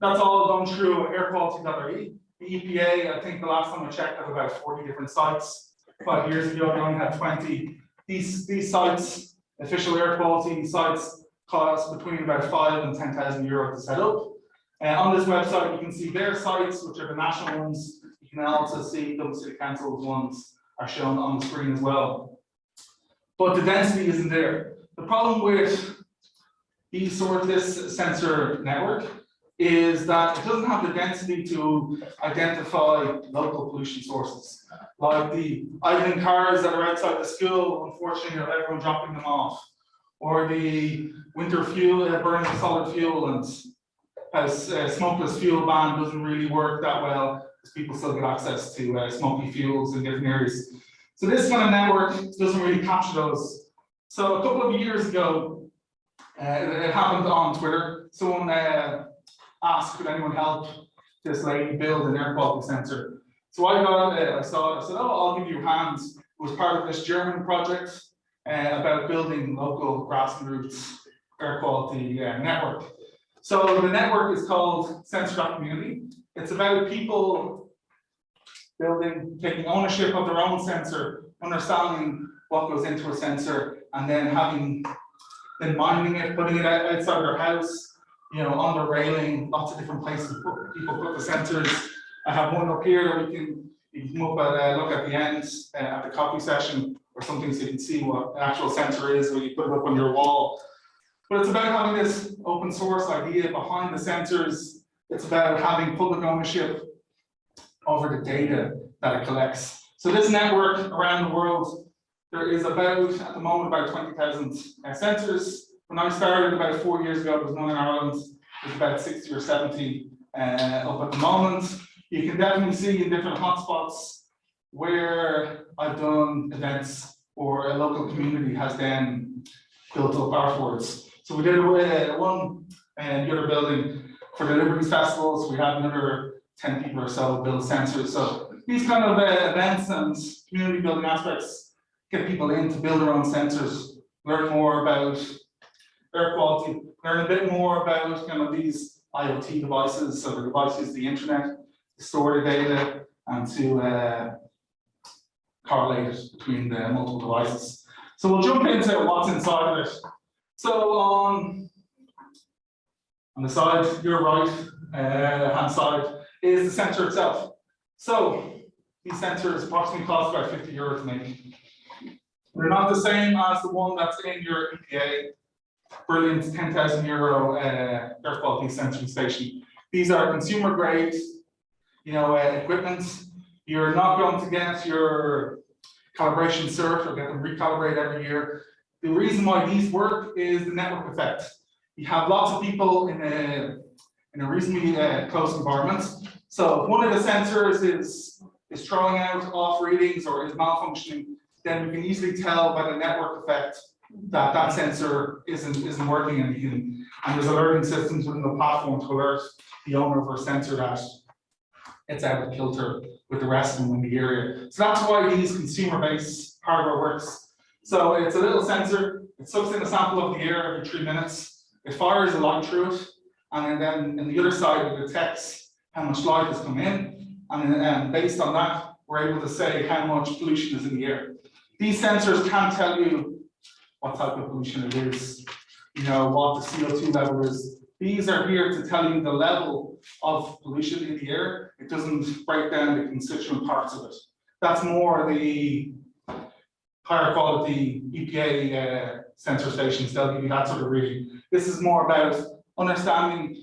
that's all done through airquality.ie. The EPA, I think the last time I checked, had about 40 different sites. 5 years ago, we only had 20. These sites, official air quality sites, cost between about 5,000 and 10,000 euros to set up. On this website, you can see their sites, which are the national ones. You can also see Dublin City Council's ones are shown on the screen as well. But the density isn't there. The problem with this sensor network is that it doesn't have the density to identify local pollution sources. Like the idling cars that are outside the school, unfortunately, are everyone dropping them off. Or the winter fuel, burning solid fuel, and as smokeless fuel ban doesn't really work that well, because people still get access to smoky fuels in different areas. So this kind of network doesn't really capture those. So a couple of years ago, it happened on Twitter. Someone asked, could anyone help this lady build an air quality sensor? So I got, I saw it, I said, oh, I'll give you a hand. It was part of this German project about building local grassroots air quality network. So the network is called Sensor.community. It's about people building, taking ownership of their own sensor, understanding what goes into a sensor, and then minding it, putting it outside their house, you know, on the railing, lots of different places people put the sensors. I have one up here that you can come up and look at the end at the coffee session or something, so you can see what an actual sensor is when you put it up on your wall. But it's about having this open source idea behind the sensors. It's about having public ownership over the data that it collects. So this network around the world, there is about, at the moment, about 20,000 sensors. When I started about 4 years ago, there was none in Ireland. There's about 60 or 70 up at the moment. You can definitely see in different hotspots where I've done events or a local community has then built up afterwards. So we did one in the other building for the Liberties Festivals. We had another 10 people or so build sensors. So these kind of events and community building aspects get people in to build their own sensors, learn more about air quality, learn a bit more about kind of these IoT devices, so the devices, the internet, to store the data and to correlate it between the multiple devices. So we'll jump into what's inside of it. So on the side, your right hand side, is the sensor itself. So these sensors approximately cost about €50 to make. They're not the same as the one that's in your EPA brilliant €10,000 air quality sensing station. These are consumer grade, you know, equipment. You're not going to get your calibration cert or get them recalibrated every year. The reason why these work is the network effect. You have lots of people in a reasonably close environment. So if one of the sensors is throwing out off readings or is malfunctioning, then we can easily tell by the network effect that that sensor isn't working, and there's alerting systems within the platform to alert the owner of a sensor that it's out of kilter with the rest of them in the area. So that's why these consumer-based hardware works. So it's a little sensor, it sucks in a sample of the air every 3 minutes, it fires a light through it, and then on the other side it detects how much light has come in, and based on that, we're able to say how much pollution is in the air. These sensors can tell you what type of pollution it is, you know, what the CO2 level is. These are here to tell you the level of pollution in the air. It doesn't break down the constituent parts of it. That's more the higher quality EPA sensor stations. They'll give you that sort of reading. This is more about understanding.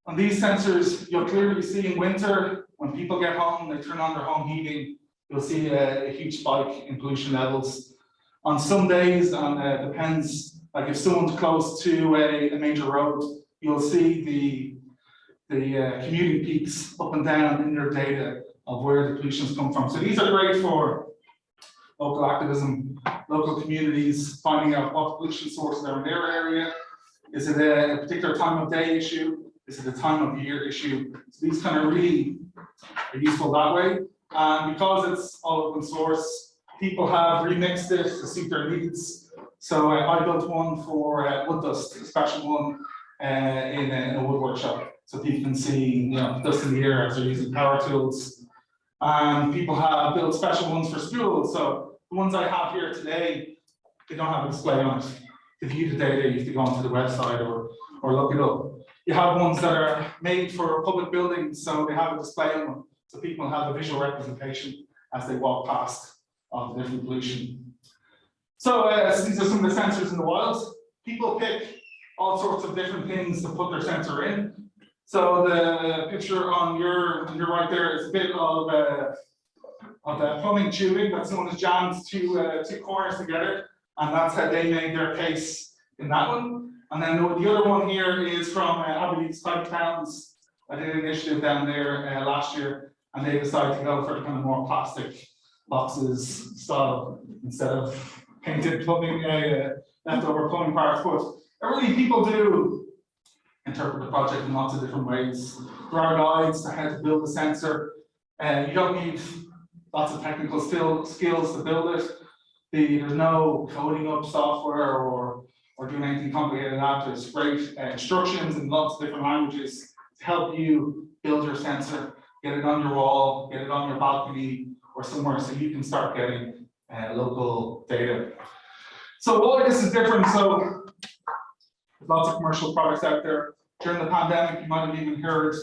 On these sensors, you'll clearly see in winter, when people get home, they turn on their home heating, you'll see a huge spike in pollution levels. On some days, depends, like if someone's close to a major road, you'll see the commuting peaks up and down in their data of where the pollutions come from. So these are great for local activism, local communities, finding out what pollution sources are in their area. Is it a particular time of day issue? Is it a time of year issue? So these kind of really are useful that way. And because it's all open source, people have remixed it to suit their needs. So I built one for wood dust, a special one in a wood workshop. So people can see, you know, dust in the air as they're using power tools. And people have built special ones for schools. So the ones I have here today, they don't have a display on it. To view the data, you have to go onto the website or look it up. You have ones that are made for public buildings, so they have a display on them. So people have a visual representation as they walk past of the different pollution. So these are some of the sensors in the wild. People pick all sorts of different things to put their sensor in. So the picture on your right there is a bit of plumbing tubing that someone has jammed two corners together, and that's how they made their case in that one. And then the other one here is from Aberdeen's 5 towns. I did an initiative down there last year, and they decided to go for the kind of more plastic boxes style instead of painted plumbing, leftover plumbing parts. But really, people do interpret the project in lots of different ways. There are guides to how to build a sensor. You don't need lots of technical skills to build it. There's no coding up software or doing anything complicated after. There's great instructions in lots of different languages to help you build your sensor, get it on your wall, get it on your balcony or somewhere so you can start getting local data. So why this is different, so there's lots of commercial products out there. During the pandemic, you might have even heard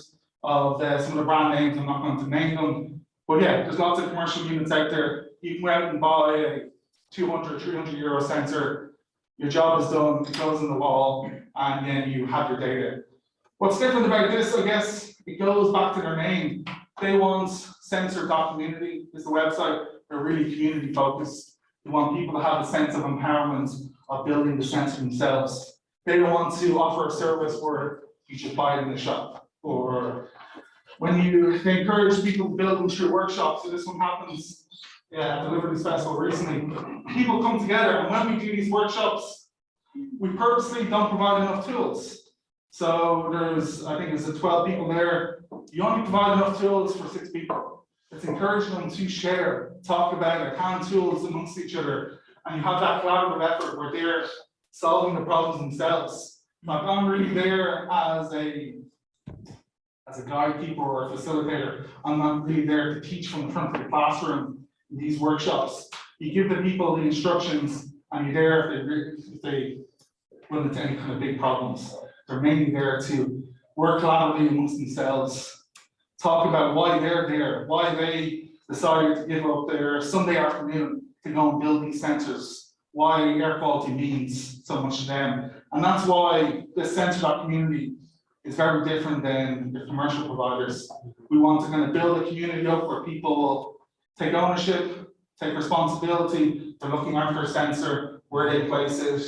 of some of the brand names, I'm not going to name them. But yeah, there's lots of commercial units out there. You can go out and buy a 200, 300 euro sensor. Your job is done, it goes in the wall, and then you have your data. What's different about this, I guess, it goes back to their name. They want sensor.community is the website. They're really community focused. They want people to have a sense of empowerment of building the sensor themselves. They don't want to offer a service where you should buy it in the shop. Or when they encourage people to build them through workshops, so this one happens at the Liberties Festival recently. People come together, and when we do these workshops, we purposely don't provide enough tools. So there's, I think there's 12 people there. You only provide enough tools for 6 people. It's encouraging them to share, talk about it, hand tools amongst each other, and you have that collaborative effort where they're solving the problems themselves. Like I'm really there as a guidekeeper or a facilitator. I'm not really there to teach from the front of the classroom in these workshops. You give the people the instructions, and you're there if they run into any kind of big problems. They're mainly there to work collaboratively amongst themselves, talk about why they're there, why they decided to give up their Sunday afternoon to go and build these sensors, why air quality means so much to them. And that's why this sensor.community is very different than the commercial providers. We want to kind of build a community up where people will take ownership, take responsibility. They're looking after a sensor, where they place it.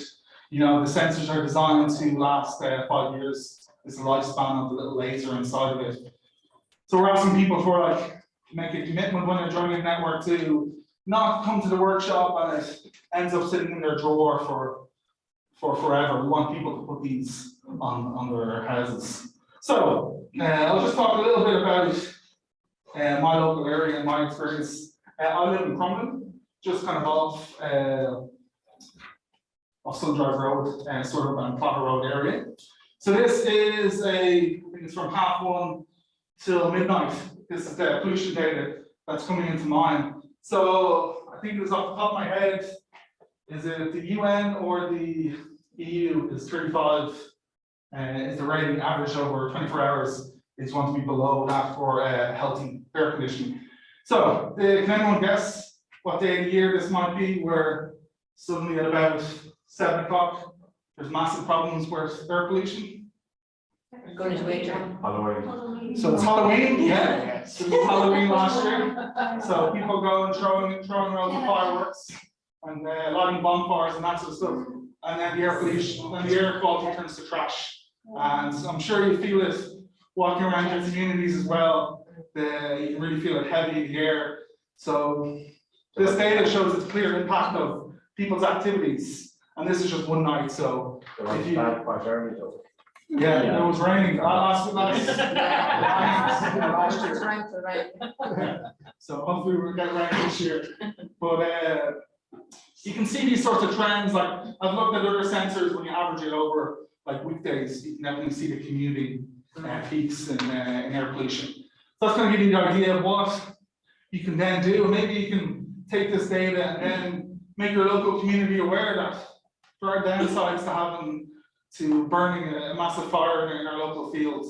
You know, the sensors are designed to last 5 years. It's the lifespan of the little laser inside of it. So we're asking people to make a commitment when they're joining a network to not come to the workshop and it ends up sitting in their drawer for forever. We want people to put these on their houses. So I'll just talk a little bit about my local area and my experience. I live in Crumlin, just kind of off Sundrive Road, sort of on Clogher Road area. So this is I think it's from 1:30 till midnight. This is the pollution data that's coming into mine. So I think it was off the top of my head, is it the UN or the EU is 35, is the rating average over 24 hours is going to be below that for healthy air conditioning. So can anyone guess what day of the year this might be, where suddenly at about 7 o'clock, there's massive problems with air pollution? Going to wait. Halloween. So it's Halloween, yeah. So it was Halloween last year. So people go and throwing around the fireworks and lighting bonfires and that sort of stuff. And then the air pollution, then the air quality turns to trash. And I'm sure you feel it walking around your communities as well. You really feel it heavy in the air. So this data shows its clear impact of people's activities. And this is just one night, so if you, yeah, it was raining last year. So hopefully we'll get rain this year. But you can see these sorts of trends. Like I've looked at other sensors. When you average it over like weekdays, you can definitely see the commuting peaks in air pollution. So that's going to give you the idea of what you can then do. Maybe you can take this data and then make your local community aware that there are downsides to burning a massive fire in our local fields,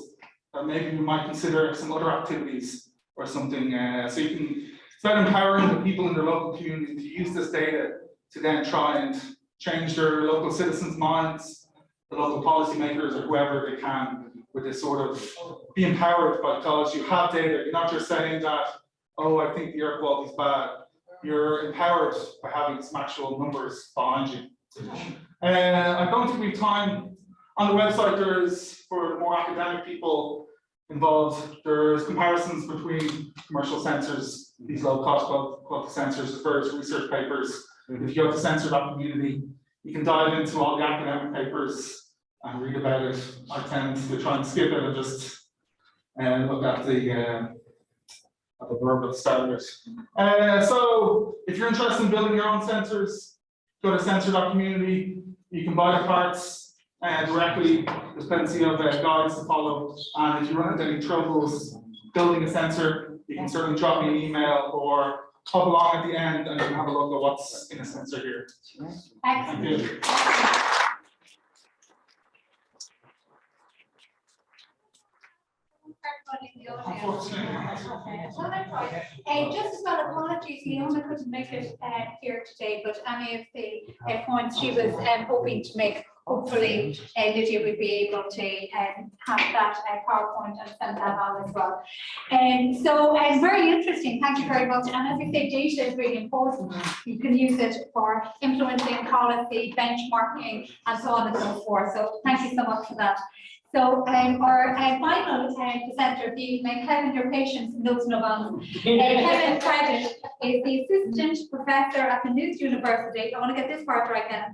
that maybe we might consider some other activities or something. So you can start empowering the people in their local community to use this data to then try and change their local citizens' minds, the local policymakers or whoever they can, with this sort of be empowered because you have data. You're not just saying that, oh, I think the air quality is bad. You're empowered by having some actual numbers behind you. I don't think we have time. On the website, there's, for the more academic people involved, there's comparisons between commercial sensors, these low-cost quality sensors, as various research papers. If you go to sensor.community, you can dive into all the academic papers and read about it. I tend to try and skip it and just look at the verb at the start of it. So if you're interested in building your own sensors, go to sensor.community. You can buy the parts directly. There's plenty of guides to follow. And if you run into any troubles building a sensor, you can certainly drop me an email or hop along at the end and you can have a look at what's in a sensor here. Thank you. Just as well, apologies, Leona couldn't make it here today, but any of the points she was hoping to make, hopefully Lidia will be able to have that PowerPoint and send that on as well. So very interesting, thank you very much. And as we say, data is really important. You can use it for influencing policy, benchmarking, and so on and so forth. So thank you so much for that. So our final presenter, Kevin, your patience knows no bounds. Kevin Credit is the assistant professor at the New University. I want to get this part right now.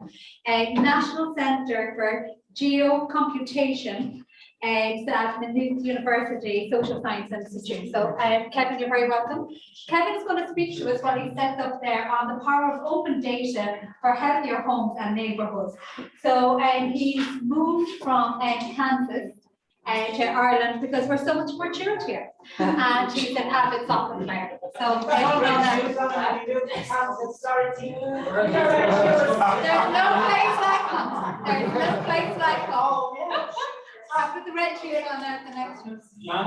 National Centre for Geocomputation at the New University Social Science Institute. So Kevin, you're very welcome. Kevin is going to speak to us while he sets up there on the power of open data for healthier homes and neighbourhoods. So he's moved from Kansas to Ireland because we're so much more chilled here. And he's an avid soccer player. So there's no place like home. There's no place like home. I'll put the red shirt on the next one. Yeah,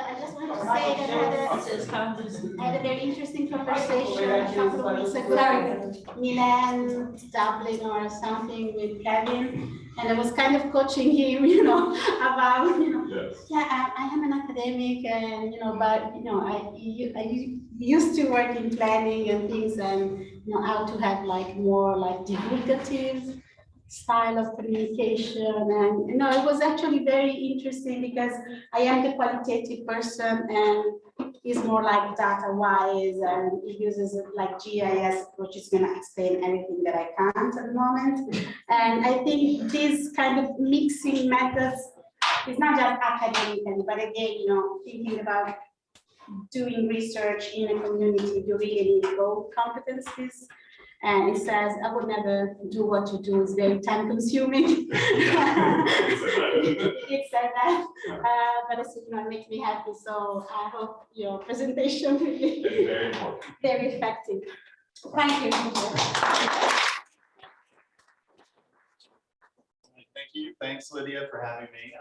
I just want to say that I had a very interesting conversation a couple of weeks ago in Milan, Dublin or something with Kevin. And I was kind of coaching him, about, yeah, I am an academic and, but, I used to work in planning and things and, how to have like more like divulgative style of communication. And, it was actually very interesting because I am the qualitative person and he's more like data wise and he uses like GIS, which is going to explain everything that I can't at the moment. And I think this kind of mixing methods is not just academic, but again, thinking about doing research in a community, you really need both competencies. And it says, I would never do what you do, it's very time consuming. It said that, but it makes me happy. So I hope your presentation will be very effective. Thank you. Thank you. Thanks, Lydia, for having me.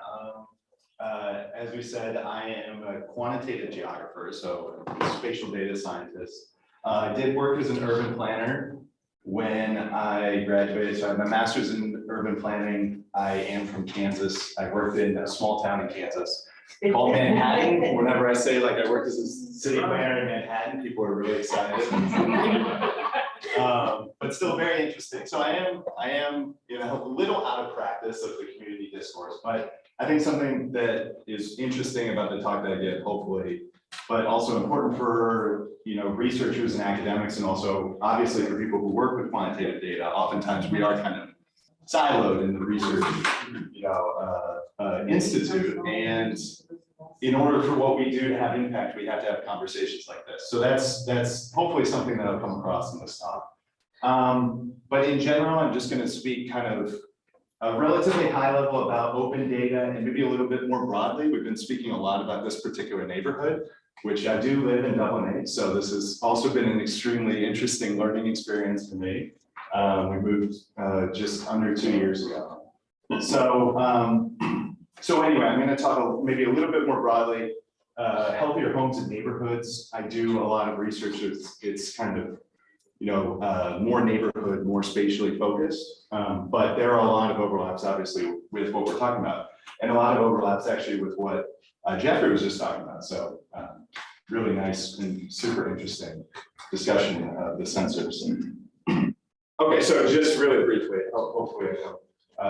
As we said, I am a quantitative geographer, so a spatial data scientist. I did work as an urban planner when I graduated. So I have my master's in urban planning. I am from Kansas. I worked in a small town in Kansas called Manhattan. Whenever I say like I worked as a city planner in Manhattan, people are really excited. But still very interesting. So I am a little out of practice of the community discourse, but I think something that is interesting about the talk that I did, hopefully, but also important for researchers and academics, and also obviously for people who work with quantitative data. Oftentimes we are kind of siloed in the research institute, and in order for what we do to have impact, we have to have conversations like this. So that's hopefully something that I'll come across in this talk. But in general, I'm just going to speak kind of relatively high level about open data and maybe a little bit more broadly. We've been speaking a lot about this particular neighborhood, which I do live in Dublin, so this has also been an extremely interesting learning experience for me. We moved just under 2 years ago. So anyway, I'm going to talk maybe a little bit more broadly, healthier homes and neighborhoods. I do a lot of research. It's kind of more neighborhood, more spatially focused, but there are a lot of overlaps, obviously, with what we're talking about, and a lot of overlaps actually with what Jeffrey was just talking about. So really nice and super interesting discussion of the sensors. Okay, so just really briefly, hopefully I don't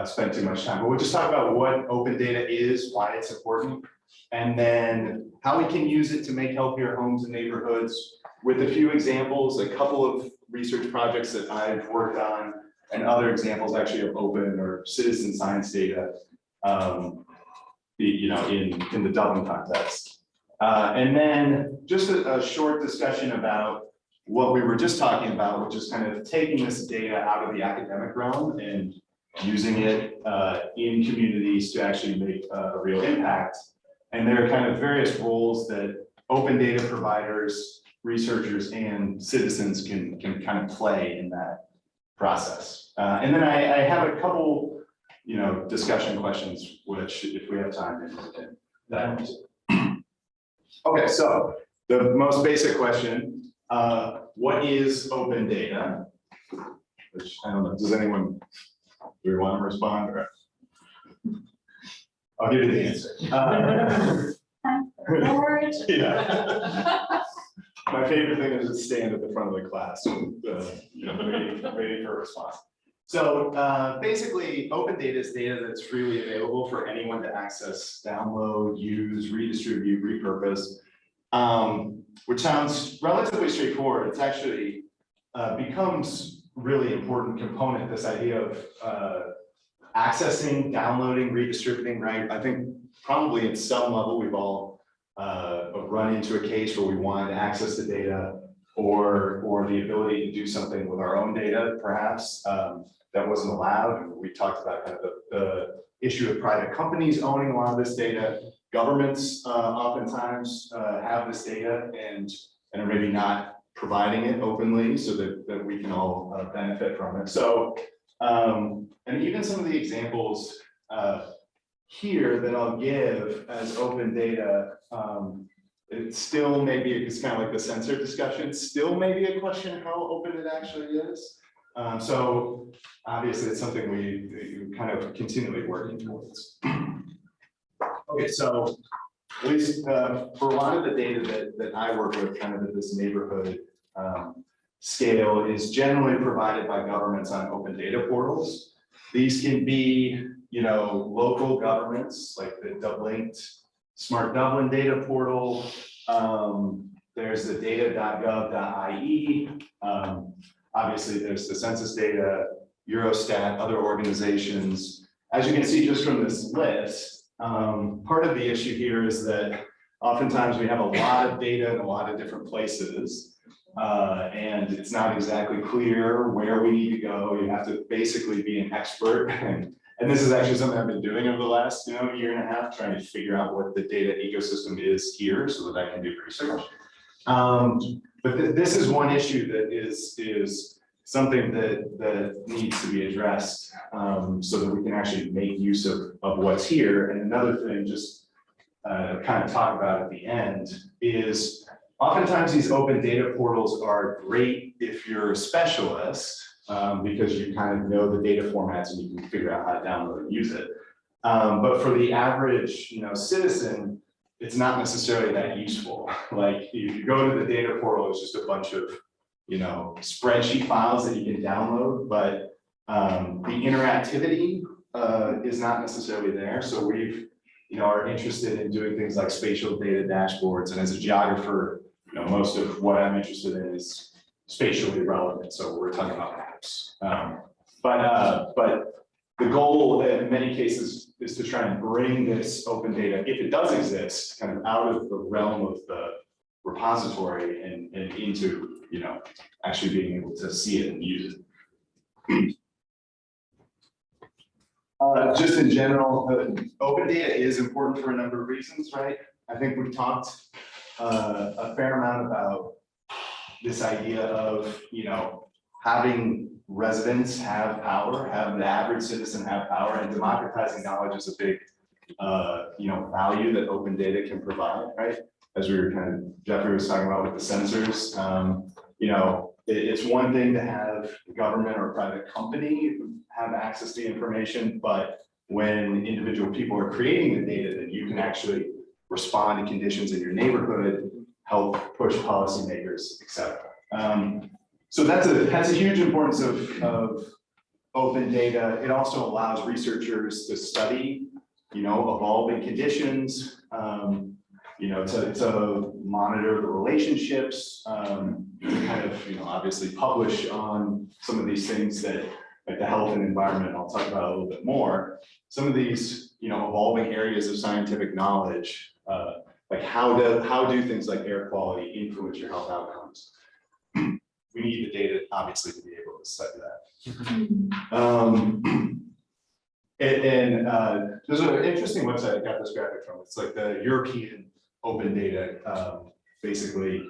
spend too much time, but we'll just talk about what open data is, why it's important, and then how we can use it to make healthier homes and neighborhoods with a few examples, a couple of research projects that I've worked on, and other examples actually of open or citizen science data, in the Dublin context. And then just a short discussion about what we were just talking about, which is kind of taking this data out of the academic realm and using it in communities to actually make a real impact. And there are kind of various roles that open data providers, researchers, and citizens can kind of play in that process. And then I have a couple, discussion questions, which if we have time, we can dive into. Okay, so the most basic question, what is open data? Which I don't know, does anyone, do we want to respond or? I'll give you the answer. Yeah. My favorite thing is to stand at the front of the class, waiting for a response. So basically, open data is data that's freely available for anyone to access, download, use, redistribute, repurpose, which sounds relatively straightforward. It's actually becomes really important component, this idea of accessing, downloading, redistributing, right? I think probably at some level we've all run into a case where we wanted to access the data or the ability to do something with our own data, perhaps, that wasn't allowed. We talked about kind of the issue of private companies owning a lot of this data. Governments oftentimes have this data and are maybe not providing it openly so that we can all benefit from it. So, and even some of the examples here that I'll give as open data, it still maybe, it's kind of like the censor discussion, still maybe a question how open it actually is. So obviously it's something we kind of continually working towards. Okay, so at least for a lot of the data that I work with kind of at this neighborhood scale is generally provided by governments on open data portals. These can be, local governments like the Dublin Smart Dublin data portal. There's the data.gov.ie. Obviously, there's the census data, Eurostat, other organizations. As you can see just from this list, part of the issue here is that oftentimes we have a lot of data in a lot of different places. And it's not exactly clear where we need to go. You have to basically be an expert. And this is actually something I've been doing over the last year and a half, trying to figure out what the data ecosystem is here so that I can do research. But this is one issue that is something that needs to be addressed so that we can actually make use of what's here. And another thing, just kind of talk about at the end, is oftentimes these open data portals are great if you're a specialist because you kind of know the data formats and you can figure out how to download and use it. But for the average citizen, it's not necessarily that useful. Like if you go to the data portal, it's just a bunch of spreadsheet files that you can download, but the interactivity is not necessarily there. So we've are interested in doing things like spatial data dashboards, and as a geographer, most of what I'm interested in is spatially relevant. So we're talking about maps. But the goal in many cases is to try and bring this open data, if it does exist, kind of out of the realm of the repository and into, actually being able to see it and use it. Just in general, open data is important for a number of reasons, right? I think we've talked a fair amount about this idea of, having residents have power, have the average citizen have power, and democratizing knowledge is a big, value that open data can provide, right? As we were Jeffrey was talking about with the sensors, it's one thing to have government or private company have access to the information, but when individual people are creating the data, then you can actually respond to conditions in your neighborhood, help push policymakers, et cetera. So that's a huge importance of open data. It also allows researchers to study, evolving conditions, to monitor the relationships, to kind of, obviously publish on some of these things that like the health and environment, I'll talk about a little bit more. Some of these, evolving areas of scientific knowledge, like how do things like air quality influence your health outcomes? We need the data, obviously, to be able to study that. There's an interesting website I got this graphic from. It's like the European Open Data, basically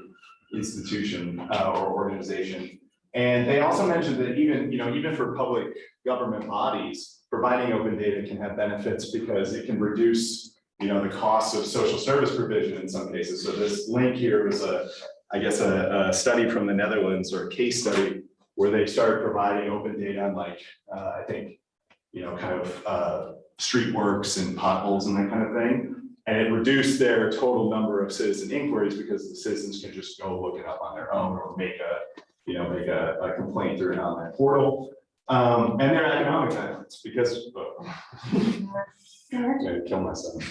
institution or organization. And they also mentioned that even for public government bodies, providing open data can have benefits because it can reduce, the costs of social service provision in some cases. So this link here was a study from the Netherlands, or a case study where they started providing open data on I think, street works and potholes and that kind of thing. And it reduced their total number of citizen inquiries because the citizens can just go look it up on their own or make a complaint through an online portal. And their economic benefits, because I'm gonna kill myself.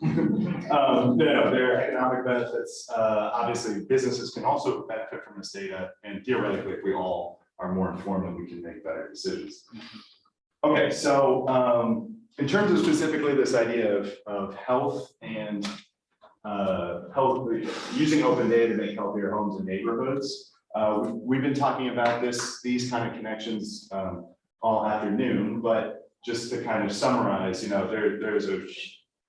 No, their economic benefits, obviously businesses can also benefit from this data, and theoretically, if we all are more informed, then we can make better decisions. Okay, so in terms of specifically this idea of health and using open data to make healthier homes and neighborhoods, we've been talking about these kind of connections all afternoon, but just to kind of summarize, there's a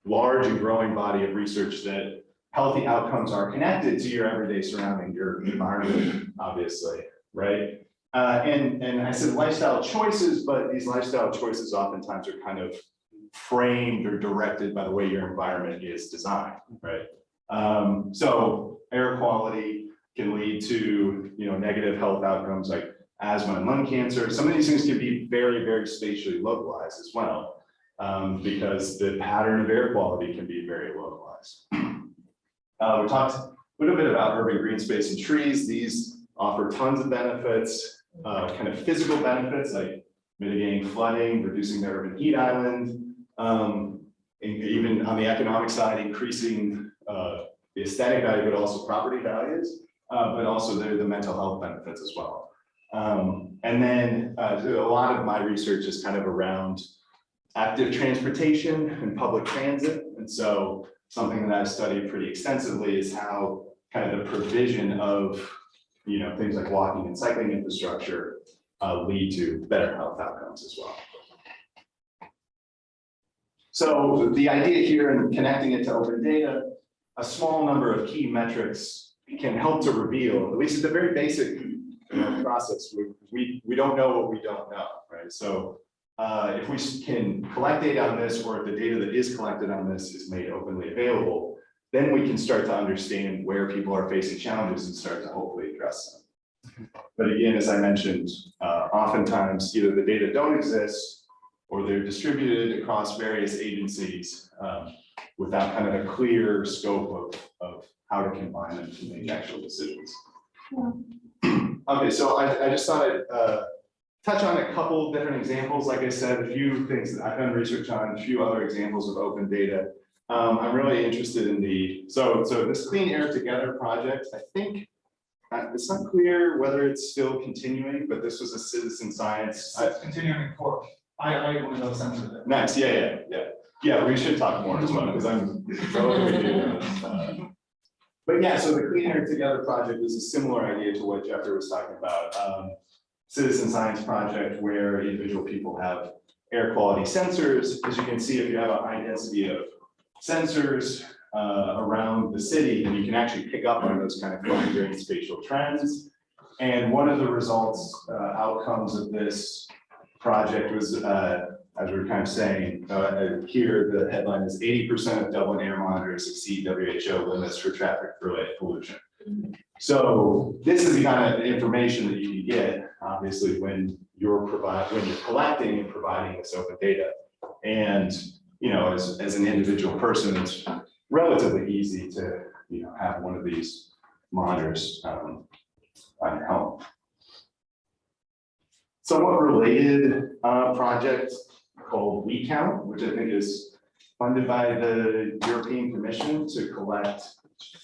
large and growing body of research that healthy outcomes are connected to your everyday surrounding, your environment, obviously, right? And I said lifestyle choices, but these lifestyle choices oftentimes are kind of framed or directed by the way your environment is designed, right? So air quality can lead to, negative health outcomes like asthma and lung cancer. Some of these things can be very, very spatially localized as well, because the pattern of air quality can be very localized. We talked a little bit about urban green space and trees. These offer tons of benefits, kind of physical benefits like mitigating flooding, reducing the urban heat island, and even on the economic side, increasing the aesthetic value, but also property values, but also the mental health benefits as well. And then a lot of my research is kind of around active transportation and public transit. And so something that I've studied pretty extensively is how kind of the provision of, things like walking and cycling infrastructure lead to better health outcomes as well. So the idea here in connecting it to open data, a small number of key metrics can help to reveal, at least at the very basic process, we don't know what we don't know, right? So if we can collect data on this, or if the data that is collected on this is made openly available, then we can start to understand where people are facing challenges and start to hopefully address them. But again, as I mentioned, oftentimes either the data don't exist or they're distributed across various agencies without kind of a clear scope of how to combine them to make actual decisions. Okay, so I just thought I'd touch on a couple different examples. Like I said, a few things that I've done research on, a few other examples of open data. I'm really interested in so this Clean Air Together project, I think it's not clear whether it's still continuing, but this was a citizen science. It's continuing court. I want to go sensitive. Nice, yeah, we should talk more as well, because I'm relatively new. But yeah, so the Clean Air Together project is a similar idea to what Jeffrey was talking about. Citizen science project where individual people have air quality sensors. As you can see, if you have a high density of sensors around the city, then you can actually pick up on those kind of fine-grained spatial trends. And one of the results, outcomes of this project was, as we were kind of saying, here the headline is 80% of Dublin air monitors exceed WHO limits for traffic-related pollution. So this is the kind of information that you can get, obviously, when you're collecting and providing this open data. And as an individual person, it's relatively easy to have one of these monitors on your home. Somewhat related project called WeCount, which I think is funded by the European Commission to collect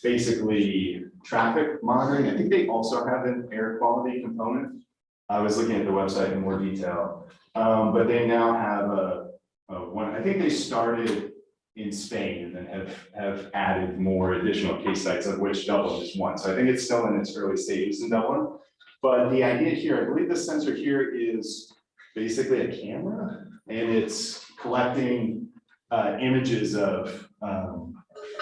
basically traffic monitoring. I think they also have an air quality component. I was looking at the website in more detail, but they now have one, I think they started in Spain and then have added more additional case sites, of which Dublin is one. So I think it's still in its early stages in Dublin. But the idea here, I believe the sensor here is basically a camera, and it's collecting images of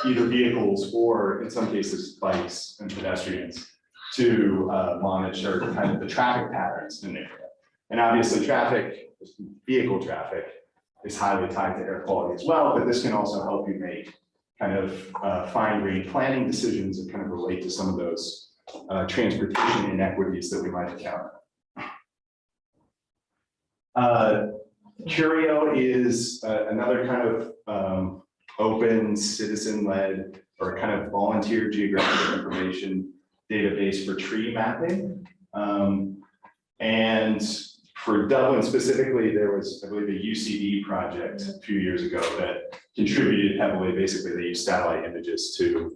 either vehicles or in some cases bikes and pedestrians to monitor kind of the traffic patterns in the area. And obviously vehicle traffic is highly tied to air quality as well, but this can also help you make kind of fine-grained planning decisions and kind of relate to some of those transportation inequities that we might encounter. Curio is another kind of open, citizen-led, or kind of volunteer geographic information database for tree mapping. And for Dublin specifically, there was, I believe, a UCD project a few years ago that contributed heavily. Basically, they used satellite images to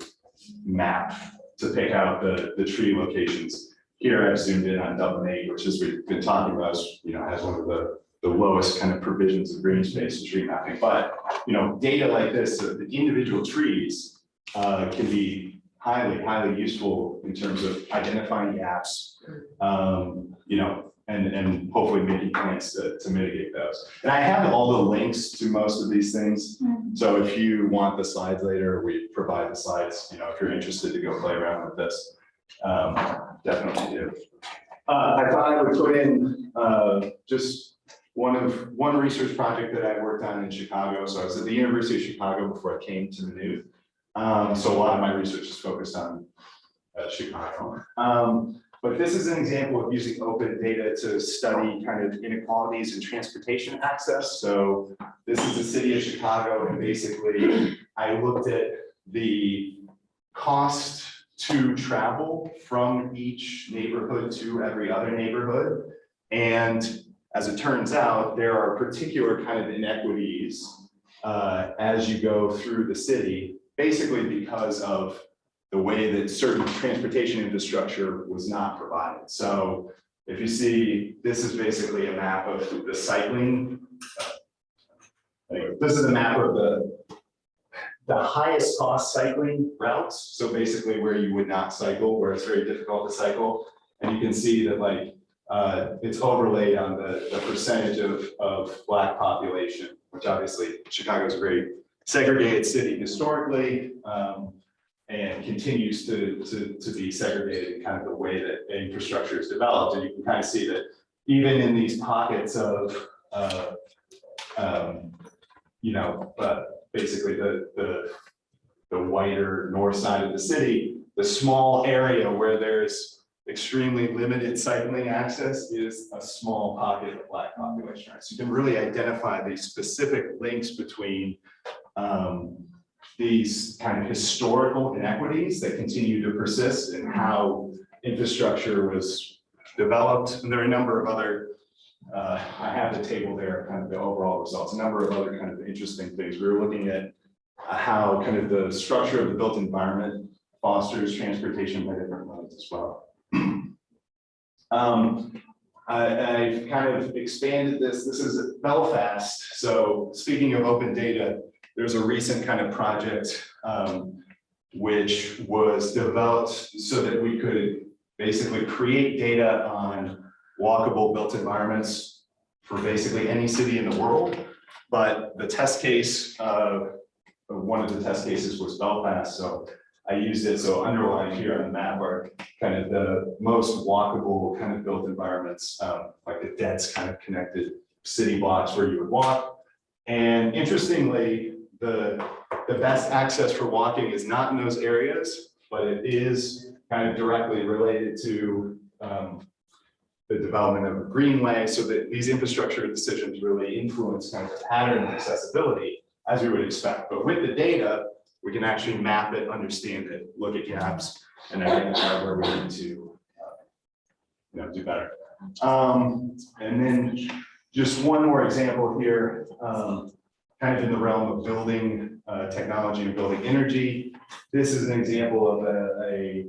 map, to pick out the tree locations. Here I've zoomed in on Dublin 8, which, as we've been talking about, has one of the lowest kind of provisions of green space and tree mapping. But data like this, the individual trees can be highly useful in terms of identifying gaps, and hopefully making plans to mitigate those. And I have all the links to most of these things. So if you want the slides later, we provide the slides, if you're interested to go play around with this, definitely do. I thought I would put in just one research project that I worked on in Chicago. So I was at the University of Chicago before I came to Maynooth. So a lot of my research is focused on Chicago. But this is an example of using open data to study kind of inequalities in transportation access. So this is the city of Chicago, and basically I looked at the cost to travel from each neighborhood to every other neighborhood. And as it turns out, there are particular kind of inequities as you go through the city, basically because of the way that certain transportation infrastructure was not provided. So if you see, this is basically a map of the cycling. This is a map of the highest cost cycling routes. So basically where you would not cycle, where it's very difficult to cycle. And you can see that it's overlaid on the percentage of Black population, which obviously Chicago is a very segregated city historically, and continues to be segregated in kind of the way that infrastructure is developed. And you can kind of see that even in these pockets of, basically the whiter north side of the city, the small area where there's extremely limited cycling access is a small pocket of Black population. Right? So you can really identify these specific links between these kind of historical inequities that continue to persist and how infrastructure was developed. And there are a number of other, I have the table there, kind of the overall results, a number of other kind of interesting things. We were looking at how kind of the structure of the built environment fosters transportation by different modes as well. I've kind of expanded this. This is Belfast. So speaking of open data, there's a recent kind of project which was developed so that we could basically create data on walkable built environments for basically any city in the world. But the test case, one of the test cases was Belfast. So I used it, so underlined here on the map are kind of the most walkable kind of built environments, like the dense kind of connected city blocks where you would walk. And interestingly, the best access for walking is not in those areas, but it is kind of directly related to the development of a greenway, so that these infrastructure decisions really influence kind of the pattern of accessibility as we would expect. But with the data, we can actually map it, understand it, look at gaps, and identify where we need to do better. And then just one more example here, kind of in the realm of building technology and building energy. This is an example of a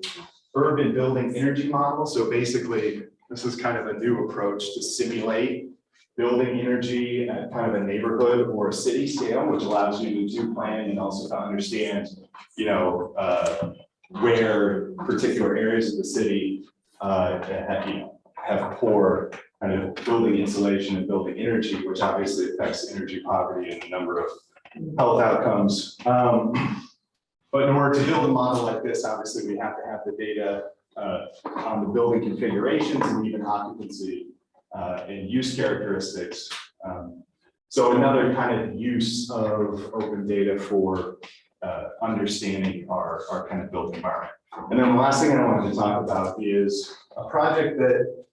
urban building energy model. So basically, This is kind of a new approach to simulate building energy at kind of a neighborhood or a city scale, which allows you to do planning and also to understand, you know, where particular areas of the city have poor kind of building insulation and building energy, which obviously affects energy poverty and a number of health outcomes. But in order to build a model like this, obviously we have to have the data on the building configurations and even occupancy and use characteristics. So another kind of use of open data for understanding our kind of built environment. And then the last thing I wanted to talk about is a project that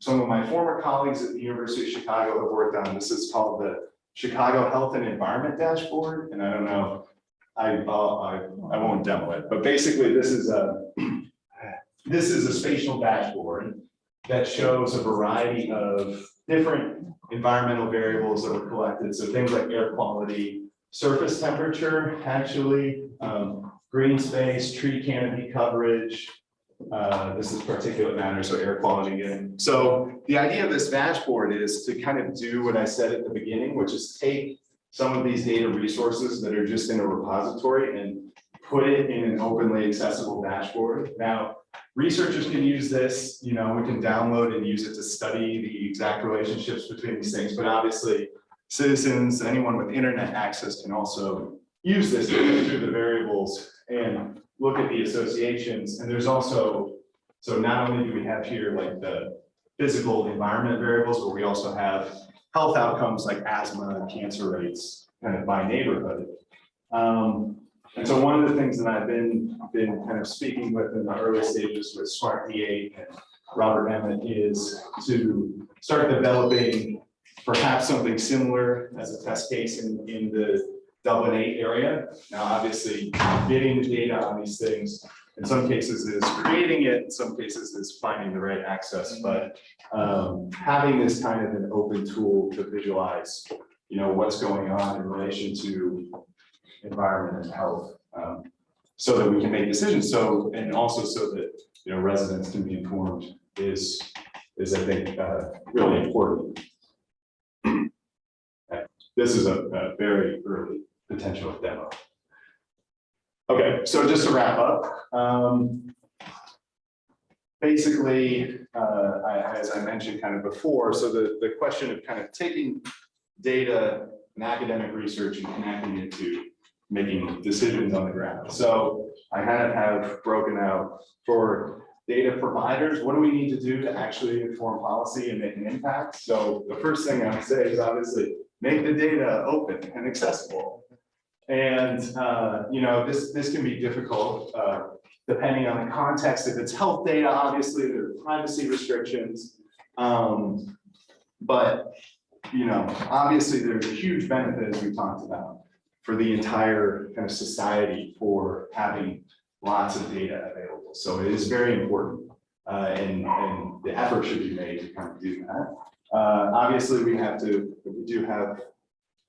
some of my former colleagues at the University of Chicago have worked on. This is called the Chicago Health and Environment Dashboard. And I don't know, I won't demo it, but basically this is a spatial dashboard that shows a variety of different environmental variables that were collected. So things like air quality, surface temperature, actually, green space, tree canopy coverage. This is particulate matter, so air quality again. So the idea of this dashboard is to kind of do what I said at the beginning, which is take some of these data resources that are just in a repository and put it in an openly accessible dashboard. Now, researchers can use this, you know, we can download and use it to study the exact relationships between these things, but obviously citizens, anyone with internet access can also use this to go through the variables and look at the associations. And there's also, so not only do we have here like the physical environment variables, but we also have health outcomes like asthma and cancer rates kind of by neighborhood. And so one of the things that I've been kind of speaking with in the early stages with Smart D8 and Robert Emmett is to start developing perhaps something similar as a test case in the Dublin 8 area. Now, obviously, getting the data on these things, in some cases is creating it, in some cases is finding the right access, but having this kind of an open tool to visualize, you know, what's going on in relation to environment and health, so that we can make decisions. So, and also so that, you know, residents can be informed is I think, really important. This is a very early potential demo. Okay, so just to wrap up, basically, as I mentioned kind of before, so the question of kind of taking data and academic research and connecting it to making decisions on the ground. So I kind of have broken out for data providers, what do we need to do to actually inform policy and make an impact? So the first thing I would say is obviously make the data open and accessible. And you know, this can be difficult depending on the context. If it's health data, obviously there are privacy restrictions. But you know, obviously there's a huge benefit, as we talked about, for the entire kind of society for having lots of data available. So it is very important, and the effort should be made to kind of do that. Obviously, we do have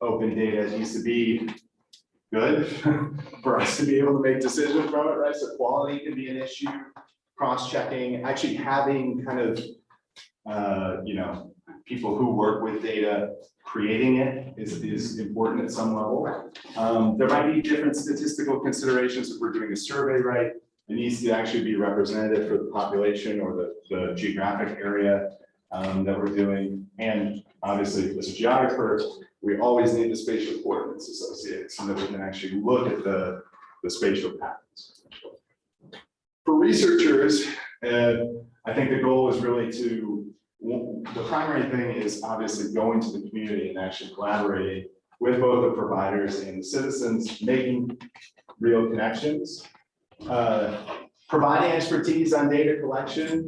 open data. It needs to be good for us to be able to make decisions from it, right? So quality can be an issue, cross-checking, actually having kind of, you know, people who work with data, creating it is important at some level. There might be different statistical considerations if we're doing a survey, right? It needs to actually be representative for the population or the geographic area that we're doing. And obviously, as a geographer, we always need the spatial coordinates associated so that we can actually look at the spatial patterns. For researchers, I think the goal is really the primary thing is obviously going to the community and actually collaborating with both the providers and the citizens, making real connections, providing expertise on data collection,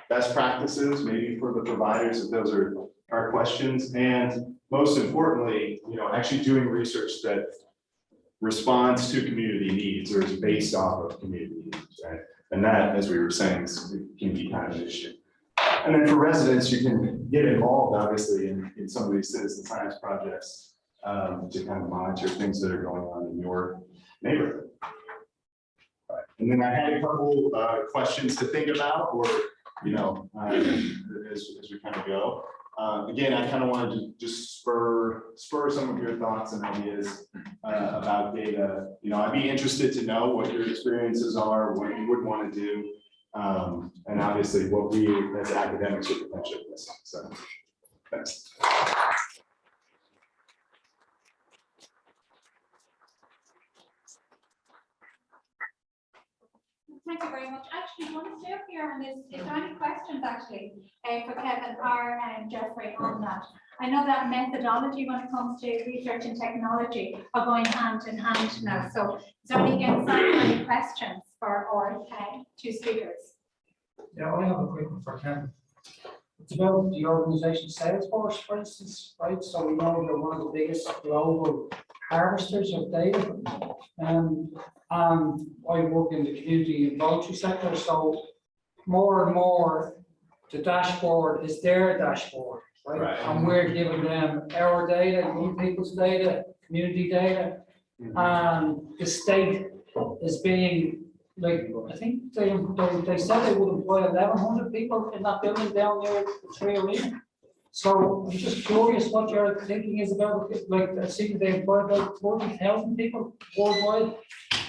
best practices, maybe for the providers if those are our questions, and most importantly, you know, actually doing research that responds to community needs or is based off of community needs, right? And that, as we were saying, can be kind of an issue. And then for residents, you can get involved, obviously, in some of these citizen science projects to kind of monitor things that are going on in your neighborhood. Right. And then I had a couple questions to think about or as we kind of go. Again, I kind of wanted to just spur some of your thoughts and ideas about data. I'd be interested to know what your experiences are, what you would want to do, and obviously what we as academics would potentially miss. So, thanks. Thank you very much. Actually, one step here, and is there any questions actually for Kevin or Jeffrey on that? I know that methodology when it comes to research and technology are going hand in hand now. So is there any insight or any questions for our two speakers? Yeah, I have a quick one for Kevin. It's about the organisation Salesforce, for instance, right? So we know you're one of the biggest global harvesters of data. And I work in the community and voluntary sector, so more and more the dashboard is their dashboard, right? And we're giving them our data, young people's data, community data, and the state is being, like, I think they said they would employ 1,100 people in that building down there, the 3 Arena. So I'm just curious what your thinking is about it. Like, I see they employ about 40,000 people worldwide.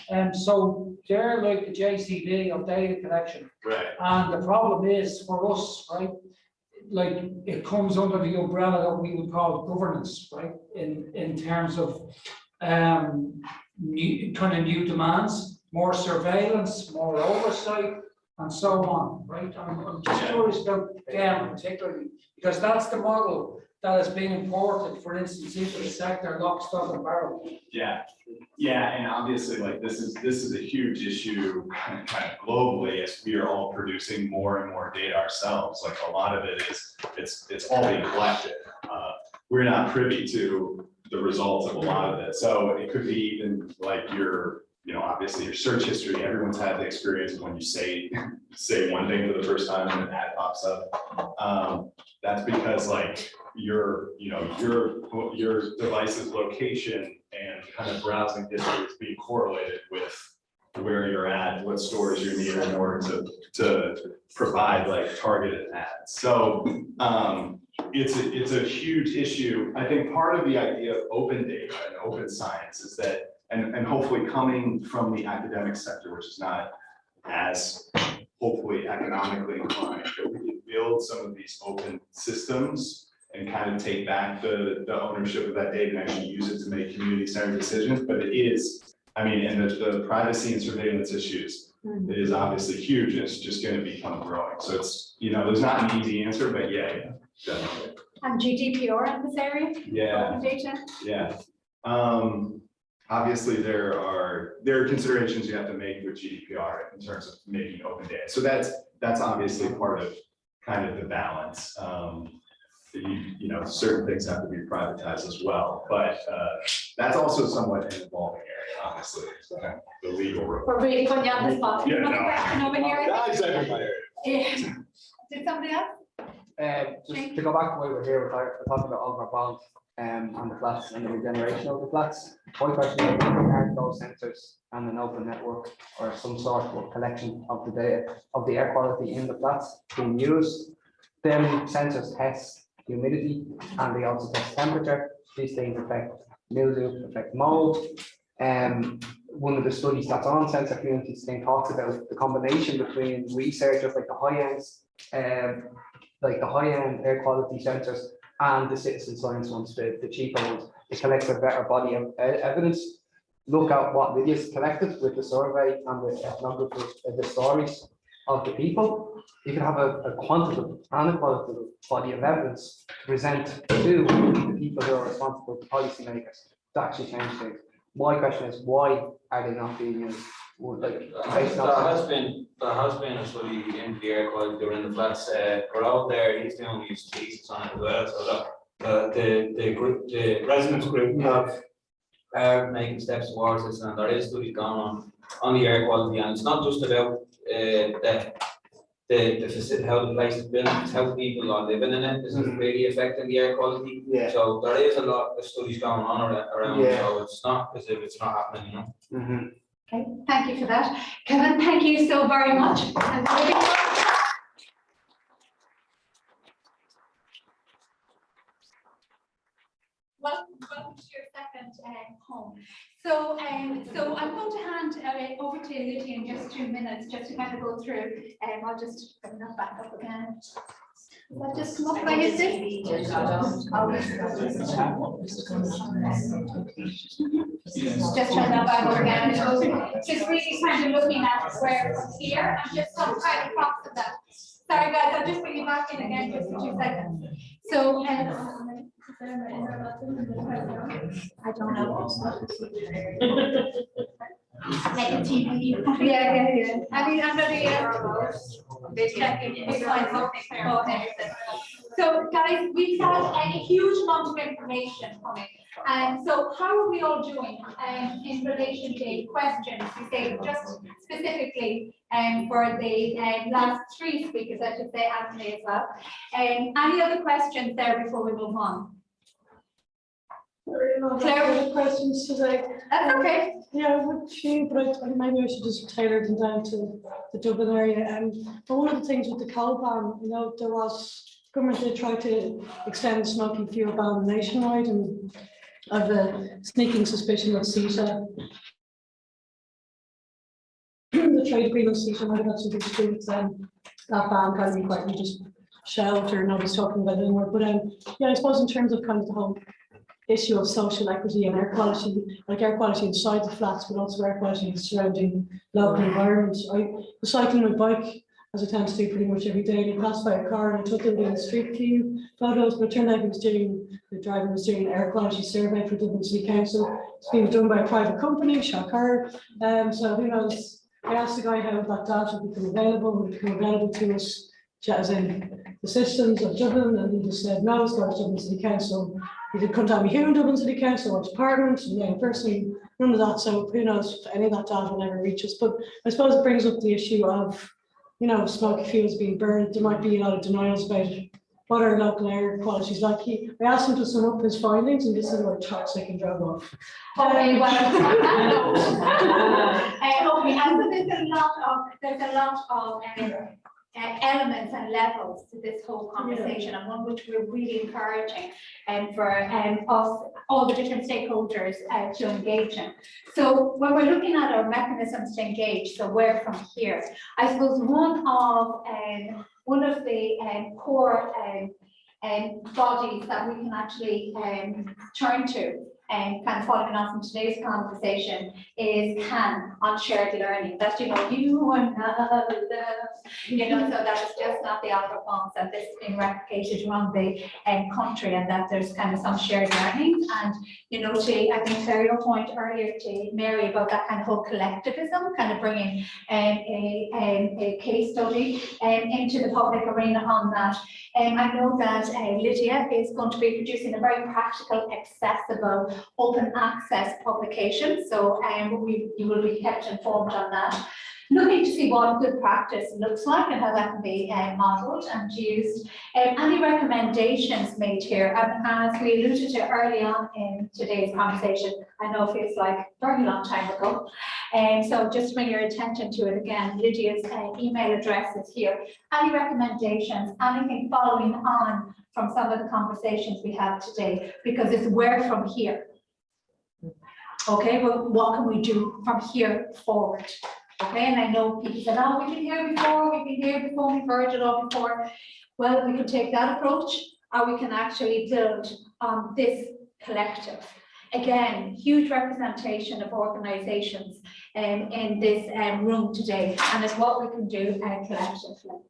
And so they're like the JCB of data collection. Right. And the problem is for us, right? Like, it comes under the umbrella that we would call governance, right? In terms of new demands, more surveillance, more oversight, and so on, right? I'm just curious about them particularly, because that's the model that has been imported, for instance, into the sector, lock, stock, and barrel. Yeah, and obviously, like, this is a huge issue kind of globally, as we are all producing more and more data ourselves. Like, a lot of it is it's all being collected. We're not privy to the results of a lot of it, so it could be even like obviously your search history. Everyone's had the experience of when you say one thing for the first time and an ad pops up. That's because, like, your device's location and kind of browsing history is being correlated with where you're at, what stores you're near, in order to provide like targeted ads. So it's a huge issue. I think part of the idea of open data and open science is that, and hopefully coming from the academic sector, which is not as hopefully economically inclined, that we can build some of these open systems and kind of take back the ownership of that data and actually use it to make community-centered decisions. But it is, I mean, and the privacy and surveillance issues, it is obviously huge, and it's just going to become growing. So it's, there's not an easy answer, but yeah, definitely. And GDPR in this area? Yeah. Data? Yeah. Obviously, there are considerations you have to make with GDPR in terms of making open data. So that's obviously part of kind of the balance. Certain things have to be privatized as well, but that's also somewhat an evolving area, honestly. The legal. We're really putting you on the spot. Yeah, Another question over here. Not exactly my area. Yeah. Did somebody else? Just to go back to why we're here, we're talking about overbound and the flats and the regeneration of the flats. My question is, are those sensors and an open network or some sort of collection of the data of the air quality in the flats being used? Then sensors test humidity and they also test temperature. These things affect mildew, affect mold. One of the studies that's on sensor communities thing talks about the combination between researchers like the high-end air quality sensors and the citizen science ones, the cheaper ones. It collects a better body of evidence. Look at what Lidia's collected with the survey and the ethnography of the stories of the people. You can have a quantitative and a qualitative body of evidence to present to the people who are responsible, the policymakers, to actually change things. My question is, why are they not being used? There has been a study in the air quality during the flats. We're out there, he's doing his thesis on it as well. So the residents group are making steps towards this, and there is studies going on the air quality, and it's not just about the facility, how the place is built, it's how people are living in it. This is really affecting the air quality. Yeah. So there is a lot of studies going on around. Yeah. So it's not as if it's not happening, Okay, thank you for that. Kevin, thank you so very much. welcome to your second home. So I'm going to hand over to Lidia in just 2 minutes, just to kind of go through. I'll just bring that back up again. Does that just come up like this? Just turn that back up again. So just really kind of looking at where from here and just some kind of props of that. Sorry guys, I'll just bring you back in again just for 2 seconds. So I don't know. Like a TV. Yeah. I mean, I'm they're checking. We find something. So guys, we've had a huge amount of information coming. And so how are we all doing in relation to questions? We say just specifically for the last 3 speakers, I should say, Anthony as well. Any other questions there before we move on? Claire, questions today. That's okay. Yeah, I have a few, but maybe I should just tailor them down to the Dublin area. But one of the things with the coal ban, there was government did try to extend smoking fuel ban nationwide, and I've a sneaking suspicion that CETA, the trade agreement CETA might have had something to do with that ban kind of quite just shelved, or nobody's talking about it anymore. But yeah, I suppose in terms of kind of the whole issue of social equity and air quality, like air quality inside the flats, but also air quality in the surrounding local environment. I was cycling my bike, as I tend to do pretty much every day, and I passed by a car and I took in street view photos, but it turned out the driver was doing an air quality survey for Dublin City Council. It's being done by a private company, shocker. So who knows? I asked the guy how that data would become available to us, as in the systems of Dublin, and he just said, no, it's got to Dublin City Council. He did contact me here in Dublin City Council, or to Parliament, and yeah, personally, none of that, so who knows if any of that data will ever reach us. But I suppose it brings up the issue of, smoky fuels being burned. There might be a lot of denials about what our local air quality is like. I asked him to sum up his findings, and this is where toxic and drove off. Okay, well, there's a lot of elements and levels to this whole conversation, and one which we're really encouraging for us, all the different stakeholders to engage in. So when we're looking at our mechanisms to engage, so where from here, I suppose one of the core bodies that we can actually turn to, and kind of following on from today's conversation, is CAN on shared learning. That you and so that is just not the opera phones, that this is being replicated around the country, and that there's kind of some shared learning. And I think Claire, your point earlier to Mary about that kind of whole collectivism, kind of bringing a case study into the public arena on that. I know that Lidia is going to be producing a very practical, accessible, open access publication. So you will be kept informed on that. Looking to see what good practice looks like and how that can be modelled and used. Any recommendations made here? As we alluded to early on in today's conversation, I know it feels like a very long time ago. So just to bring your attention to it again, Lydia's email address is here. Any recommendations, anything following on from some of the conversations we have today, because it's where from here. Okay, well, what can we do from here forward? Okay, and I know people said, oh, we've been here before, we've heard it all before. Well, we can take that approach, or we can actually build on this collective. Again, huge representation of organisations in this room today, and it's what we can do collectively.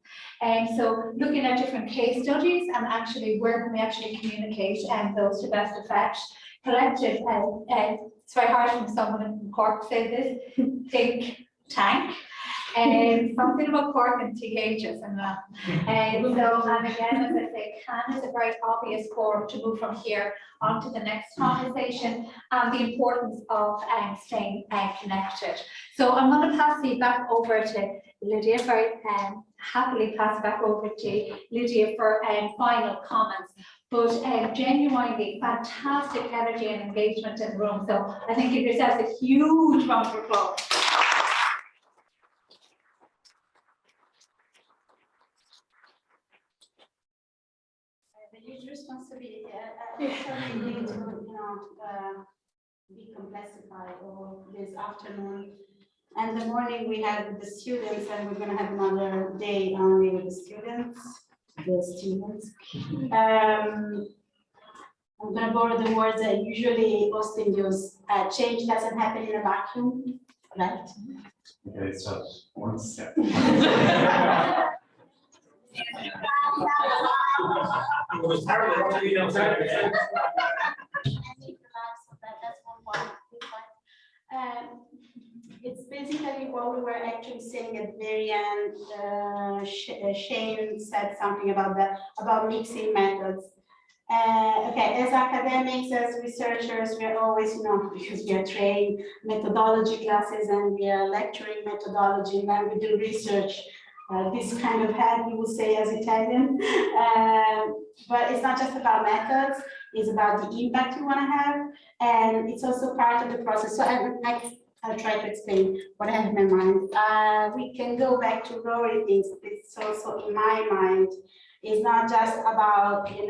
So looking at different case studies and actually where can we actually communicate those to best effect. Collective, it's very hard from someone in Cork to say this, think tank. Something about Cork and THs and that. And again, as I say, CAN is a very obvious forum to move from here on to the next conversation, and the importance of staying connected. So I'm going to pass you back over to Lidia, very happily pass back over to Lidia for final comments. But genuinely fantastic energy and engagement in the room. So I think give yourselves a huge round of applause. a huge responsibility. Sorry, need to, decomplexify all this afternoon. And the morning we had the students, and we're gonna have another day only with the students. I'm gonna borrow the words that usually Austin use. Change doesn't happen in a vacuum, right? Okay, so one step. That's one point. It's basically what we were actually saying at the very end. Shane said something about mixing methods. Okay, as academics, as researchers, we are always, because we are trained methodology classes and we are lecturing methodology, and then we do research. This kind of head, we would say as Italian. But it's not just about methods, it's about the impact you want to have. And it's also part of the process. So I'll try to explain what I have in my mind. We can go back to Rory things. It's also in my mind. It's not just about, we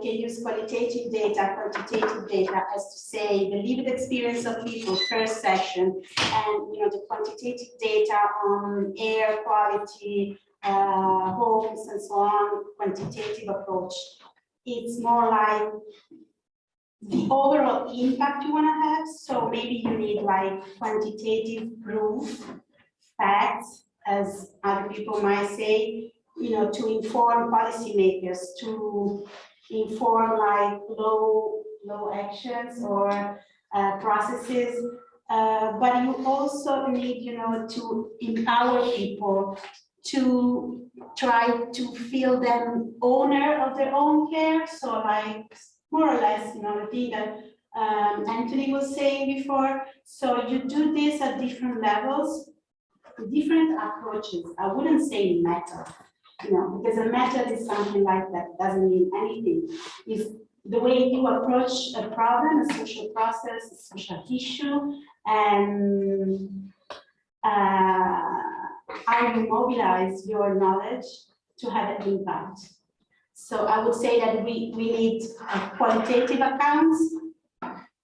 can use qualitative data, quantitative data, as to say the lived experience of people, first session, and the quantitative data on air quality, homes, and so on, quantitative approach. It's more like the overall impact you want to have. So maybe you need like quantitative proof, facts, as other people might say, to inform policymakers, to inform like low actions or processes. But you also need, to empower people to try to feel them owner of their own care. So like more or less, the thing that Anthony was saying before. So you do this at different levels, different approaches. I wouldn't say method, because a method is something like that, doesn't mean anything. It's the way you approach a problem, a social process, a social issue, and how you mobilize your knowledge to have an impact. So I would say that we need qualitative accounts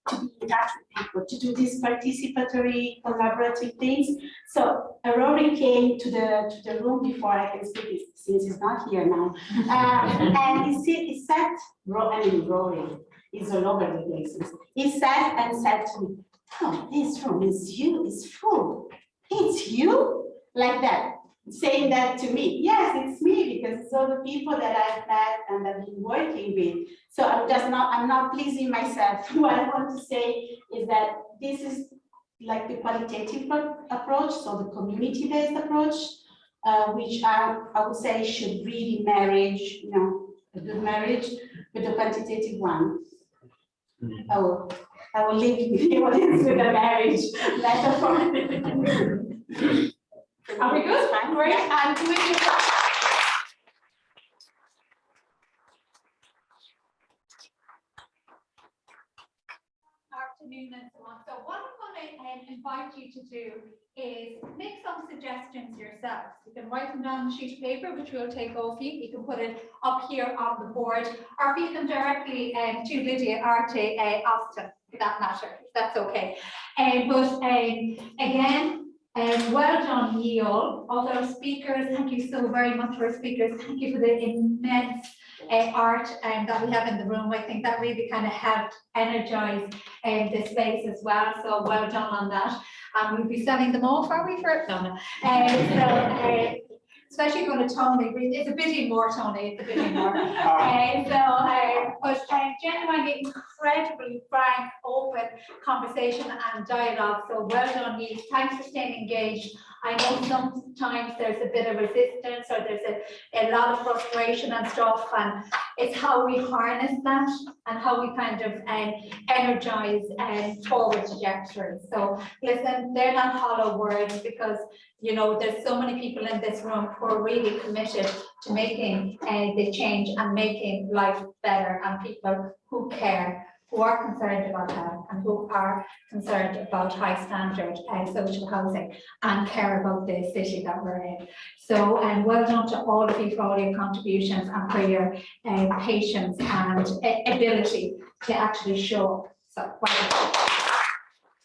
to be in touch with people, to do these participatory, collaborative things. So Rory came to the room before I can speak, since he's not here now. And he sat, Rory is all over the places. He sat and said to me, "Oh, this room is full. It's you?" Like that, saying that to me. Yes, it's me, because it's all the people that I've met and I've been working with. So I'm not pleasing myself. What I want to say is that this is like the qualitative approach, so the community-based approach, which I would say should really marriage, a good marriage with the quantitative one. I will leave the audience with a marriage metaphor. Are we good? Great. And do we just afternoon and so on. So what I'm going to invite you to do is make some suggestions yourselves. You can write them down on a sheet of paper, which we'll take off you. You can put it up here on the board, or feed them directly to Lidia or to Austin, for that matter, if that's okay. But again, well done, ye all our speakers. Thank you so very much for our speakers. Thank you for the immense art that we have in the room. I think that really kind of helped energize the space as well. So well done on that. We'll be selling them off, are we, for no. Especially going to Tony, it's a bit more, Tony, it's a bit more. But genuinely incredibly frank, open conversation and dialogue. So well done, you. Thanks for staying engaged. I know sometimes there's a bit of resistance or there's a lot of frustration and stuff, and it's how we harness that and how we kind of energize forward trajectories. So listen, they're not hollow words, because there's so many people in this room who are really committed to making the change and making life better, and people who care. who are concerned about health and who are concerned about high standard social housing and care about the city that we're in. So well done to all of you for all your contributions and for your patience and ability to actually show up. So well done.